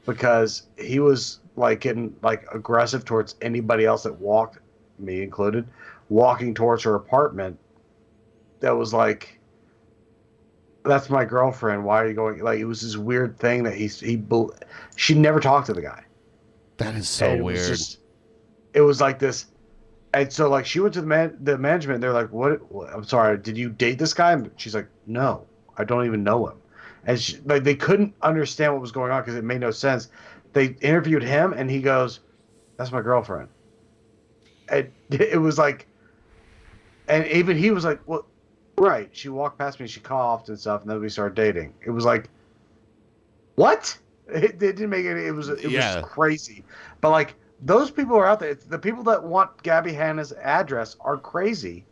because he was getting aggressive towards anybody else that walked, me included, walking towards her apartment. That was that's my girlfriend. Why are you going? It was this weird thing that she never talked to the guy. That is so weird. It was like this. And so she went to the management. They're like, what? I'm sorry. Did you date this guy? And she's like, no, I don't even know him. And they couldn't understand what was going on because it made no sense. They interviewed him, and he goes, "That's my girlfriend." And it was and even he was like, "Well, right." She walked past me, she coughed and stuff, and then we started dating. It was like, what? It didn't make any. It was crazy. But those people are out there. The people that want Gabbie Hannah's address are crazy,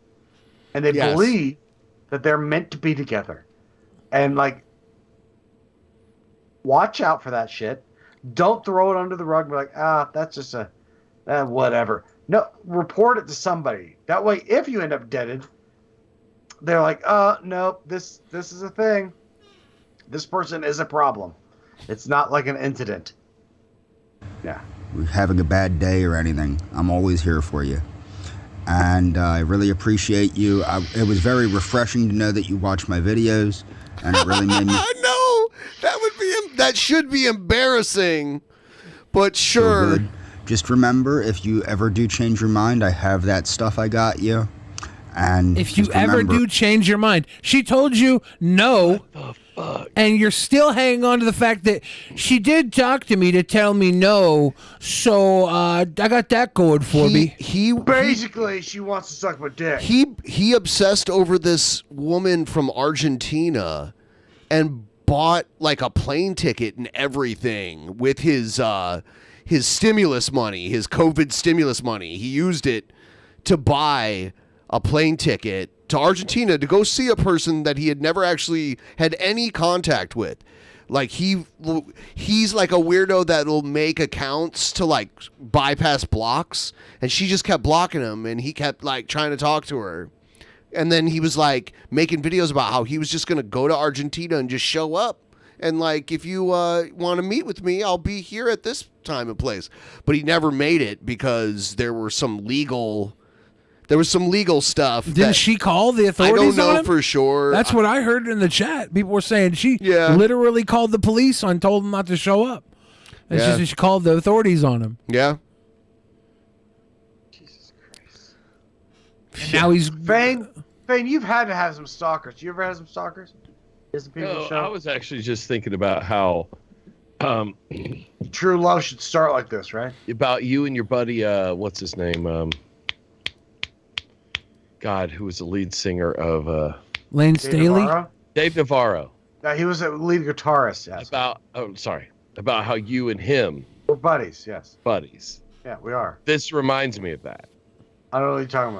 and they believe that they're meant to be together, and watch out for that shit, Don't throw it under the rug and be like, that's just whatever. No, report it to somebody. That way, if you end up deaded, they're like, no, this is a thing. This person is a problem. It's not like an incident. Yeah. We're having a bad day or anything, I'm always here for you. And I really appreciate you. It was very refreshing to know that you watch my videos, and it really made me... No, that should be embarrassing, but sure. Good. Just remember, if you ever do change your mind, I have that stuff I got you. And if you ever do change your mind, she told you no. What the fuck? And you're still hanging on to the fact that she did talk to me to tell me no, so I got that going for me. Basically, she wants to suck my dick. He obsessed over this woman from Argentina and bought like a plane ticket and everything with his stimulus money, his COVID stimulus money. He used it to buy a plane ticket to Argentina to go see a person that he had never actually had any contact with. Like he's like a weirdo that'll make accounts to like bypass blocks, and she just kept blocking him, and he kept like trying to talk to her. And then he was like making videos about how he was just going to go to Argentina and just show up. And like, if you want to meet with me, I'll be here at this time and place. But he never made it because there was some legal stuff. Didn't she call the authorities? I don't know on him? for sure. That's what I heard in the chat. People were saying she literally called the police and told him not to show up. And she called the authorities on him. Yeah. Jesus Christ. And now he's... Fane, you've had to have some stalkers. You ever had some stalkers? I was actually just thinking about how true love should start like this, right? About you and your buddy, what's his name? God, who was the lead singer of Lane Staley? Dave Navarro. He was a lead guitarist, yes. About how you and him we're buddies, yes. Buddies. Yeah, we are. This reminds me of that. I don't know what you're talking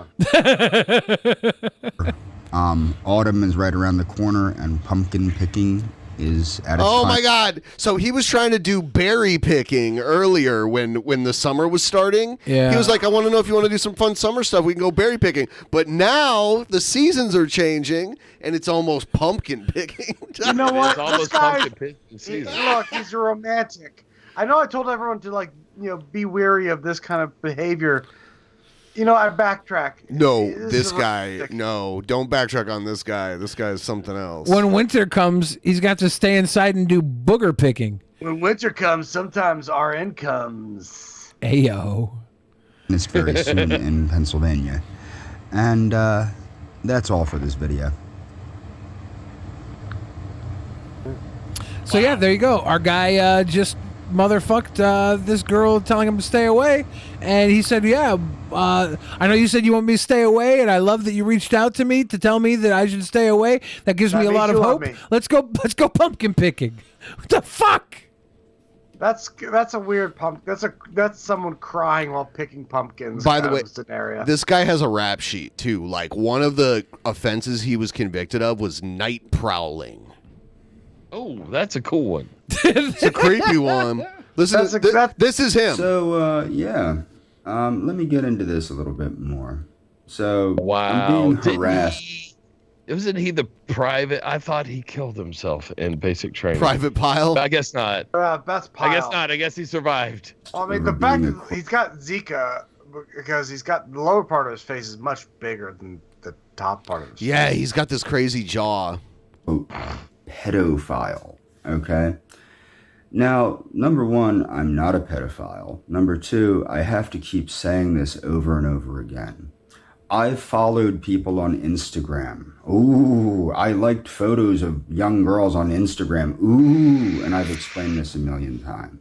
about. Autumn is right around the corner, and pumpkin picking is at its my God. So he was trying to do berry picking earlier when the summer was starting. Yeah. He was like, I want to know if you want to do some fun summer stuff. We can go berry picking. But now the seasons are changing, and it's almost pumpkin picking. You know what? It's almost pumpkin picking season. Look, he's a romantic. I know I told everyone to be wary of this kind of behavior. You know, I backtrack. No, this guy. No, don't backtrack on this guy. This guy is something else. When winter comes, he's got to stay inside and do booger picking. When winter comes, sometimes RN comes. Ayo. It's very soon in Pennsylvania. And that's all for this video. So yeah, there you go. Our guy just motherfucked this girl telling him to stay away, and he said, yeah, I know you said you want me to stay away, and I love that you reached out to me to tell me that I should stay away. That gives me a lot of hope. Let's go pumpkin picking. What the fuck? That's a weird that's someone crying while picking pumpkins. By the way, scenario. This guy has a rap sheet too. Like, one of the offenses he was convicted of was night prowling. Oh, that's a cool one. It's a creepy one. Listen, this is him. So, let me get into this a little bit more. So, wow, I'm being harassed. Wasn't he the private? I thought he killed himself in basic training. Private Pile? I guess not. That's Pile. I guess not. I guess he survived. Well, I mean, the fact that he's got Zika because he's got the lower part of his face is much bigger than the top part of his face. Yeah, he's got this crazy jaw. Pedophile, okay? Now, number one, I'm not a pedophile. Number two, I have to keep saying this over and over again. I've followed people on Instagram. Ooh, I liked photos of young girls on Instagram. Ooh, and I've explained this a million times.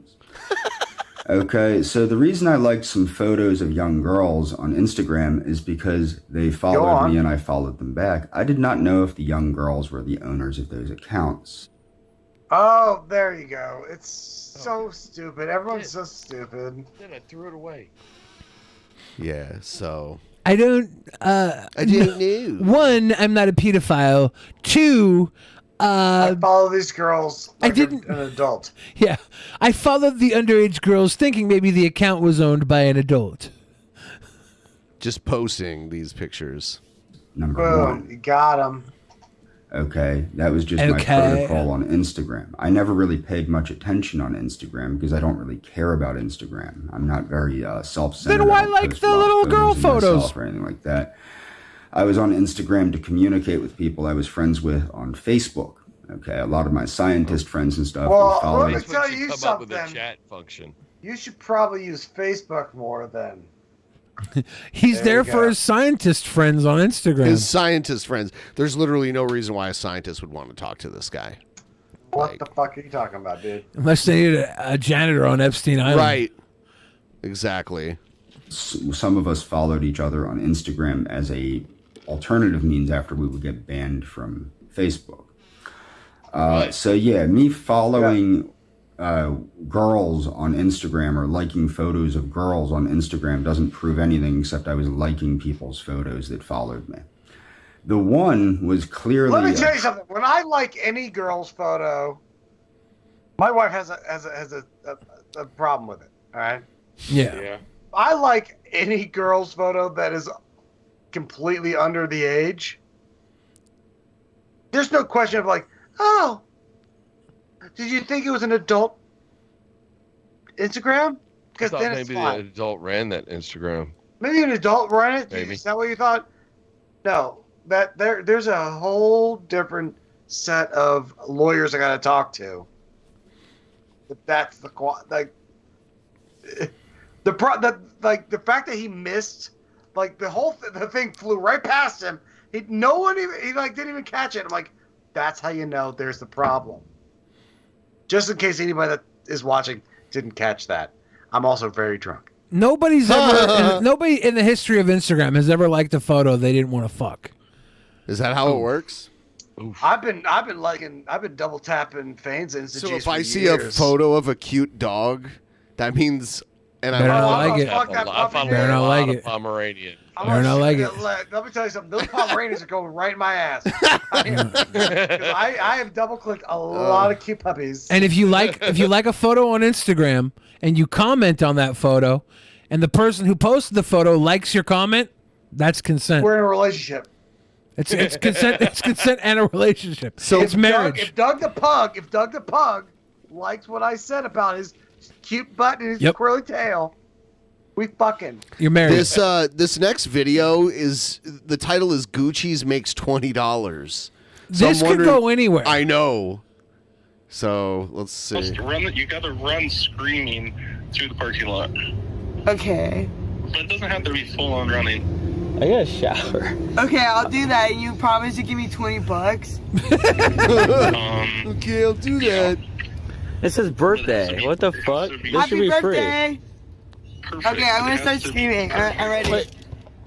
Okay, so the reason I liked some photos of young girls on Instagram is because they followed me and I followed them back. I did not know if the young girls were the owners of those accounts. Oh, there you go. It's so stupid. Everyone's so stupid. Then I threw it away. Yeah, so... I don't know. One, I'm not a pedophile. Two, I follow these girls like an adult. Yeah, I followed the underage girls thinking maybe the account was owned by an adult. Just posting these pictures. Number one. You got them. Okay, that was just my protocol on Instagram. I never really paid much attention on Instagram because I don't really care about Instagram. I'm not very self-centered. Then why like the little girl photos or anything like that? I was on Instagram to communicate with people I was friends with on Facebook. Okay, a lot of my scientist friends and stuff. Well, let me tell you Come something. up with a chat function. You should probably use Facebook more then. He's there for his scientist friends on Instagram. His scientist friends. There's literally no reason why a scientist would want to talk to this guy. What the fuck are you talking about, dude? Unless they need a janitor on Epstein Island. Right. Exactly. Some of us followed each other on Instagram as a alternative means after we would get banned from Facebook. So yeah, me following girls on Instagram or liking photos of girls on Instagram doesn't prove anything except I was liking people's photos that followed me. The one was clearly. Let me tell you something. When I like any girl's photo, my wife has a problem with it. All right. Yeah. I like any girl's photo that is completely under the age. There's no question of like, oh, did you think it was an adult Instagram? Because then it's maybe fine. an adult ran that Instagram. Maybe an adult ran it. Maybe. Is that what you thought? No, that there's a whole different set of lawyers I got to talk to. That's the the fact that he missed, like the thing flew right past him. He didn't even catch it. I'm like, that's how you know there's the problem. Just in case anybody that is watching didn't catch that, I'm also very drunk. Nobody in the history of Instagram has ever liked a photo they didn't want to fuck. Is that how it works? I've been double tapping Fane's Insta. So if I see a photo of a cute dog, that means and Better not like it. Better not like it. Pomeranian. Better not like it. Let me tell you something. Those Pomeranians are going right in my ass. I have double clicked a lot of cute puppies. And if you like a photo on Instagram and you comment on that photo, and the person who posted the photo likes your comment, that's consent. We're in a relationship. It's consent. It's consent and a relationship. So it's marriage. If Doug the pug likes what I said about his cute butt and his curly tail, we fucking. You're married. This next video is the title is Goocheese makes $20. This could go anywhere. I know. So let's see. You gotta run screaming through the parking lot. Okay. But it doesn't have to be full on running. I got a shower. Okay, I'll do that. And you promise to give me $20? Okay, I'll do that. It's his birthday. What the fuck? This Happy should be birthday. free. Okay, I'm gonna start screaming. I'm ready.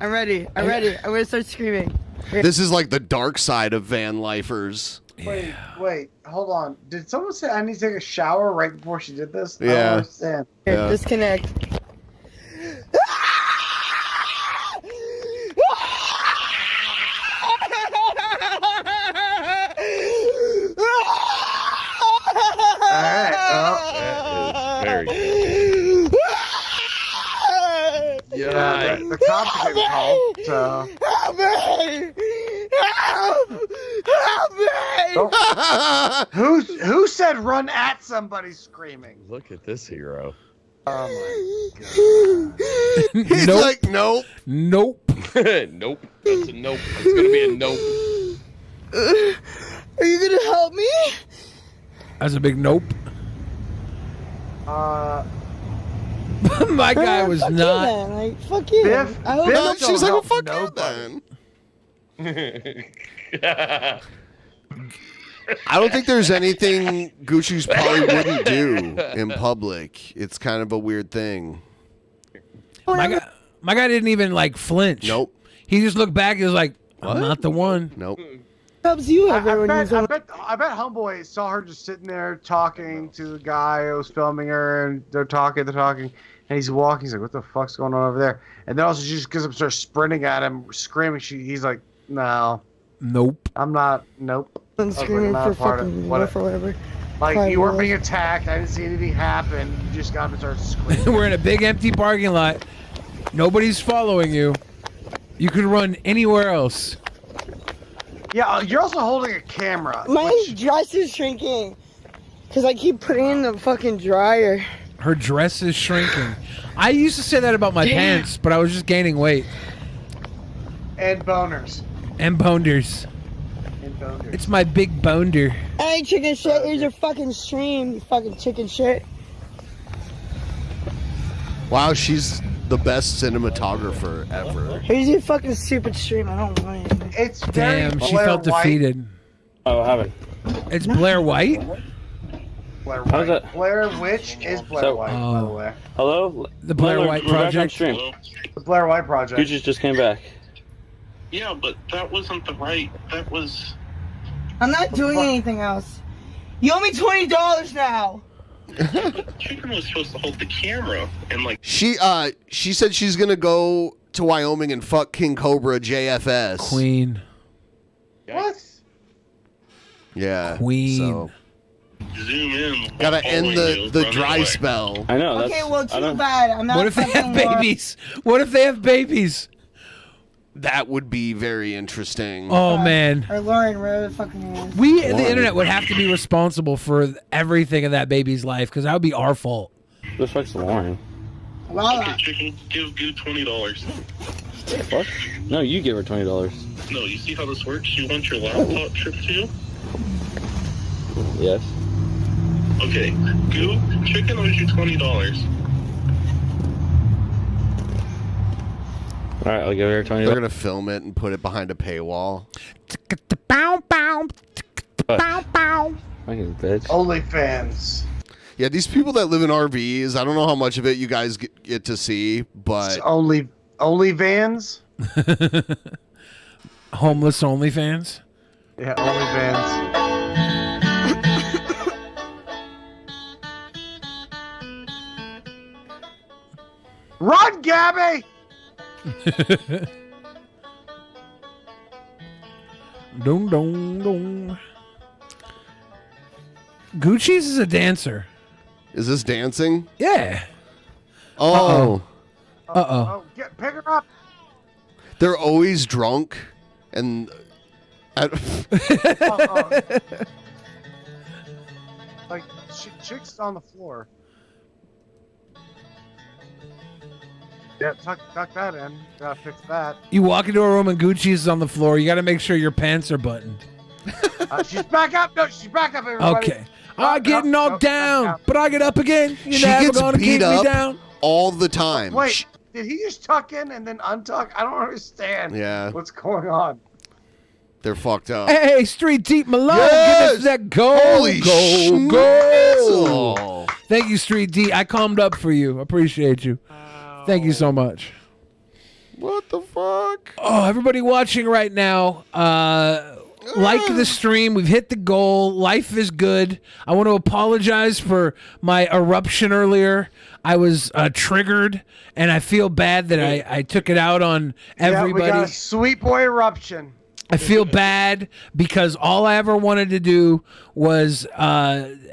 I'm ready. I'm gonna start screaming. This is like the dark side of van lifers. Wait, hold on. Did someone say I need to take a shower right before she did this? I don't Yeah. understand. Here, disconnect. Yeah, the cops are getting called. So. Help me! Help me! Who said run at somebody screaming? Look at this hero. Oh my god. He's like, nope. Nope. Nope. That's a nope. It's gonna be a nope. Are you gonna help me? That's a big nope. My guy was fuck not. You, man. Like, fuck you. Biff, I hope Biff, you She's like, well, fuck nobody. you then. I don't think there's anything Gucci's probably wouldn't do in public. It's kind of a weird thing. My guy didn't even like flinch. Nope. He just looked back. He was like, "I'm not the one." Nope. helps you I ever when bet you Homeboy saw her just sitting there talking to the guy who was filming her, and they're talking, and he's walking. He's like, "What the fuck's going on over there?" And then also she just gets up and starts sprinting at him, screaming. He's like, "No, nope, I'm not. Nope." And screaming not a for part of fucking what- wolf or whatever. Like, Cry you weren't wolf. being attacked. I didn't see anything happen. You just got up and started screaming. We're in a big empty parking lot. Nobody's following you. You could run anywhere else. Yeah, you're also holding a camera. My dress is shrinking. Because I keep putting it in the fucking dryer. Her dress is shrinking. I used to say that about my Damn. pants, but I was just gaining weight. And boners. And boners. And boners. It's my big bonder. Hey, chicken shit, here's your fucking stream, you fucking chicken shit. Wow, she's the best cinematographer ever. Here's your fucking stupid stream, I don't mind. It's Damn, she felt defeated. Oh, what happened? It's Blair White? Blair How's White. that? Blair Witch is Blair So- White, by the way. Hello? The Blair No, White we're back on Project? stream. The Blair White Project. Goocheese just came back. Yeah, but that wasn't the right. That was. I'm not doing anything else. You owe me $20 now. Chicken was supposed to hold the camera and like. She said she's gonna go to Wyoming and fuck King Cobra JFS. Queen. What? Yeah. Queen. So. Zoom in. Gotta end the running dry away. spell. I know. Okay, well, too bad. I'm not What if they have fucking babies? What if they have babies? That would be very interesting. Oh, man. Or Lauren, whatever the fucking name is. We, the internet, would have to be responsible for everything in that baby's life because that would be our fault. This fuck's Lauren. Well, Okay, Chicken, give $20. What? No, you give her $20. No, you see how this works? You want your laptop shipped to you? Yes. Okay, Chicken owes you $20. All right, I'll give her $20. They're gonna film it and put it behind a paywall. Bow, bow, bow, bow. Fucking bitch. OnlyFans. Yeah, these people that live in RVs, I don't know how much of it you guys get to see, but It's only vans. Homeless OnlyFans. Yeah, OnlyFans. Run, Gabby! Dong, dong, dong. Goocheese is a dancer. is this dancing? Yeah. Oh, Uh-oh. Pick her up. they're always drunk, and Like, chick's on the floor. Yeah, tuck that in. Gotta fix that. You walk into a room and Goocheese is on the floor. You got to make sure your pants are buttoned. She's back up. No, she's back up, everybody. Okay. I get knocked down, but I get up again. You're she never gets gonna beat keep me up down. all the time. Wait, did he just tuck in and then untuck? I don't understand. Yeah. What's going on? They're fucked up. Hey, Street Deep Malone, Yes! give us that goal, Holy goal, goal. schnitzle. Thank you, Street D. I calmed up for you. Appreciate you. Thank you so much. What the fuck? Oh, everybody watching right now, like the stream. We've hit the goal. Life is good. I want to apologize for my eruption earlier. I was triggered, and I feel bad that I took it out on everybody. Yeah, we got a sweet boy eruption. I feel bad because all I ever wanted to do was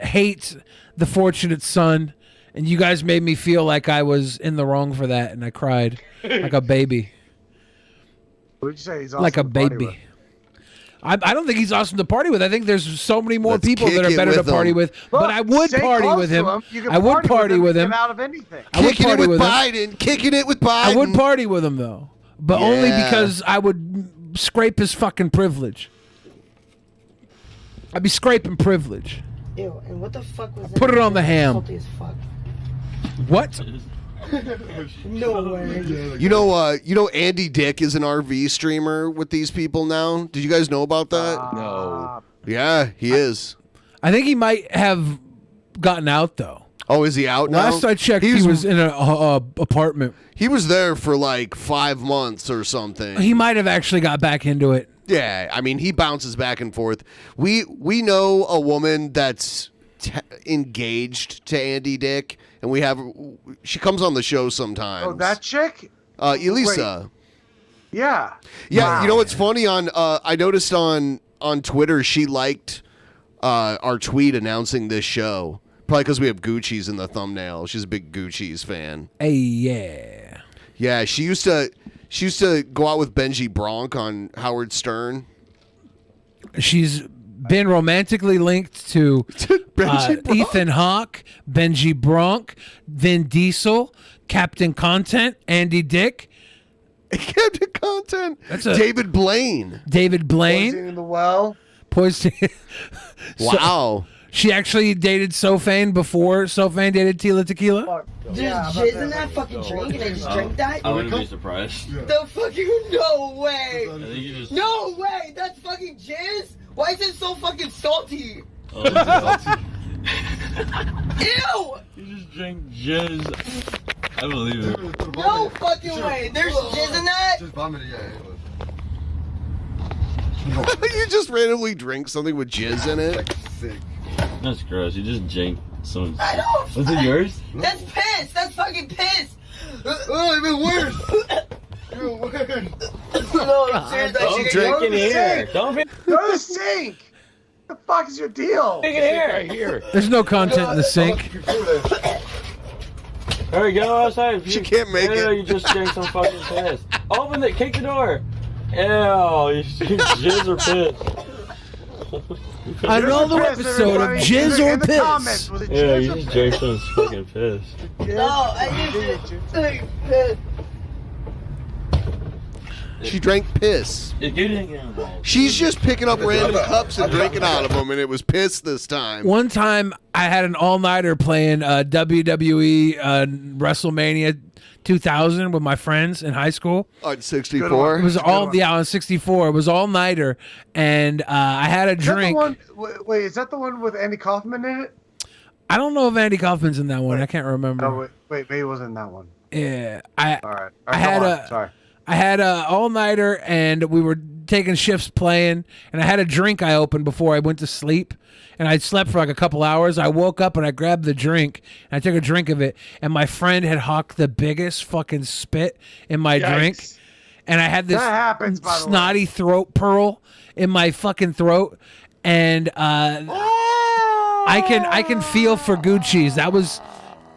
hate the fortunate son, and you guys made me feel like I was in the wrong for that, and I cried like a baby. What did you say? He's awesome Like a to party baby. with. I don't think he's awesome to party with. I think there's so many more Let's people that kick are it better to with party him. with. Look, But I would stay party close with to him. You can I would party with and him. Get out of anything. I would Kicking it party with with him. Biden. Kicking it with Biden. I would party with him though, but only Yeah. because I would scrape his fucking privilege. I'd be scraping privilege. Ew, and what the fuck was that? Put it on the ham. Salty as fuck. What? No way. You know Andy Dick is an RV streamer with these people now. Did you guys know about that? No. Yeah, he is. I think he might have gotten out though. Oh, is he out now? Last I checked, he was in an apartment. He was there for like 5 months or something. He might have actually got back into it. Yeah, I mean, he bounces back and forth. We know a woman that's engaged to Andy Dick, and she comes on the show sometimes. Oh, that chick? Elisa. Yeah. Yeah, Wow. you know what's funny I noticed on on Twitter, she liked our tweet announcing this show. Probably because we have Goocheese in the thumbnail. She's a big Goocheese fan. Hey, yeah. Yeah, she used to go out with Benji Bronk on Howard Stern. She's been romantically linked to Ethan Hawke, Benji Bronk, Vin Diesel, Captain Content, Andy Dick. Captain Content. That's David Blaine. David Blaine. Poisoning in the well. Poisoning. Wow. She actually dated SoFain before SoFain dated Tila Tequila. Just jizz in that fucking drink and I just drank that? I wouldn't be surprised. The fucking no way! No way! That's fucking jizz? Why is it so fucking salty? Oh, it's salty. Ew! You just drink jizz. I believe it. No fucking way! There's jizz in that? Just vomit it, yeah. You just randomly drink something with jizz in it? Sick. That's gross. You just drink some. I don't. Was it yours? That's piss! That's fucking piss! Oh, even worse! Even worse! No, seriously, Don't drink in here. Don't be. Go to the sink! What the fuck is your deal? Drink in here. Right here. There's no content in the sink. There we go outside. She can't make it. You just drank some fucking piss. Open it. Kick the door. Ew. You drink jizz or piss. Another episode of Jizz or Piss. Yeah, you just drank some fucking piss. No, I used to drink piss. She drank piss. She's just picking up random cups and drinking out of them, and it was piss this time. One time, I had an all-nighter playing WWE WrestleMania 2000 with my friends in high school. On 64? It was on 64. It was all-nighter, and I had a drink. Wait, is that the one with Andy Kaufman in it? I don't know if Andy Kaufman's in that one. I can't remember. Oh, wait, maybe it wasn't in that one. Yeah, All right. Sorry. I had a all-nighter, and we were taking shifts playing, and I had a drink I opened before I went to sleep, and I slept for like a couple hours. I woke up, and I grabbed the drink, and I took a drink of it, and my friend had hawked the biggest fucking spit in my drink, and I had this snotty throat pearl in my fucking throat, and I can feel for Goocheese. That was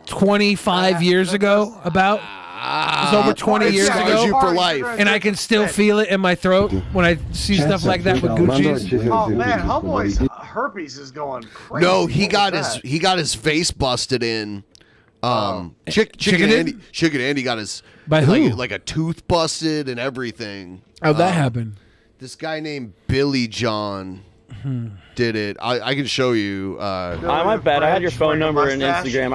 25 years ago, about. It was over 20 years ago, you for life. And I can still feel it in my throat when I see stuff like that with Goocheese. Oh man, Homeboy's herpes is going crazy. No, he got his face busted in. Chicken Andy got his by who? Like a tooth busted and everything. How'd that happen? This guy named Billy John did it. I can show you. My bad. I had your phone number and Instagram.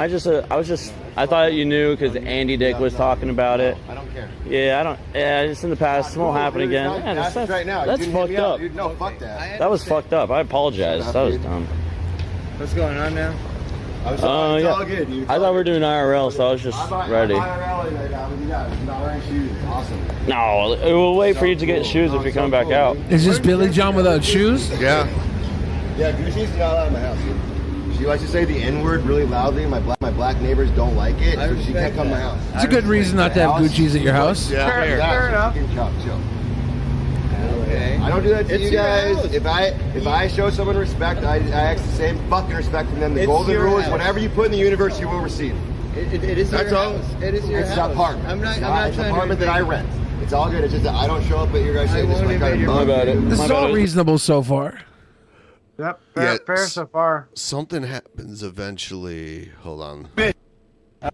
I thought you knew because Andy Dick was talking about it. I don't care. Yeah, I don't. Yeah, just in the past. It won't happen again. Yeah, that's right now. That's fucked up. Dude, no, fuck that. That was fucked up. I apologize. That was dumb. What's going on now? It's all good, dude. I thought we were doing IRL, so I was just ready. Not wearing shoes. Awesome. No, we'll wait for you to get shoes if you're coming back out. Is this Billy John without shoes? Yeah. Yeah, Goocheese is not allowed in my house, dude. She likes to say the N-word really loudly. My black neighbors don't like it, so she can't come to my house. It's a good reason not to have Goocheese at your house. Yeah, fair enough. Chill. Okay. I don't do that to you guys. If I show someone respect, I ask the same fucking respect from them. The golden rule is whatever you put in the universe, you will receive. It is your house. It is your house. It's an apartment. I'm not it's trying an apartment that I rent. It's all good. It's just that I don't show up at your guys' say this is my kind of This is all reasonable so far. Yep, Yeah, fair so far. Something happens eventually. Hold on. All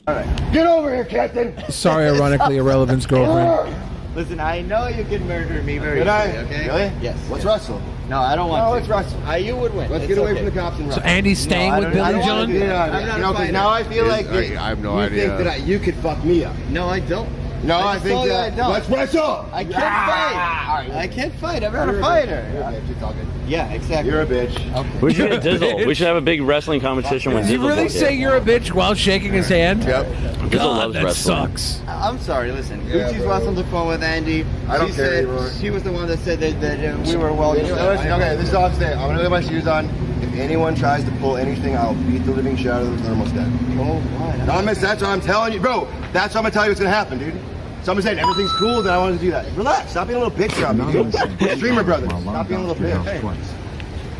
right. Get over here, Captain. Sorry, ironically, Irrelevant's girlfriend. Listen, I know you can murder me very Did I? easily, okay? Really? Yes. Let's wrestle. No, I don't want to. Let's wrestle. You would win. Let's It's get away okay. from the cops and So wrestle. Andy's staying with Billy John? Because now I feel like I have no you idea. think that you could fuck me up. No, I don't. No, I think that. I don't. Let's wrestle. I can't fight. I can't fight. I'm not a fighter. You're a bitch. It's all good. Yeah, exactly. You're a bitch. Okay. We should get Dizzle. We should have a big wrestling competition with Did Dizzle. you really say you're a bitch while shaking his hand? Yep. Dizzle God, loves that wrestling. sucks. I'm sorry. Listen, Yeah, Gucci's bro. was on the phone with Andy. I don't She care said anymore. she was the one that said that we were well. Okay, this is all I'm saying. I'm gonna leave my shoes on. If anyone tries to pull anything, I'll beat the living shit out of them. They're almost dead. Oh, God. Thomas, that's what I'm telling you, bro. That's what I'm gonna tell you what's gonna happen, dude. Someone said everything's cool, then I wanted to do that. Relax. Stop being a little bitch around me, dude. Streamer brother. Stop being a little bitch.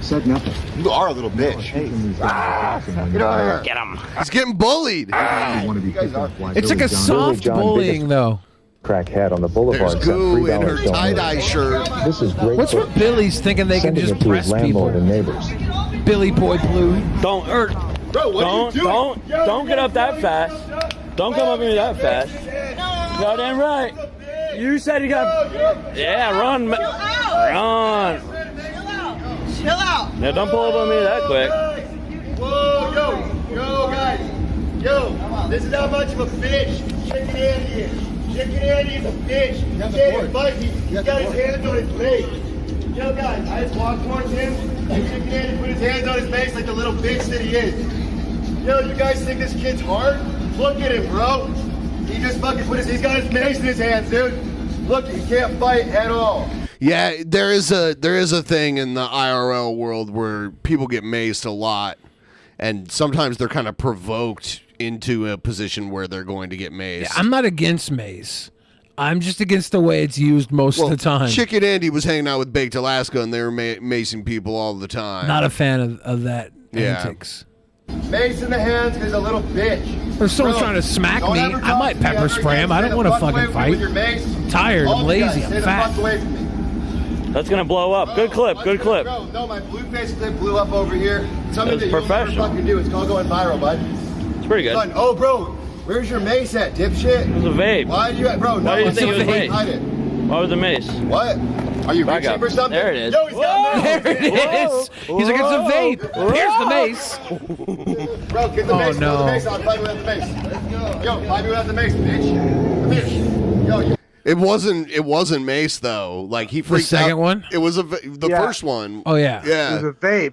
Said nothing. You are a little bitch. Hey. Get over here. Get him. He's getting bullied. It's like a soft bullying, though. Crackhead on the boulevard. There's Goo in her tie-dye shirt. This is great. What's with Billy's thinking they can just press people? And neighbors. Billy Boy Blue. Don't get up that fast. Don't come up to me that fast. Goddamn right. You said you got. Yeah, run. Run. Chill out. Yeah, don't pull up on me that quick. Whoa, yo, guys. Yo, this is how much of a bitch Chicken Andy is. Chicken Andy is a bitch. He can't fight me. He's got his hands on his face. Yo, guys, I just walked towards him, and Chicken Andy put his hands on his face like the little bitch that he is. Yo, you guys think this kid's hard? Look at him, bro. He just fucking he's got his mace in his hands, dude. Look, he can't fight at all. Yeah, there is a thing in the IRL world where people get maced a lot, and sometimes they're kind of provoked into a position where they're going to get maced. Yeah, I'm not against mace. I'm just against the way it's used most of the time. Chicken Andy was hanging out with Baked Alaska, and they were macing people all the time. Not a fan of that antics. Mace in the hands is a little bitch. If someone's trying to smack me, I might pepper spray him. I don't want to fucking fight. I'm tired. I'm lazy. I'm fat. That's gonna blow up. Good clip. Good clip. Bro, no, my blue face clip blew up over here. Something that you'll never fucking do. It's called going viral, bud. It's pretty good. Son, oh, bro, where's your mace at, dipshit? It was a vape. Why did you, bro? Why do you think it was a vape? Hide it. Why was the mace? What? Are you Back reaching up. for something? There it is. Yo, he's got There it is. He's like, it's a vape. Here's the mace. Bro, get the mace. no. Throw the mace on. Fight me without the mace. Yo, fight me without the mace, bitch. Come here. Yo, you. It wasn't mace though. Like he freaked second out. one? It was the first one. Oh yeah. Yeah. It was a vape.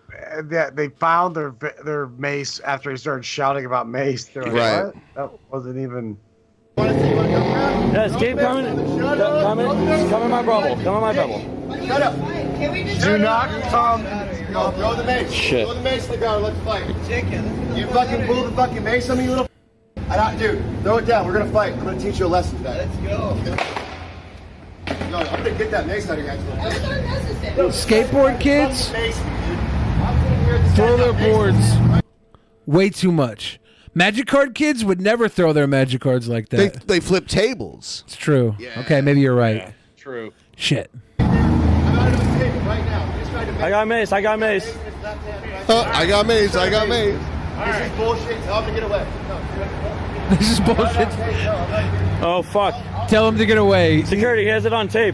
They found their mace after he started shouting about mace. They were like, Right. what? That wasn't even. Yes, keep coming. Come in my bubble. Come in my bubble. Shut up. Do not come. No, throw the mace. Shit. Throw the mace to the ground. Let's fight. You fucking pull the fucking mace on me, you little. Dude, throw it down. We're gonna fight. I'm gonna teach you a lesson today. Let's go. Yo, I'm gonna get that mace out of your hands. Skateboard kids throw their boards way too much. Magic card kids would never throw their magic cards like that. They flip tables. It's true. Okay, maybe you're right. True. Shit. I got mace. I got mace. I got mace. I got mace. This is bullshit. Tell him to get away. This is bullshit. Oh fuck. Tell him to get away. Security, he has it on tape.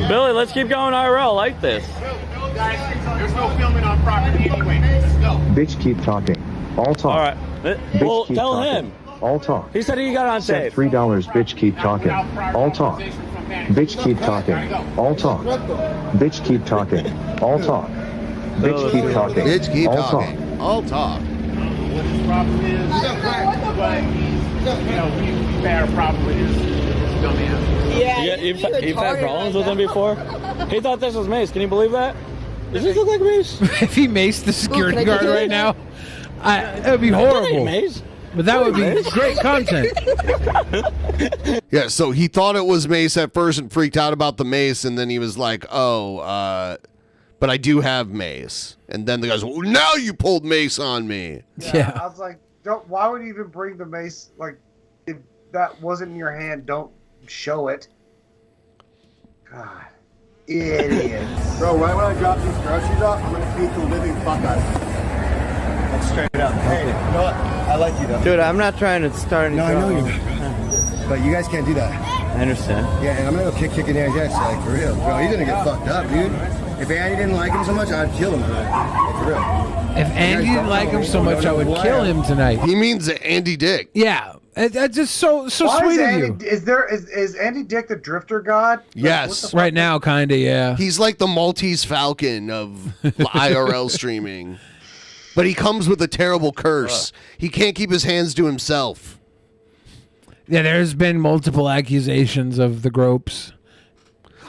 Billy, let's keep going IRL. I like this. There's no filming on property anyway. Let's go. Bitch, keep talking. All talk. All right. Bitch, Well, keep tell talking. him. All talk. He said he got on Set tape. $3. Bitch, keep talking. All talk. Bitch, keep talking. All talk. Bitch, keep talking. All talk. Bitch, keep talking. Bitch, keep All talking. talk. All talk. What his problem is, but fair problem with his dumbass. Yeah, you've had problems with him before? He thought this was mace. Can you believe that? Does this look like mace? If he maced the security guard right now, it would be horrible. But that would be great content. Yeah, so he thought it was mace at first and freaked out about the mace, and then he was like, but I do have mace. And then the guy's, well, now you pulled mace on me. Yeah. I was like, why would you even bring the mace? Like, if that wasn't in your hand, don't show it. God. Idiots. Bro, right when I drop these groceries off, I'm gonna beat the living fuck out of you. That's straight up. Hey, you know what? I like you though. Dude, I'm not trying to start any No, I know trouble. you're not. But you guys can't do that. I understand. Yeah, and I'm gonna go kick Andy's ass, like, for real. Bro, he's gonna get fucked up, dude. If Andy didn't like him so much, I'd kill him tonight. Like, for real. If Andy didn't like him so much, I would kill him tonight. He means Andy Dick. Yeah. That's just so Why sweet is of you. Andy, is Andy Dick the drifter god? Like, Yes. Right now, kind of, yeah. He's like the Maltese Falcon of IRL streaming. But he comes with a terrible curse. He can't keep his hands to himself. Yeah, there's been multiple accusations of the gropes.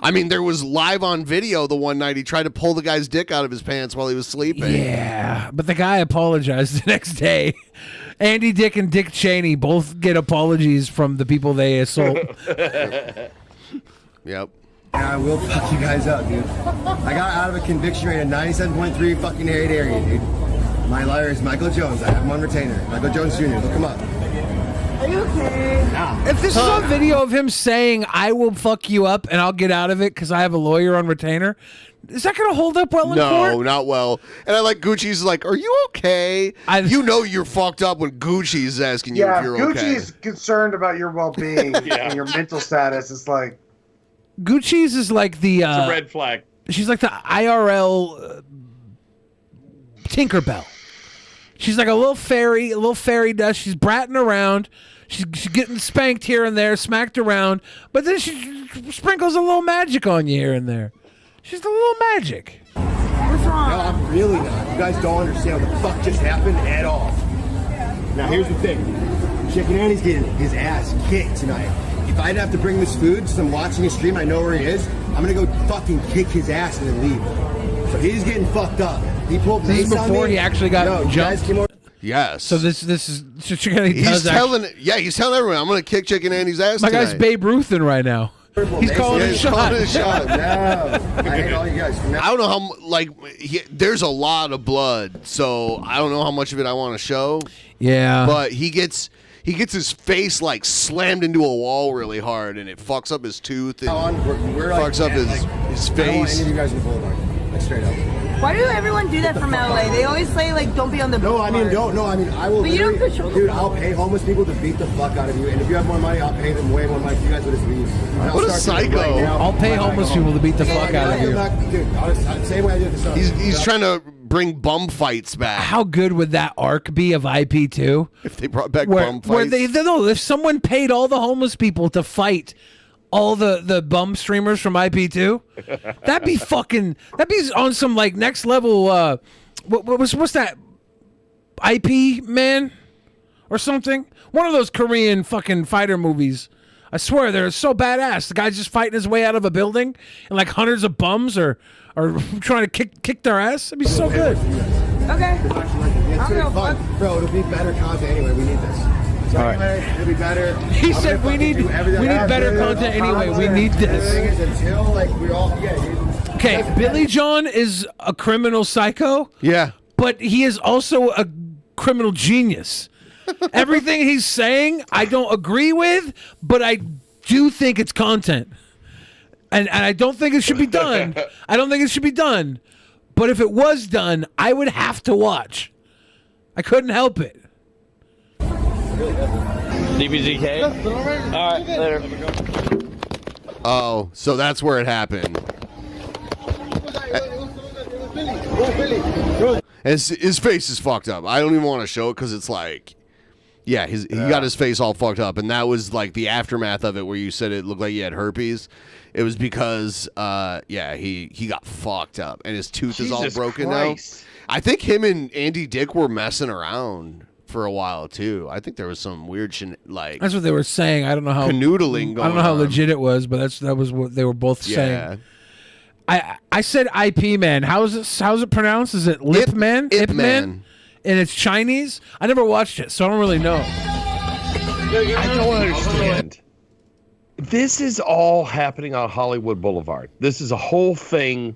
I mean, there was live on video the one night he tried to pull the guy's dick out of his pants while he was sleeping. Yeah, but the guy apologized the next day. Andy Dick and Dick Cheney both get apologies from the people they assault. Yep. I will fuck you guys up, dude. I got out of a conviction rate of 97.3 fucking Hyde area, dude. My lawyer is Michael Jones. I have him on retainer. Michael Jones Jr. Look him up. Are you okay? If this is on video of him saying, I will fuck you up and I'll get out of it because I have a lawyer on retainer, is that going to hold up well in court? No, not well. And I like Goocheese like, are you okay? You know you're fucked up when Goocheese is asking you if you're okay. Gucci's concerned about your well-being and your mental status. It's like... Goocheese is like the... It's a red flag. She's like the IRL Tinkerbell. She's like a little fairy dust. She's bratting around. She's getting spanked here and there, smacked around. But then she sprinkles a little magic on you here and there. She's a little magic. What's wrong? No, I'm really not. You guys don't understand what the fuck just happened at all. Now, here's the thing. Chicken Annie's getting his ass kicked tonight. If I'd have to bring this food because I'm watching his stream, I know where he is, I'm going to go fucking kick his ass and then leave. So he's getting fucked up. He pulled This is mace on before me. he actually got No, you guys jumped. came over. Yes. So this is Chicken Annie He's does telling everyone, I'm going to kick Chicken Annie's ass My tonight. guy's Babe Ruthin right now. He's calling Yeah, a he's shot. calling a shot. No, I hate all you guys. I don't know how there's a lot of blood, so I don't know how much of it I want to show. Yeah. But he gets his face like slammed into a wall really hard, and it fucks up his tooth and we're fucks up his I don't want face. any of you guys in the boulevard. Like straight up. Why do everyone do that from LA? They always say like, don't be on the. No, I mean, don't. No, I mean, I will. But you don't literally- control the dude, I'll pay homeless people to beat the fuck out of you, and if you have more money, I'll pay them way more money. You guys will just leave. And I'll What a start doing it psycho. right now. I'll pay homeless people to beat the fuck out of you. Dude, same way I did this. He's trying to bring bum fights back. How good would that arc be of IP2? If they brought back where, bum fights. where if someone paid all the homeless people to fight all the bum streamers from IP2, that'd be on some like next level. What's that? IP Man or something? One of those Korean fucking fighter movies. I swear they're so badass. The guy's just fighting his way out of a building, and like hundreds of bums are trying to kick their ass. It'd be so good. Okay. It's gonna be fun. Bro, it'll be better content anyway. We need this. So All right. anyway, it'll be better. He I'm said gonna we need fucking do everything. better content anyway. We need The thing this. is, until like we all dude. Okay, Billy John is a criminal psycho. Yeah. But he is also a criminal genius. Everything he's saying, I don't agree with, but I do think it's content. And I don't think it should be done. I don't think it should be done. But if it was done, I would have to watch. I couldn't help it. DBZK? All right, later. Oh, so that's where it happened. His face is fucked up. I don't even want to show it because it's like, yeah, he got his face all fucked up, and that was like the aftermath of it, where you said it looked like he had herpes. It was because, he got fucked up, and his tooth is all Jesus broken Christ. now. I think him and Andy Dick were messing around for a while too. I think there was some weird That's what they were saying. I don't know how canoodling going I don't know how on. legit it was, but that was what they were both Yeah. saying. I said IP Man. How's it pronounced? Is it Lip Man? Ip Ip Man. And it's Chinese? I never watched it, so I don't really know. I don't understand. This is all happening on Hollywood Boulevard. This is a whole thing.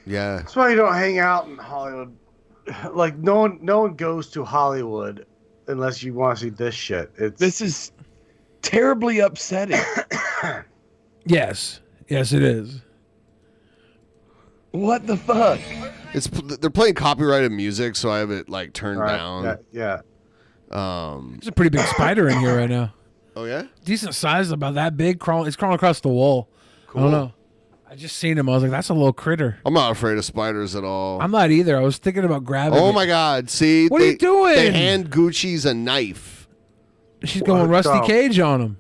Yeah. That's why you don't hang out in Hollywood. Like no one goes to Hollywood unless you want to see this shit. This is terribly upsetting. Yes, it is. What the fuck? They're playing copyrighted music, so I have it like turned Right, down. yeah. There's a pretty big spider in here right now. Oh yeah? Decent size, about that big. It's crawling across the wall. I don't know. I just seen him. I was like, that's a little critter. I'm not afraid of spiders at all. I'm not either. I was thinking about grabbing Oh it. my god, see? What are you doing? They hand Gucci's a knife. She's going What Rusty the- Cage on him.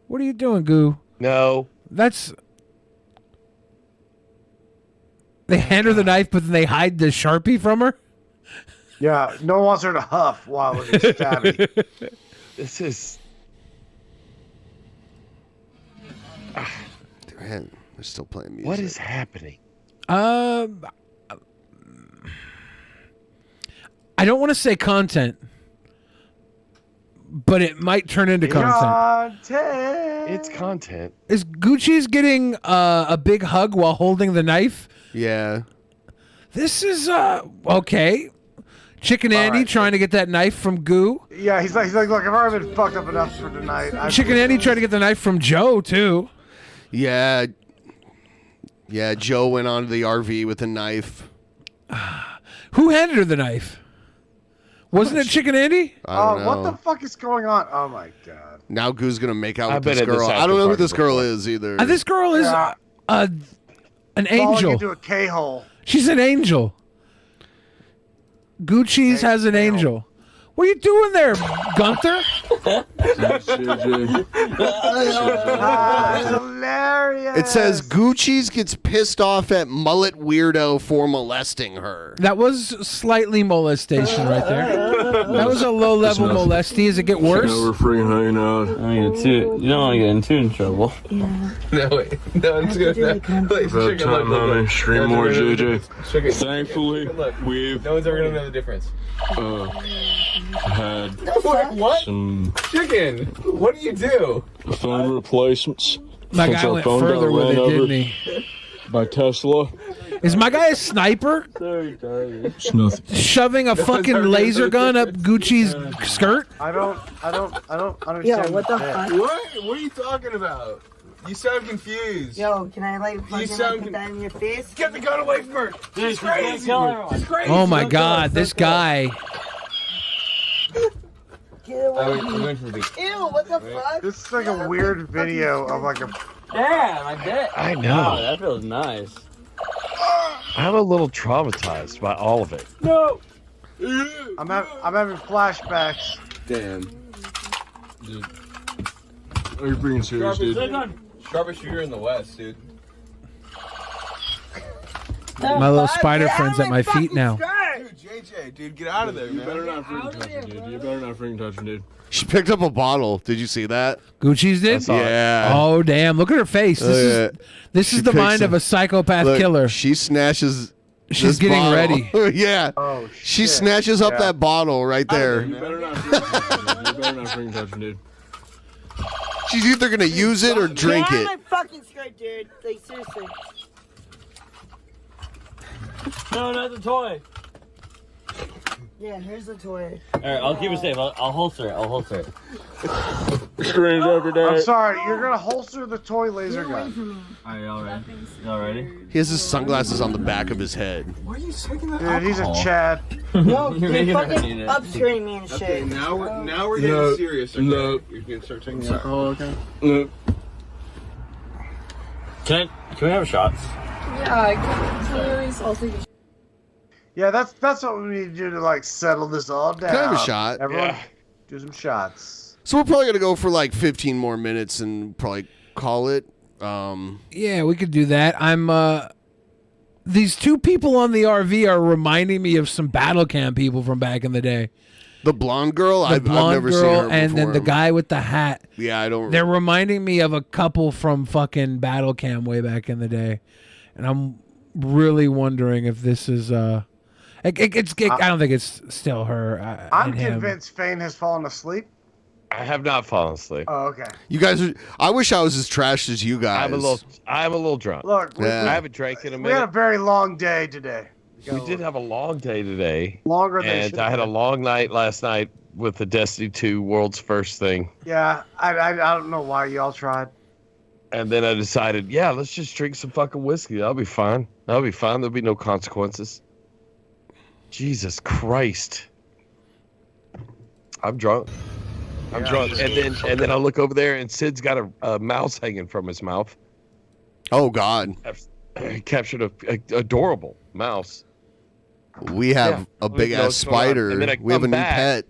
What are you doing, Goo? No. That's... They hand her the knife, but then they hide the Sharpie from her? Yeah, no one wants her to huff while it's stabby. This is... Man, they're still playing music. What is happening? I don't want to say content but it might turn into content. It's content. Is Goocheese getting a big hug while holding the knife? Yeah. This is okay. Chicken Andy trying to get that knife from Goo. Yeah, he's like, look, I've already been fucked up enough for tonight. Chicken Andy trying to get the knife from Joe too. Yeah. Yeah, Joe went onto the RV with a knife. Who handed her the knife? Wasn't it Chicken Andy? I don't know. What the fuck is going on? Oh my god. Now Goo's gonna make out I've with been this at this girl. I after don't know who party this girl before. is either. This girl is an Falling angel. into a K-hole. She's an angel. Goocheese has an angel. What are you doing there, Gunther? That's hilarious. It says Goocheese gets pissed off at mullet weirdo for molesting her. That was slightly molestation right there. That was a low-level molesty. Does it get worse? we're freaking hanging out. I mean, you don't want to get too in trouble. Yeah. No, wait. No, it's good. About time, homie. Stream more, JJ. Thankfully, we've... No one's ever going to know the difference. Had What? some Chicken! What do you do? phone replacements. My since guy our went phone got further with ran it, over didn't he? by Tesla. Is my guy a sniper? It's nothing. Shoving a fucking laser gun up Gucci's skirt? I don't understand. Yo, what the bit. fuck? What are you talking about? You sound confused. Yo, can I like fucking sound put that in your face? Get the gun away from her! She's crazy! She's crazy! Oh my god, this guy. Get away from me. Ew, what the fuck? This is like a weird video of like a. Yeah, I bet. I know. Wow, that feels nice. I'm a little traumatized by all of it. No! I'm having flashbacks. Damn. Dude. Are you being serious, dude? Sharpest shooter in the West, dude. My little spider friend's at my feet now. Dude, JJ, dude, get out of there, man. You better not freaking touch him, dude. You better not freaking touch him, dude. She picked up a bottle. Did you see that? Gucci's did? Yeah. Oh damn! Look at her face. This She is the picks mind of a psychopath Look, killer. She snatches. She's this getting bottle. ready. Yeah. Oh, She snatches up that bottle right there. You better not freaking touch him, dude. She's either gonna use it or drink Get it. out of my fucking skirt, dude. Like, seriously. No, not the toy. Yeah, here's the toy. Alright, I'll keep it safe. I'll holster it. Screams every day. I'm sorry, you're gonna holster the toy laser gun. Alright, y'all ready? Y'all ready? He has his sunglasses on the back of his head. Why are you sucking that Dude, he's a alcohol? Chad. Yo, You're you're making her fucking need it. upstream me and shit. Okay, now we're getting serious. Okay? No. You can start taking it. Oh, okay. No. Can we have shots? Yeah, can you release all three? Yeah, that's what we need to do to like settle this all down. Can I have a shot? Everyone, do some shots. So we're probably gonna go for like 15 more minutes and probably call it. Yeah, we could do that. These two people on the RV are reminding me of some battle cam people from back in the day. The blonde girl, The I've blonde never girl seen her and then before. the guy with the hat. Yeah, I don't. They're reminding me of a couple from fucking battle cam way back in the day, and I'm really wondering if this is I don't think it's still her. I'm and him. convinced Fane has fallen asleep. I have not fallen asleep. Oh, okay. You guys are. I wish I was as trashed as you guys. I'm a little drunk. Look, I haven't drank in a we had a minute. very long day today. We did have a long day today. Longer than it And should I had a have been. long night last night with the Destiny 2 world's first thing. Yeah, I don't know why y'all tried. And then I decided, yeah, let's just drink some fucking whiskey. That'll be fine. That'll be fine. There'll be no consequences. Jesus Christ. I'm drunk. I'm drunk. And then I look over there and Sid's got a mouse hanging from his mouth. Oh God. Captured a adorable mouse. We have a big ass spider. And then I We have a come new back. pet.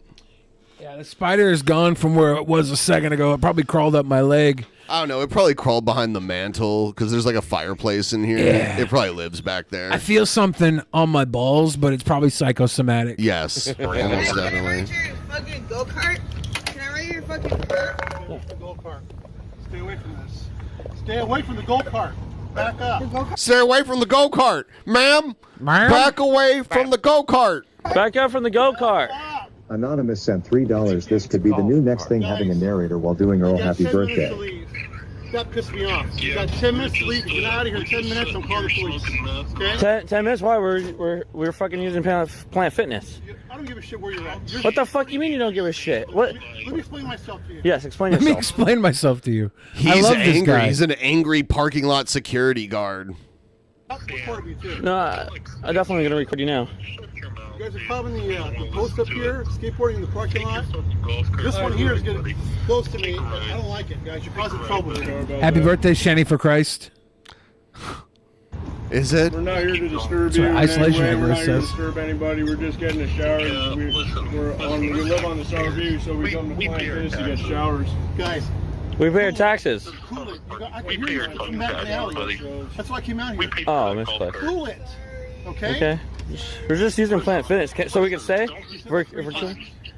Yeah, the spider is gone from where it was a second ago. It probably crawled up my leg. I don't know. It probably crawled behind the mantle because there's like a fireplace in here. Yeah. It probably lives back there. I feel something on my balls, but it's probably psychosomatic. Yes, almost definitely. Fucking go kart? Can I ride your fucking car? Go kart. Stay away from this. Stay away from the go kart. Back up. Stay away from the go kart, ma'am. Back away from the go kart. Back up from the go kart. Anonymous sent $3. This could be the new next thing, having a narrator while doing her happy birthday. That pissed me off. You got 10 minutes to leave. Get out of here. 10 minutes. I'm calling the police. Okay? 10 minutes? Why? We're fucking using Planet Fitness. I don't give a shit where you're at. What the fuck you mean you don't give a shit? What? Let me explain myself to you. Yes, explain Let yourself. me explain myself to you. I He's love this angry. guy. He's an angry parking lot security guard. No, I'm definitely gonna record you now. You guys are climbing the post up here, skateboarding in the parking lot. This one here is getting close to me. I don't like it, guys. You're causing trouble. Happy birthday, Shenny for Christ. Is it? We're not here to disturb That's you. what in isolation any way. We're not device here to says. disturb anybody. We're just getting a shower. We live on the Southview, so we come to Planet Fitness to get showers. Guys, We pay our taxes. cool it. I can hear you. I'm out in the alley. That's why I came out here. Oh, misplaced. Cool it. Okay? Okay. We're just using Planet Fitness, so we can say if we're cool.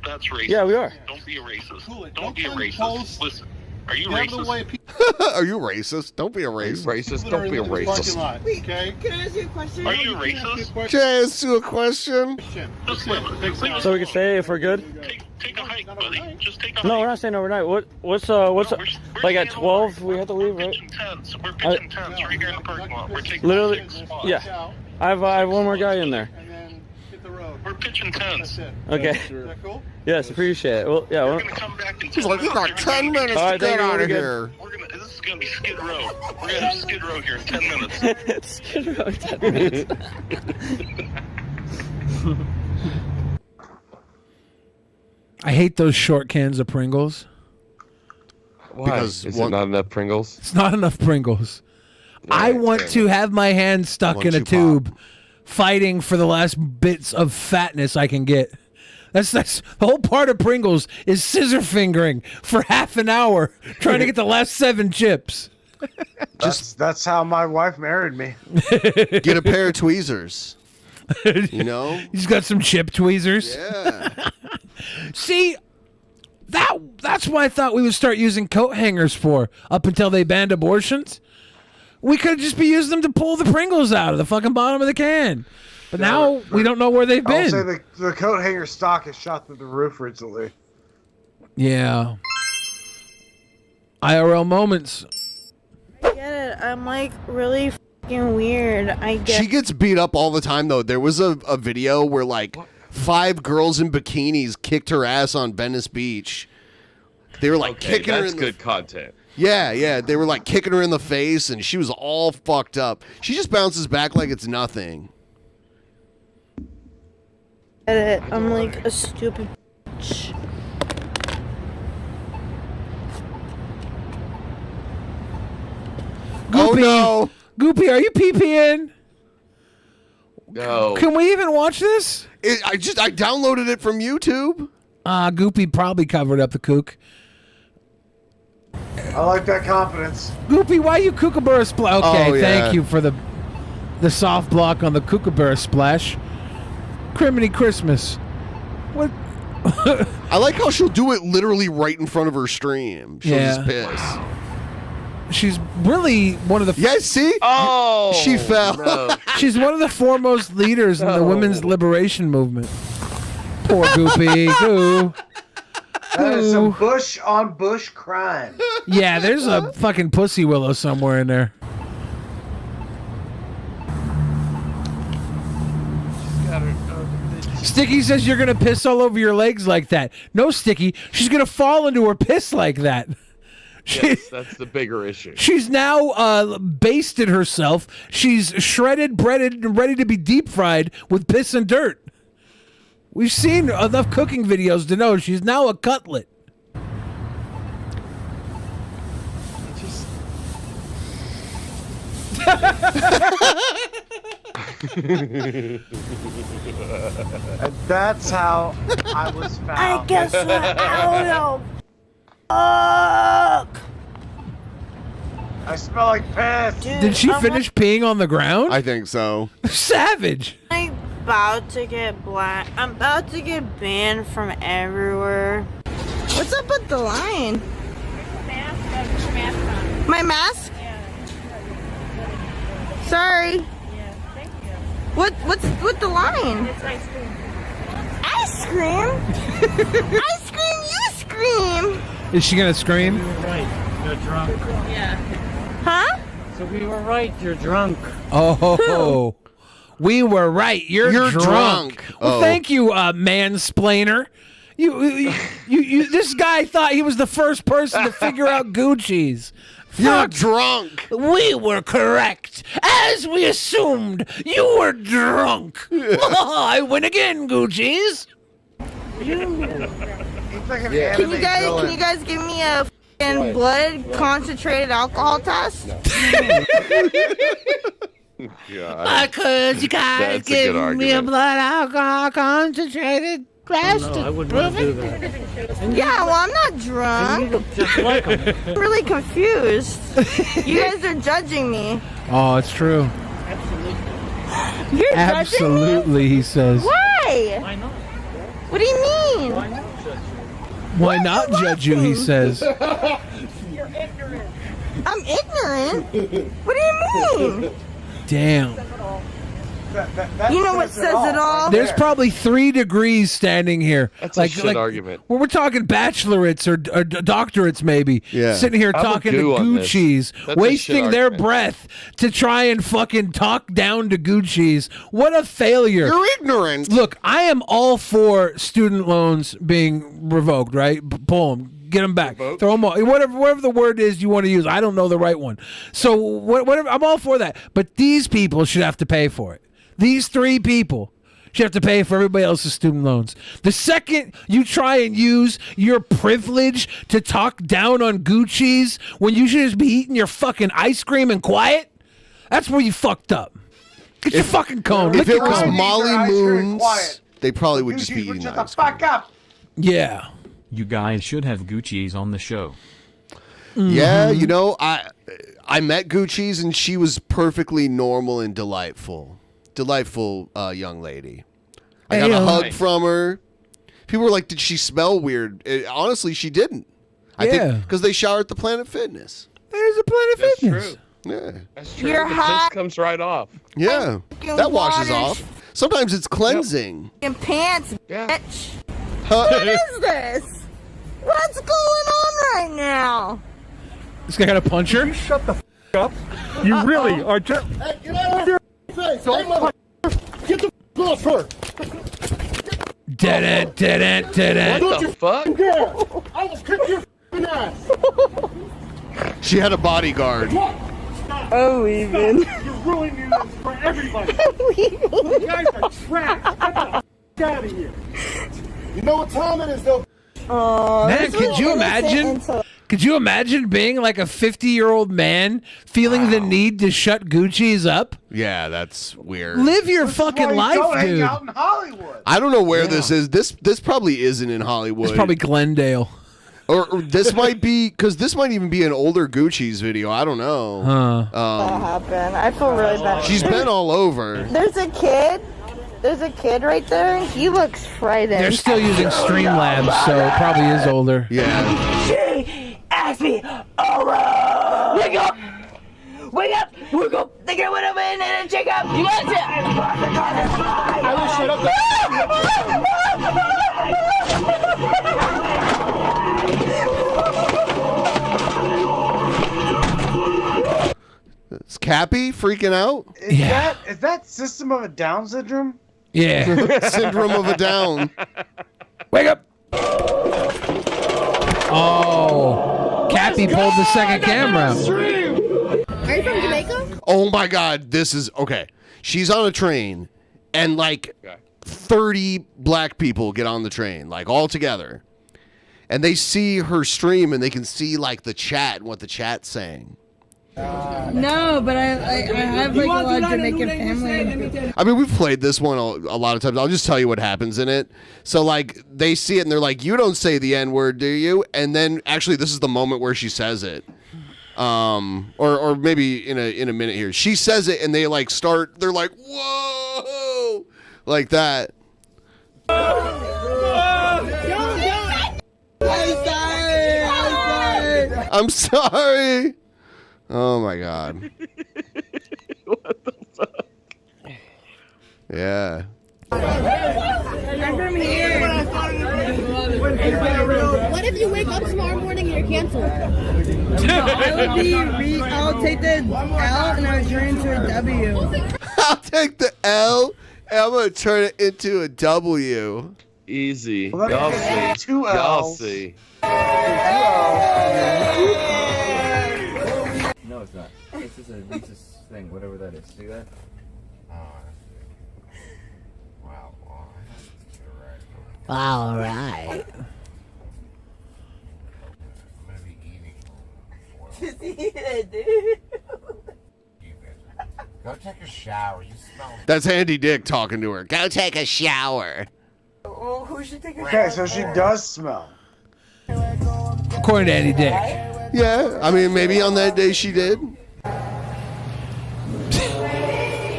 That's racist. Yeah, we are. Don't be a racist. Cool it. Don't be a come racist. post. Listen, are you Get out of the way racist? of people Are you racist? Don't be a racist. Racist? that Don't are be a in the parking racist. lot. Okay? Can I ask you a question? Are you racist? Can I ask you a question? Just listen. So we can say if we're good. Take a hike, buddy. Just take a hike. No, we're not staying overnight. What's like at 12 we have to leave, right? We're pitching tents right here in the parking lot. We're taking Literally, 6 spots. yeah. I have one more guy in there. We're pitching tents. Okay. Is that cool? Yes, appreciate it. Well, yeah. We're gonna come back in 10 He's like, you got 10 minutes All to right, get thank you, out we're of good. here. This is gonna be Skid Row. We're gonna have Skid Row here in 10 minutes. Skid Row in 10 minutes. I hate those short cans of Pringles. Why? Because Is it not enough Pringles? It's not enough Pringles. I want to have my hand stuck in a tube, fighting for the last bits of fatness I can get. That's the whole part of Pringles is scissor fingering for half an hour, trying to get the last 7 chips. That's how my wife married me. Get a pair of tweezers. You know? He's got some chip tweezers. Yeah. See, that's why I thought we would start using coat hangers for up until they banned abortions. We could just be using them to pull the Pringles out of the fucking bottom of the can. But now we don't know where they've I'll been. say the coat hanger stock is shot through the roof recently. Yeah. IRL moments. I get it. I'm like really fucking weird. I get She gets beat up all the time, though. There was a video where, like, 5 girls in bikinis kicked her ass on Venice Beach. They were, like, kicking her in That's the... good content. Yeah. They were, like, kicking her in the face, and she was all fucked up. She just bounces back like it's nothing. it. I'm like a stupid bitch. Oh, no. Goopy, are you pee-peeing? No. Can we even watch this? I downloaded it from YouTube. Goopy probably covered up the kook. I like that confidence. Goopy, why you kookaburra splash? Okay, Oh, yeah. thank you for the soft block on the kookaburra splash. Criminy Christmas. What? I like how she'll do it literally right in front of her stream. She'll just piss. She's really one of the... Yeah, see? Oh! She fell. No. She's one of the foremost leaders in the women's liberation movement. Poor Goopy. Goo. That is some bush on bush crime. Yeah, there's a fucking pussy willow somewhere in there. Sticky says you're gonna piss all over your legs like that. No, Sticky, she's gonna fall into her piss like that. Yes, that's the bigger issue. She's now basted herself. She's shredded, breaded, and ready to be deep fried with piss and dirt. We've seen enough cooking videos to know she's now a cutlet. And that's how I was found. I guess we're out of fuck. I smell like piss. Did she finish peeing on the ground? I think so. Savage. I'm about to get I'm about to get banned from everywhere. What's up with the line? My mask? Sorry. Yeah, thank you. What's with the line? It's ice cream. I scream. I scream, you scream. Is she gonna scream? Right, you're drunk. Yeah. Huh? So we were right, you're drunk. Oh, we were right. You're drunk. Well, Oh. thank you, mansplainer. You, this guy thought he was the first person to figure out Goocheese. You're drunk. We were correct, as we assumed. You were drunk. I win again, Goocheese. Can you guys give me a f***ing blood concentrated alcohol test? Because you guys give me a blood alcohol concentrated test. No, I wouldn't want to do that. Yeah, well, I'm not drunk. Just like him. I'm really confused. You guys are judging me. Oh, it's true. You're judging me? Absolutely, he says. Why? Why not? What do you mean? Why not judge you, he says. You're ignorant. I'm ignorant? What do you mean? Damn. You know what says it all? There's probably 3 degrees standing here. That's a shit argument. Well, we're talking bachelorates or doctorates, maybe. Yeah. Sitting here I'm a talking to goo on this. Goocheese, That's a wasting shit their argument. breath to try and fucking talk down to Goocheese. What a failure. You're ignorant. Look, I am all for student loans being revoked, right? Pull them. Get them back. Throw them all. Whatever the word is you want to use. I don't know the right one. So whatever. I'm all for that. But these people should have to pay for it. These 3 people should have to pay for everybody else's student loans. The second you try and use your privilege to talk down on Goocheese when you should just be eating your fucking ice cream and quiet, that's where you fucked up. Get your fucking cone. If Lick it your was cone. Molly Moons, they probably would just be eating Shut the ice cream. fuck up. Yeah. You guys should have Goocheese on the show. Yeah, you know, I met Goocheese and she was perfectly normal and delightful. Delightful young lady. I got a hug from her. People were like, did she smell weird? Honestly, she didn't. I think because they shower at the Planet Fitness. There's a Planet That's Fitness. true. Yeah. That's true. You're the hot. piss comes right off. Yeah. That washes off. Sometimes it's cleansing. In pants, Yeah. bitch. Huh? What is this? What's going on right now? This guy got a puncher? Shut the f up. You really are just. Hey, get out of your face. Hey, mother. Get the f off her. Did What the fuck? Girl, I will kick your f***ing ass. She had a bodyguard. Oh, even. You're ruining this for everybody. You guys are trash. Get the f out of here. You know what time it is, though? Oh, Man, could you imagine? Could you imagine being like a 50-year-old man feeling the need to shut Goocheese up? Yeah, that's weird. Live your fucking life, Don't hang dude. out in Hollywood. I don't know where this is. This probably isn't in Hollywood. It's probably Glendale. Or this might be, because this might even be an older Gucci's video. I don't know. That happened. I feel really bad. She's been all over. There's a kid. There's a kid right there, and he looks frightened. They're still using Streamlabs, so it probably is older. Yeah. She asked me, oh, wake up! Wake up! Wake up! Think I would have been in a checkup! You got it! I will shut Is Cappy freaking out? Is that System of a Down syndrome? Yeah. Syndrome of a Down. Wake up! Oh, Cappy pulled the second camera out. Are you from Jamaica? Oh my God, this is okay. She's on a train, and like 30 black people get on the train, like all together, and they see her stream, and they can see like the chat and what the chat's saying. No, but I have like a lot of Jamaican family. I mean, we've played this one a lot of times. I'll just tell you what happens in it. So, like, they see it and they're like, "You don't say the N-word, do you?" And then, actually, this is the moment where she says it. Or maybe in a minute here, she says it and they like start. They're like, "Whoa!" like that. I'm sorry. Oh my God. What the fuck? Yeah. I'm from here. What if you wake up tomorrow morning and you're canceled? I'll take the L and I'll turn it into a W. I'll take the L and I'm gonna turn it into a W. Easy. Well, Y'all that's see. two Y'all L's. see. No, it's not. It's just a racist thing, whatever that is. See that? All right. Just eat it, dude. Go take a shower. You smell. That's Andy Dick talking to her. Go take a shower. Well, who should take a Okay, so she does smell. According to Andy Dick. Yeah, I mean, maybe on that day she did.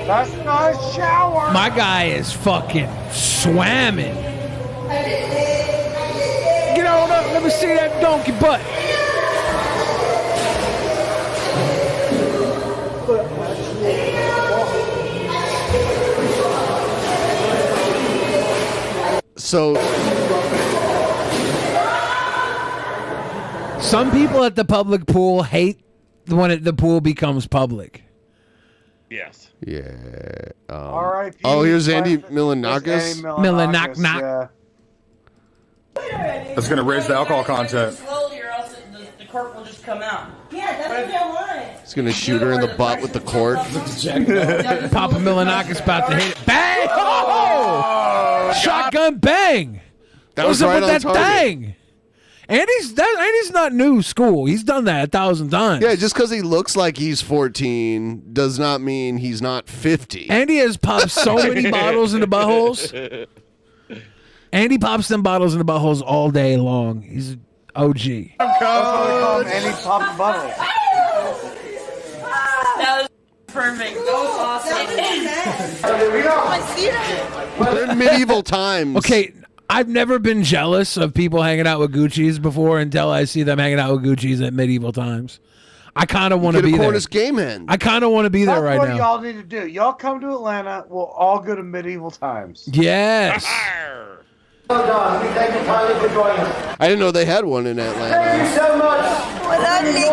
That's not a shower. My guy is fucking swamming. Get on up, let me see that donkey butt. So some people at the public pool hate when the pool becomes public. Yes. Yeah. R.I.P. Oh, here's Andy Andy Milanakis. Milanaknak. That's going to raise the alcohol content. Slowly, or else the cork will just come out. Yeah, that's what I want. He's gonna shoot her in the butt with the cord. Papa Milanakis about to hit it. Bang! Oh! Shotgun bang! That was What's up right with on that target. thing? Andy's not new school. He's done that 1,000 times. Yeah, just because he looks like he's 14 does not mean he's not 50. Andy has popped so many bottles into buttholes. Andy pops them bottles into buttholes all day long. He's an OG. That's what we call him, Andy Pop Bubble. That was perfect. That was awesome. They're in medieval times. Okay, I've never been jealous of people hanging out with Goocheese before until I see them hanging out with Goocheese at medieval times. I kind of want to Get a be there. Cornish game hen. I kind of want to be there right That's now. what y'all need to do. Y'all come to Atlanta. We'll all go to medieval times. Yes. I didn't know they had one in Atlanta. Thank you so much. What up, Nikki?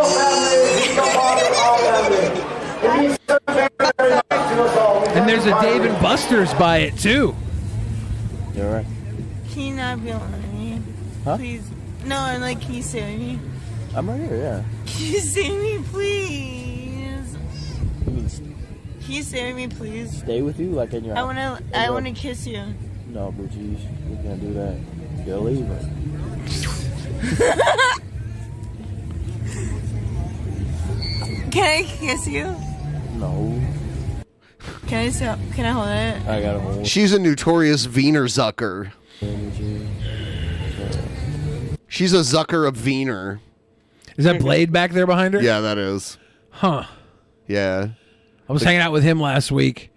And there's a Dave and Buster's by it too. You're right. Can you not be on me? Huh? Please. No, I'm like, can you save me? I'm right here, yeah. Can you save me, please? Can you save me, please? Stay with you, like in your I wanna kiss you. No, Goocheese, you can't do that. You'll leave her. Can I kiss you? No. Can I hold it? I got him. She's a notorious Wiener Zucker. She's a Zucker of Wiener. Is that Blade back there behind her? Yeah, that is. Huh. Yeah. I was hanging out with him last week.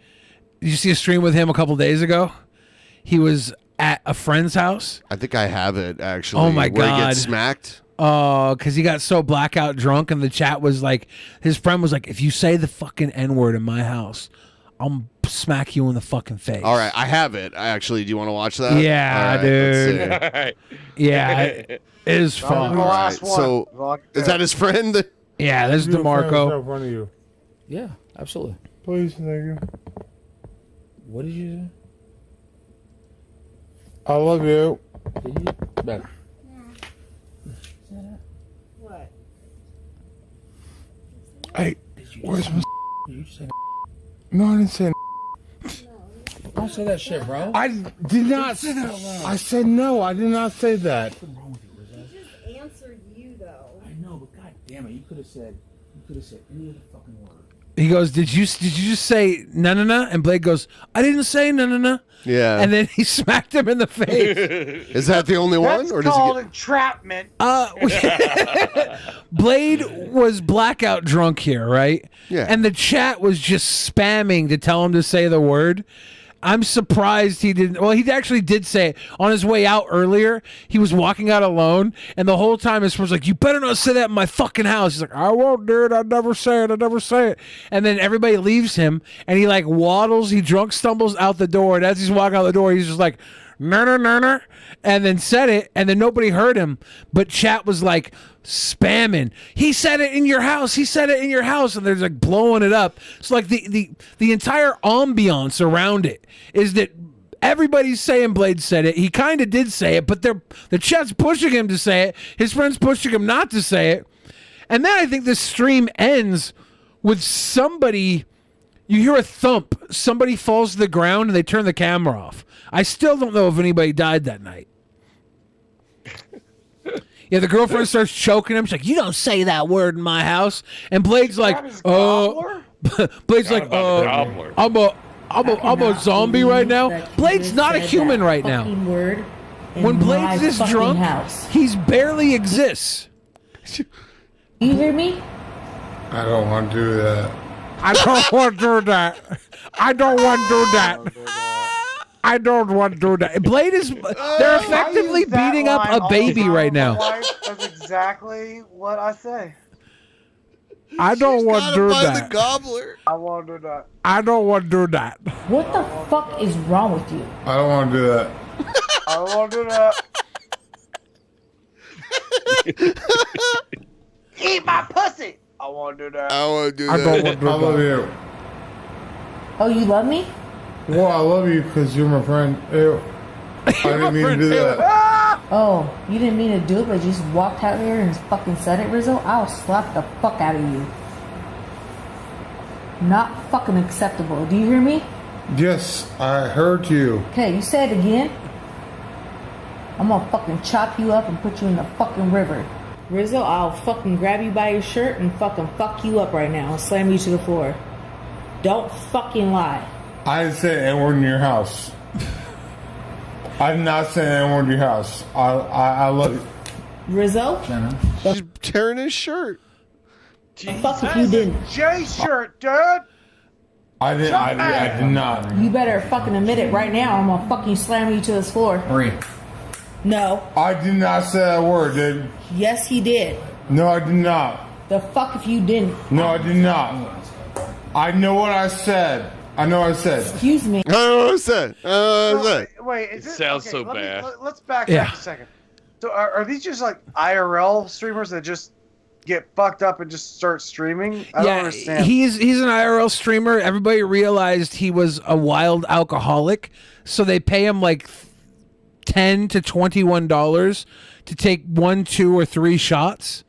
Did you see a stream with him a couple days ago? He was at a friend's house. I think I have it, actually. Oh, my Where he God. gets smacked. Oh, because he got so blackout drunk, and the chat was like, his friend was like, if you say the fucking N-word in my house, I'll smack you in the fucking face. All right, I have it, actually. Do you want to watch that? Yeah, All right, dude. let's see. Yeah, it is fun. All right, so, is that his friend? Yeah, this is DeMarco. In front of you. Yeah, absolutely. Please, thank you. What did you say? I love you. Did you? Better. What? Hey, where's my... Did you say? No, I didn't say... Don't say that shit, bro. I did not say that. I said no. I did not say that. Just answered you though. I know, but god damn it, you could have said any other fucking word. He goes, did you just say na-na-na? And Blade goes, I didn't say na-na-na. Yeah. And then he smacked him in the face. Is that the only one? That's Or does called he get... entrapment. Blade was blackout drunk here, right? Yeah. And the chat was just spamming to tell him to say the word. I'm surprised he didn't. Well, he actually did say it. On his way out earlier, he was walking out alone, and the whole time his friend's like, you better not say that in my fucking house. He's like, I won't, dude. I'd never say it. I'd never say it. And then everybody leaves him, and he like waddles, he drunk stumbles out the door, and as he's walking out the door, he's just like, "Ner," and then said it, and then nobody heard him. But chat was like spamming. He said it in your house. He said it in your house, and they're like blowing it up. It's like the entire ambiance around it is that everybody's saying Blade said it. He kind of did say it, but the chat's pushing him to say it. His friends pushing him not to say it. And then I think this stream ends with somebody, you hear a thump, somebody falls to the ground, and they turn the camera off. I still don't know if anybody died that night. Yeah, the girlfriend starts choking him. She's like, "You don't say that word in my house." And Blade's like, Blade's like, I'm a zombie right now. Blade's not a human right now. When Blade's this drunk, he's barely exists. You hear me? I don't want to do that. I don't want to do that. I don't want to do that. I don't want to do that. Blade is, they're effectively beating up a baby right now. That's exactly what I say. I don't want to do that. Gobbler. I want to do that. I don't want to do that. What the fuck is wrong with you? I don't want to do that. I don't want to do that. Eat my pussy. I want to do that. I want to do I that. don't want to do I love you. Oh, you love me? Well, I love you because you're my friend. Ew. I didn't mean to do that. Oh, you didn't mean to do it, but you just walked out here and fucking said it, Rizzo? I'll slap the fuck out of you. Not fucking acceptable. Do you hear me? Yes, I heard you. Okay, you say it again. I'm gonna fucking chop you up and put you in the fucking river. Rizzo, I'll fucking grab you by your shirt and fucking fuck you up right now and slam you to the floor. Don't fucking lie. I didn't say N-word in your house. I did not say N-word in your house. I love you. Rizzo? She's tearing his shirt. Fuck if you didn't. J shirt, dude. I did not. You better fucking admit it right now. I'm gonna fucking slam you to this floor. Marie. No. I did not say that word, dude. Yes, he did. No, I did not. The fuck if you didn't. No, I did not. I know what I said. I know what I said. Excuse me. I know what I said. Wait, is It it sounds okay, so let me- bad. let's back Yeah. up a second. So are these just like IRL streamers that just get fucked up and just start streaming? I don't understand. He's an IRL streamer. Everybody realized he was a wild alcoholic, so they pay him like $10 to $21 to take 1, 2, or 3 shots.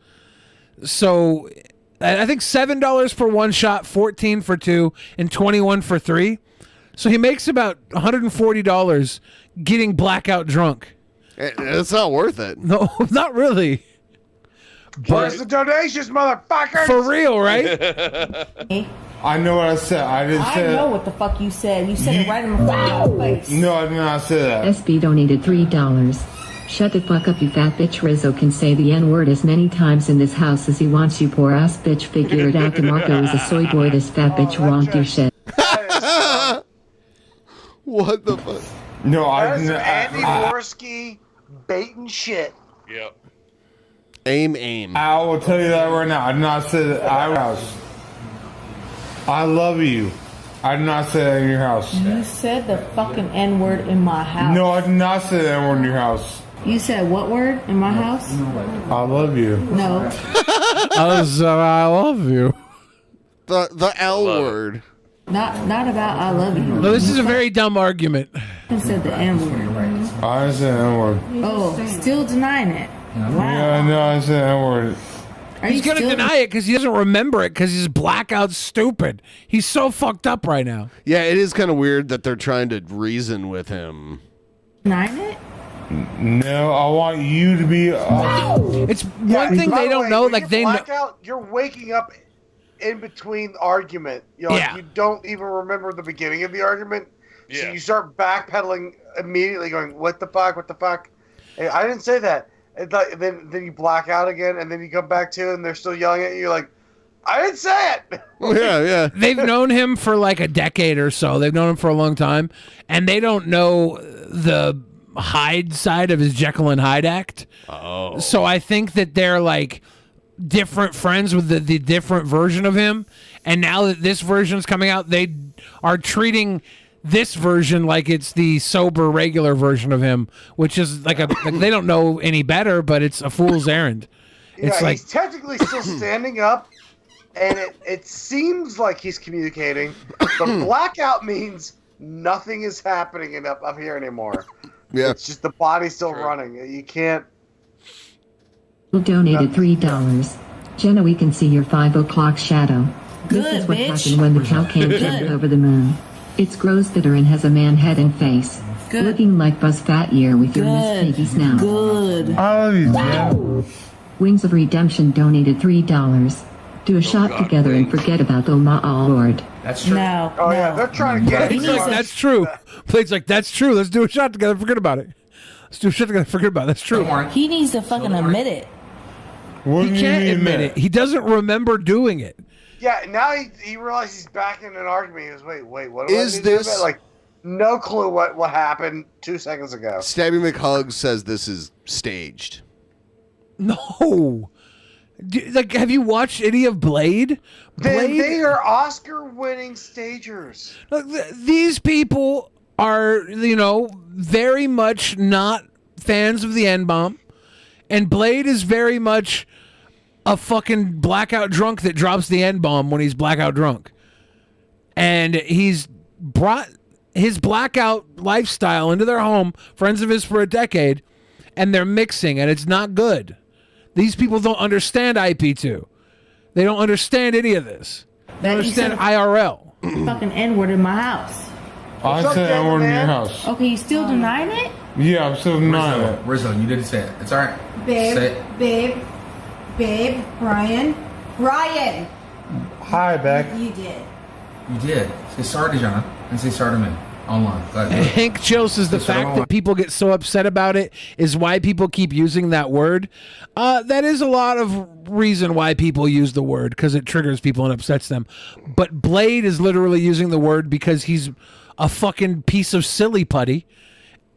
So I think $7 for 1 shot, 14 for 2, and 21 for 3. So he makes about $140 getting blackout drunk. It's not worth it. No, not really. Where's the donations, motherfuckers? For real, right? I know what I said. I didn't I say know what the fuck you said. You said it right in my fucking face. No, I did not say that. SB donated $3. Shut the fuck up, you fat bitch. Rizzo can say the N-word as many times in this house as he wants, you poor ass bitch. Figure it out. DeMarco is a soy boy. This fat bitch won't do shit. What the fuck? No, I That's didn't. Andy Warski baiting shit. Yep. Aim. I will tell you that right now. I did not say that. I love you. I did not say that in your house. You said the fucking N-word in my house. No, I did not say that N-word in your house. You said what word in my house? I love you. No. I love you. The L word. Not about I love you. No, this is a very dumb argument. You said the N-word. I didn't say N-word. Oh, still denying it. Wow. Yeah, no, I said N-word. He's going to deny it because he doesn't remember it because he's blackout stupid. He's so fucked up right now. Yeah, it is kind of weird that they're trying to reason with him. Denying it? No, I want you to be. It's one thing they don't know. Like they know. Blackout, you're waking up in between the argument. You know, Yeah. you don't even remember the beginning of the argument. So Yeah. you start backpedaling immediately, going, "What the fuck? What the fuck?" Hey, I didn't say that. It's like, then you black out again, and then you come back to, and they're still yelling at you. You're like, "I didn't say it." Yeah. They've known him for like a decade or so. They've known him for a long time, and they don't know the Hyde side of his Jekyll and Hyde act. Oh. So I think that they're like different friends with the different version of him. And now that this version's coming out, they are treating this version like it's the sober regular version of him, which is like they don't know any better, but it's a fool's errand. It's like he's technically still standing up, and it seems like he's communicating, but blackout means nothing is happening up here anymore. Yeah. It's just the body's still running. You can't. Who donated $3. Jenna, we can see your 5 o'clock shadow. This Good, is what bitch. happened when the cow can't jump over the moon. It's gross bitter and has a man head and face. Good. Looking like Buzz Fatyear with your Miss Good. Piggy snout. Good. I love you, Jen. Wings of Redemption donated $3. Do a shot together and forget about the Lord. That's true. No. Oh yeah, they're trying to get. He's like, that's true. Blade's like, that's true. Let's do a shot together. Forget about it. Let's do a shot together. Forget about it. That's true. He needs to fucking admit it. What He do you can't mean admit it. He doesn't remember doing it. Yeah, now he realizes he's back in an argument. He goes, wait, what Is I need to do this- about it? Like, no clue what happened 2 seconds ago. Stabby McHugg says this is staged. No. Like, have you watched any of Blade? Then they are Oscar-winning stagers. Look, these people are, very much not fans of the N-bomb, and Blade is very much a fucking blackout drunk that drops the N-bomb when he's blackout drunk. And he's brought his blackout lifestyle into their home, friends of his for a decade, and they're mixing, and it's not good. These people don't understand IP2. They don't understand any of this. They don't understand IRL. Fucking N-word in my house. I said I were in your house. Okay, you still denying it? Yeah, I'm still denying it. Rizzo, you didn't say it. It's all right. Say Babe, it. Brian. Hi, Beck. You did. You did. Say sorry to John and say sorry to me. Online. Go ahead, do it. Hank Joe says the Say sorry fact to that people get so upset about it is why people keep using that word. That is a lot of reason why people use the word, because it triggers people and upsets them. But Blade is literally using the word because he's a fucking piece of silly putty.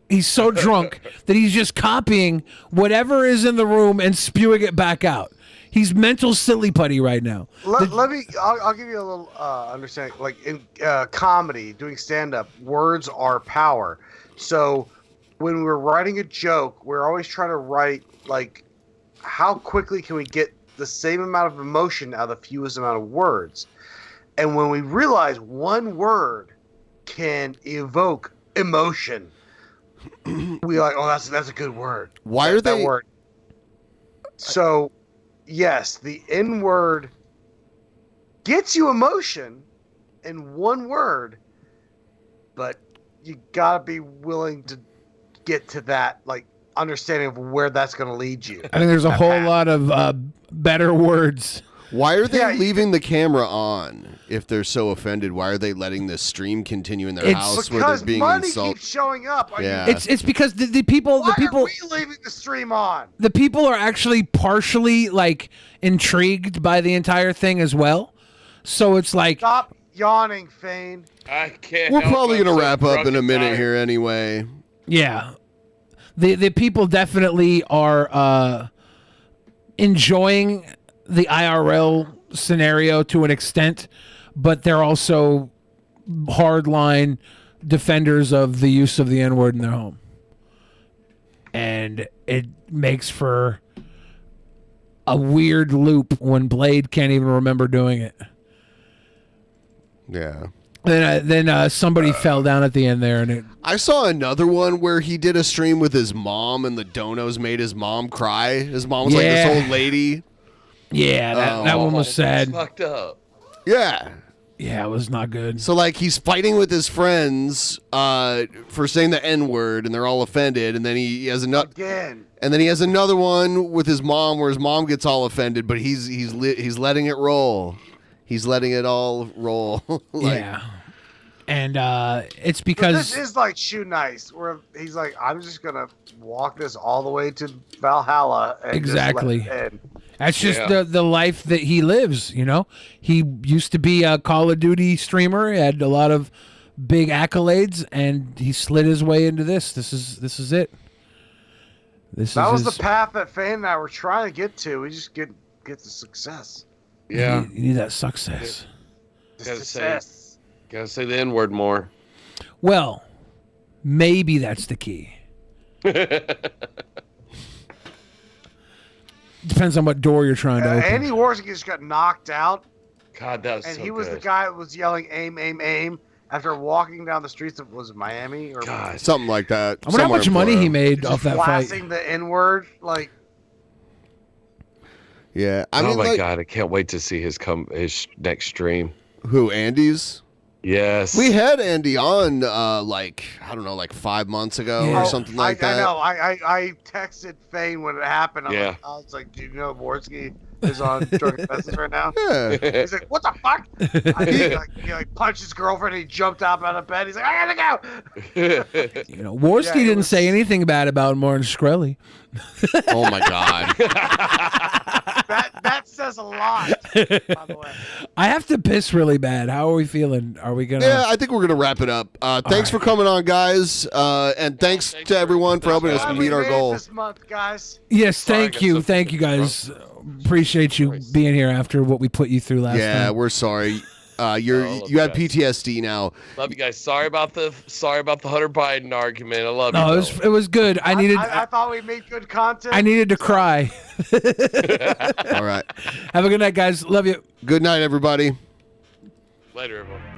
He's so drunk that he's just copying whatever is in the room and spewing it back out. He's mental silly putty right now. I'll give you a little understanding. Like in comedy, doing stand-up, words are power. So when we're writing a joke, we're always trying to write, like, how quickly can we get the same amount of emotion out of the fewest amount of words? And when we realize one word can evoke emotion, we like, oh, that's a good word. Why are that they? word? So, yes, the N word gets you emotion in one word, but you gotta be willing to get to that, like, understanding of where that's gonna lead you. I think there's a whole lot of better words. Why are they leaving the camera on if they're so offended? Why are they letting this stream continue in their house where they're being money insulted? keeps showing up. Yeah. It's because the people Why are we leaving the stream on? the people are actually partially like intrigued by the entire thing as well. So it's like Stop yawning, Fane. I can't. We're help probably it. gonna I'm so wrap up drunk in a and minute tired. here anyway. Yeah. The people definitely are enjoying the IRL scenario to an extent, but they're also hardline defenders of the use of the N-word in their home. And it makes for a weird loop when Blade can't even remember doing it. Yeah. Then somebody fell down at the end there, and it. I saw another one where he did a stream with his mom, and the donos made his mom cry. His mom was like this Yeah. old lady. Yeah, that one was sad. Fucked up. Yeah. Yeah, it was not good. So, like, he's fighting with his friends for saying the N-word, and they're all offended, and then he has another. Again. And then he has another one with his mom where his mom gets all offended, but he's letting it roll. He's letting it all roll. Yeah. And it's But because this is like Shoe Nice, where he's like, I'm just gonna walk this all the way to Valhalla. And exactly. Just let it end. That's just the life that he lives, you know? He used to be a Call of Duty streamer. He had a lot of big accolades, and he slid his way into this. This is it. That was the path that Fane and I were trying to get to. We just get the success. Yeah. You need that success. Gotta say the N-word more. Well, maybe that's the key. Depends on what door you're trying to open. Andy Warski just got knocked out. God, that was and so he was good. the guy that was yelling "aim, aim, aim" after walking down the streets of Miami or something like that. I wonder how much money he made off that fight. blasting the N-word like. Yeah, I oh mean, my like, God, I can't wait to see his next stream. Who, Andy's? Yes. We had Andy on, like, I don't know, like 5 months ago or something like that. I know. I texted Fane when it happened. Yeah. I was like, do you know Warski is on Drunken Peasants right now? Yeah. He's like, what the fuck? He punched his girlfriend. He jumped up out of bed. He's like, I gotta go. You know, Warski didn't say anything bad about Martin Shkreli. Oh my God. That says a lot, by the way. I have to piss really bad. How are we feeling? Are we gonna? Yeah, I think we're gonna wrap it up. Thanks for coming on, guys, and thanks to everyone for helping us meet our goal. This month, guys. Yes, thank you guys. Appreciate you being here after what we put you through last Yeah, time. we're sorry. You have PTSD now. Love you guys. Sorry about the Hunter Biden argument. I love No, you. it was good. I thought we made good content. I needed to cry. All right. Have a good night, guys. Love you. Good night, everybody. Later, everyone.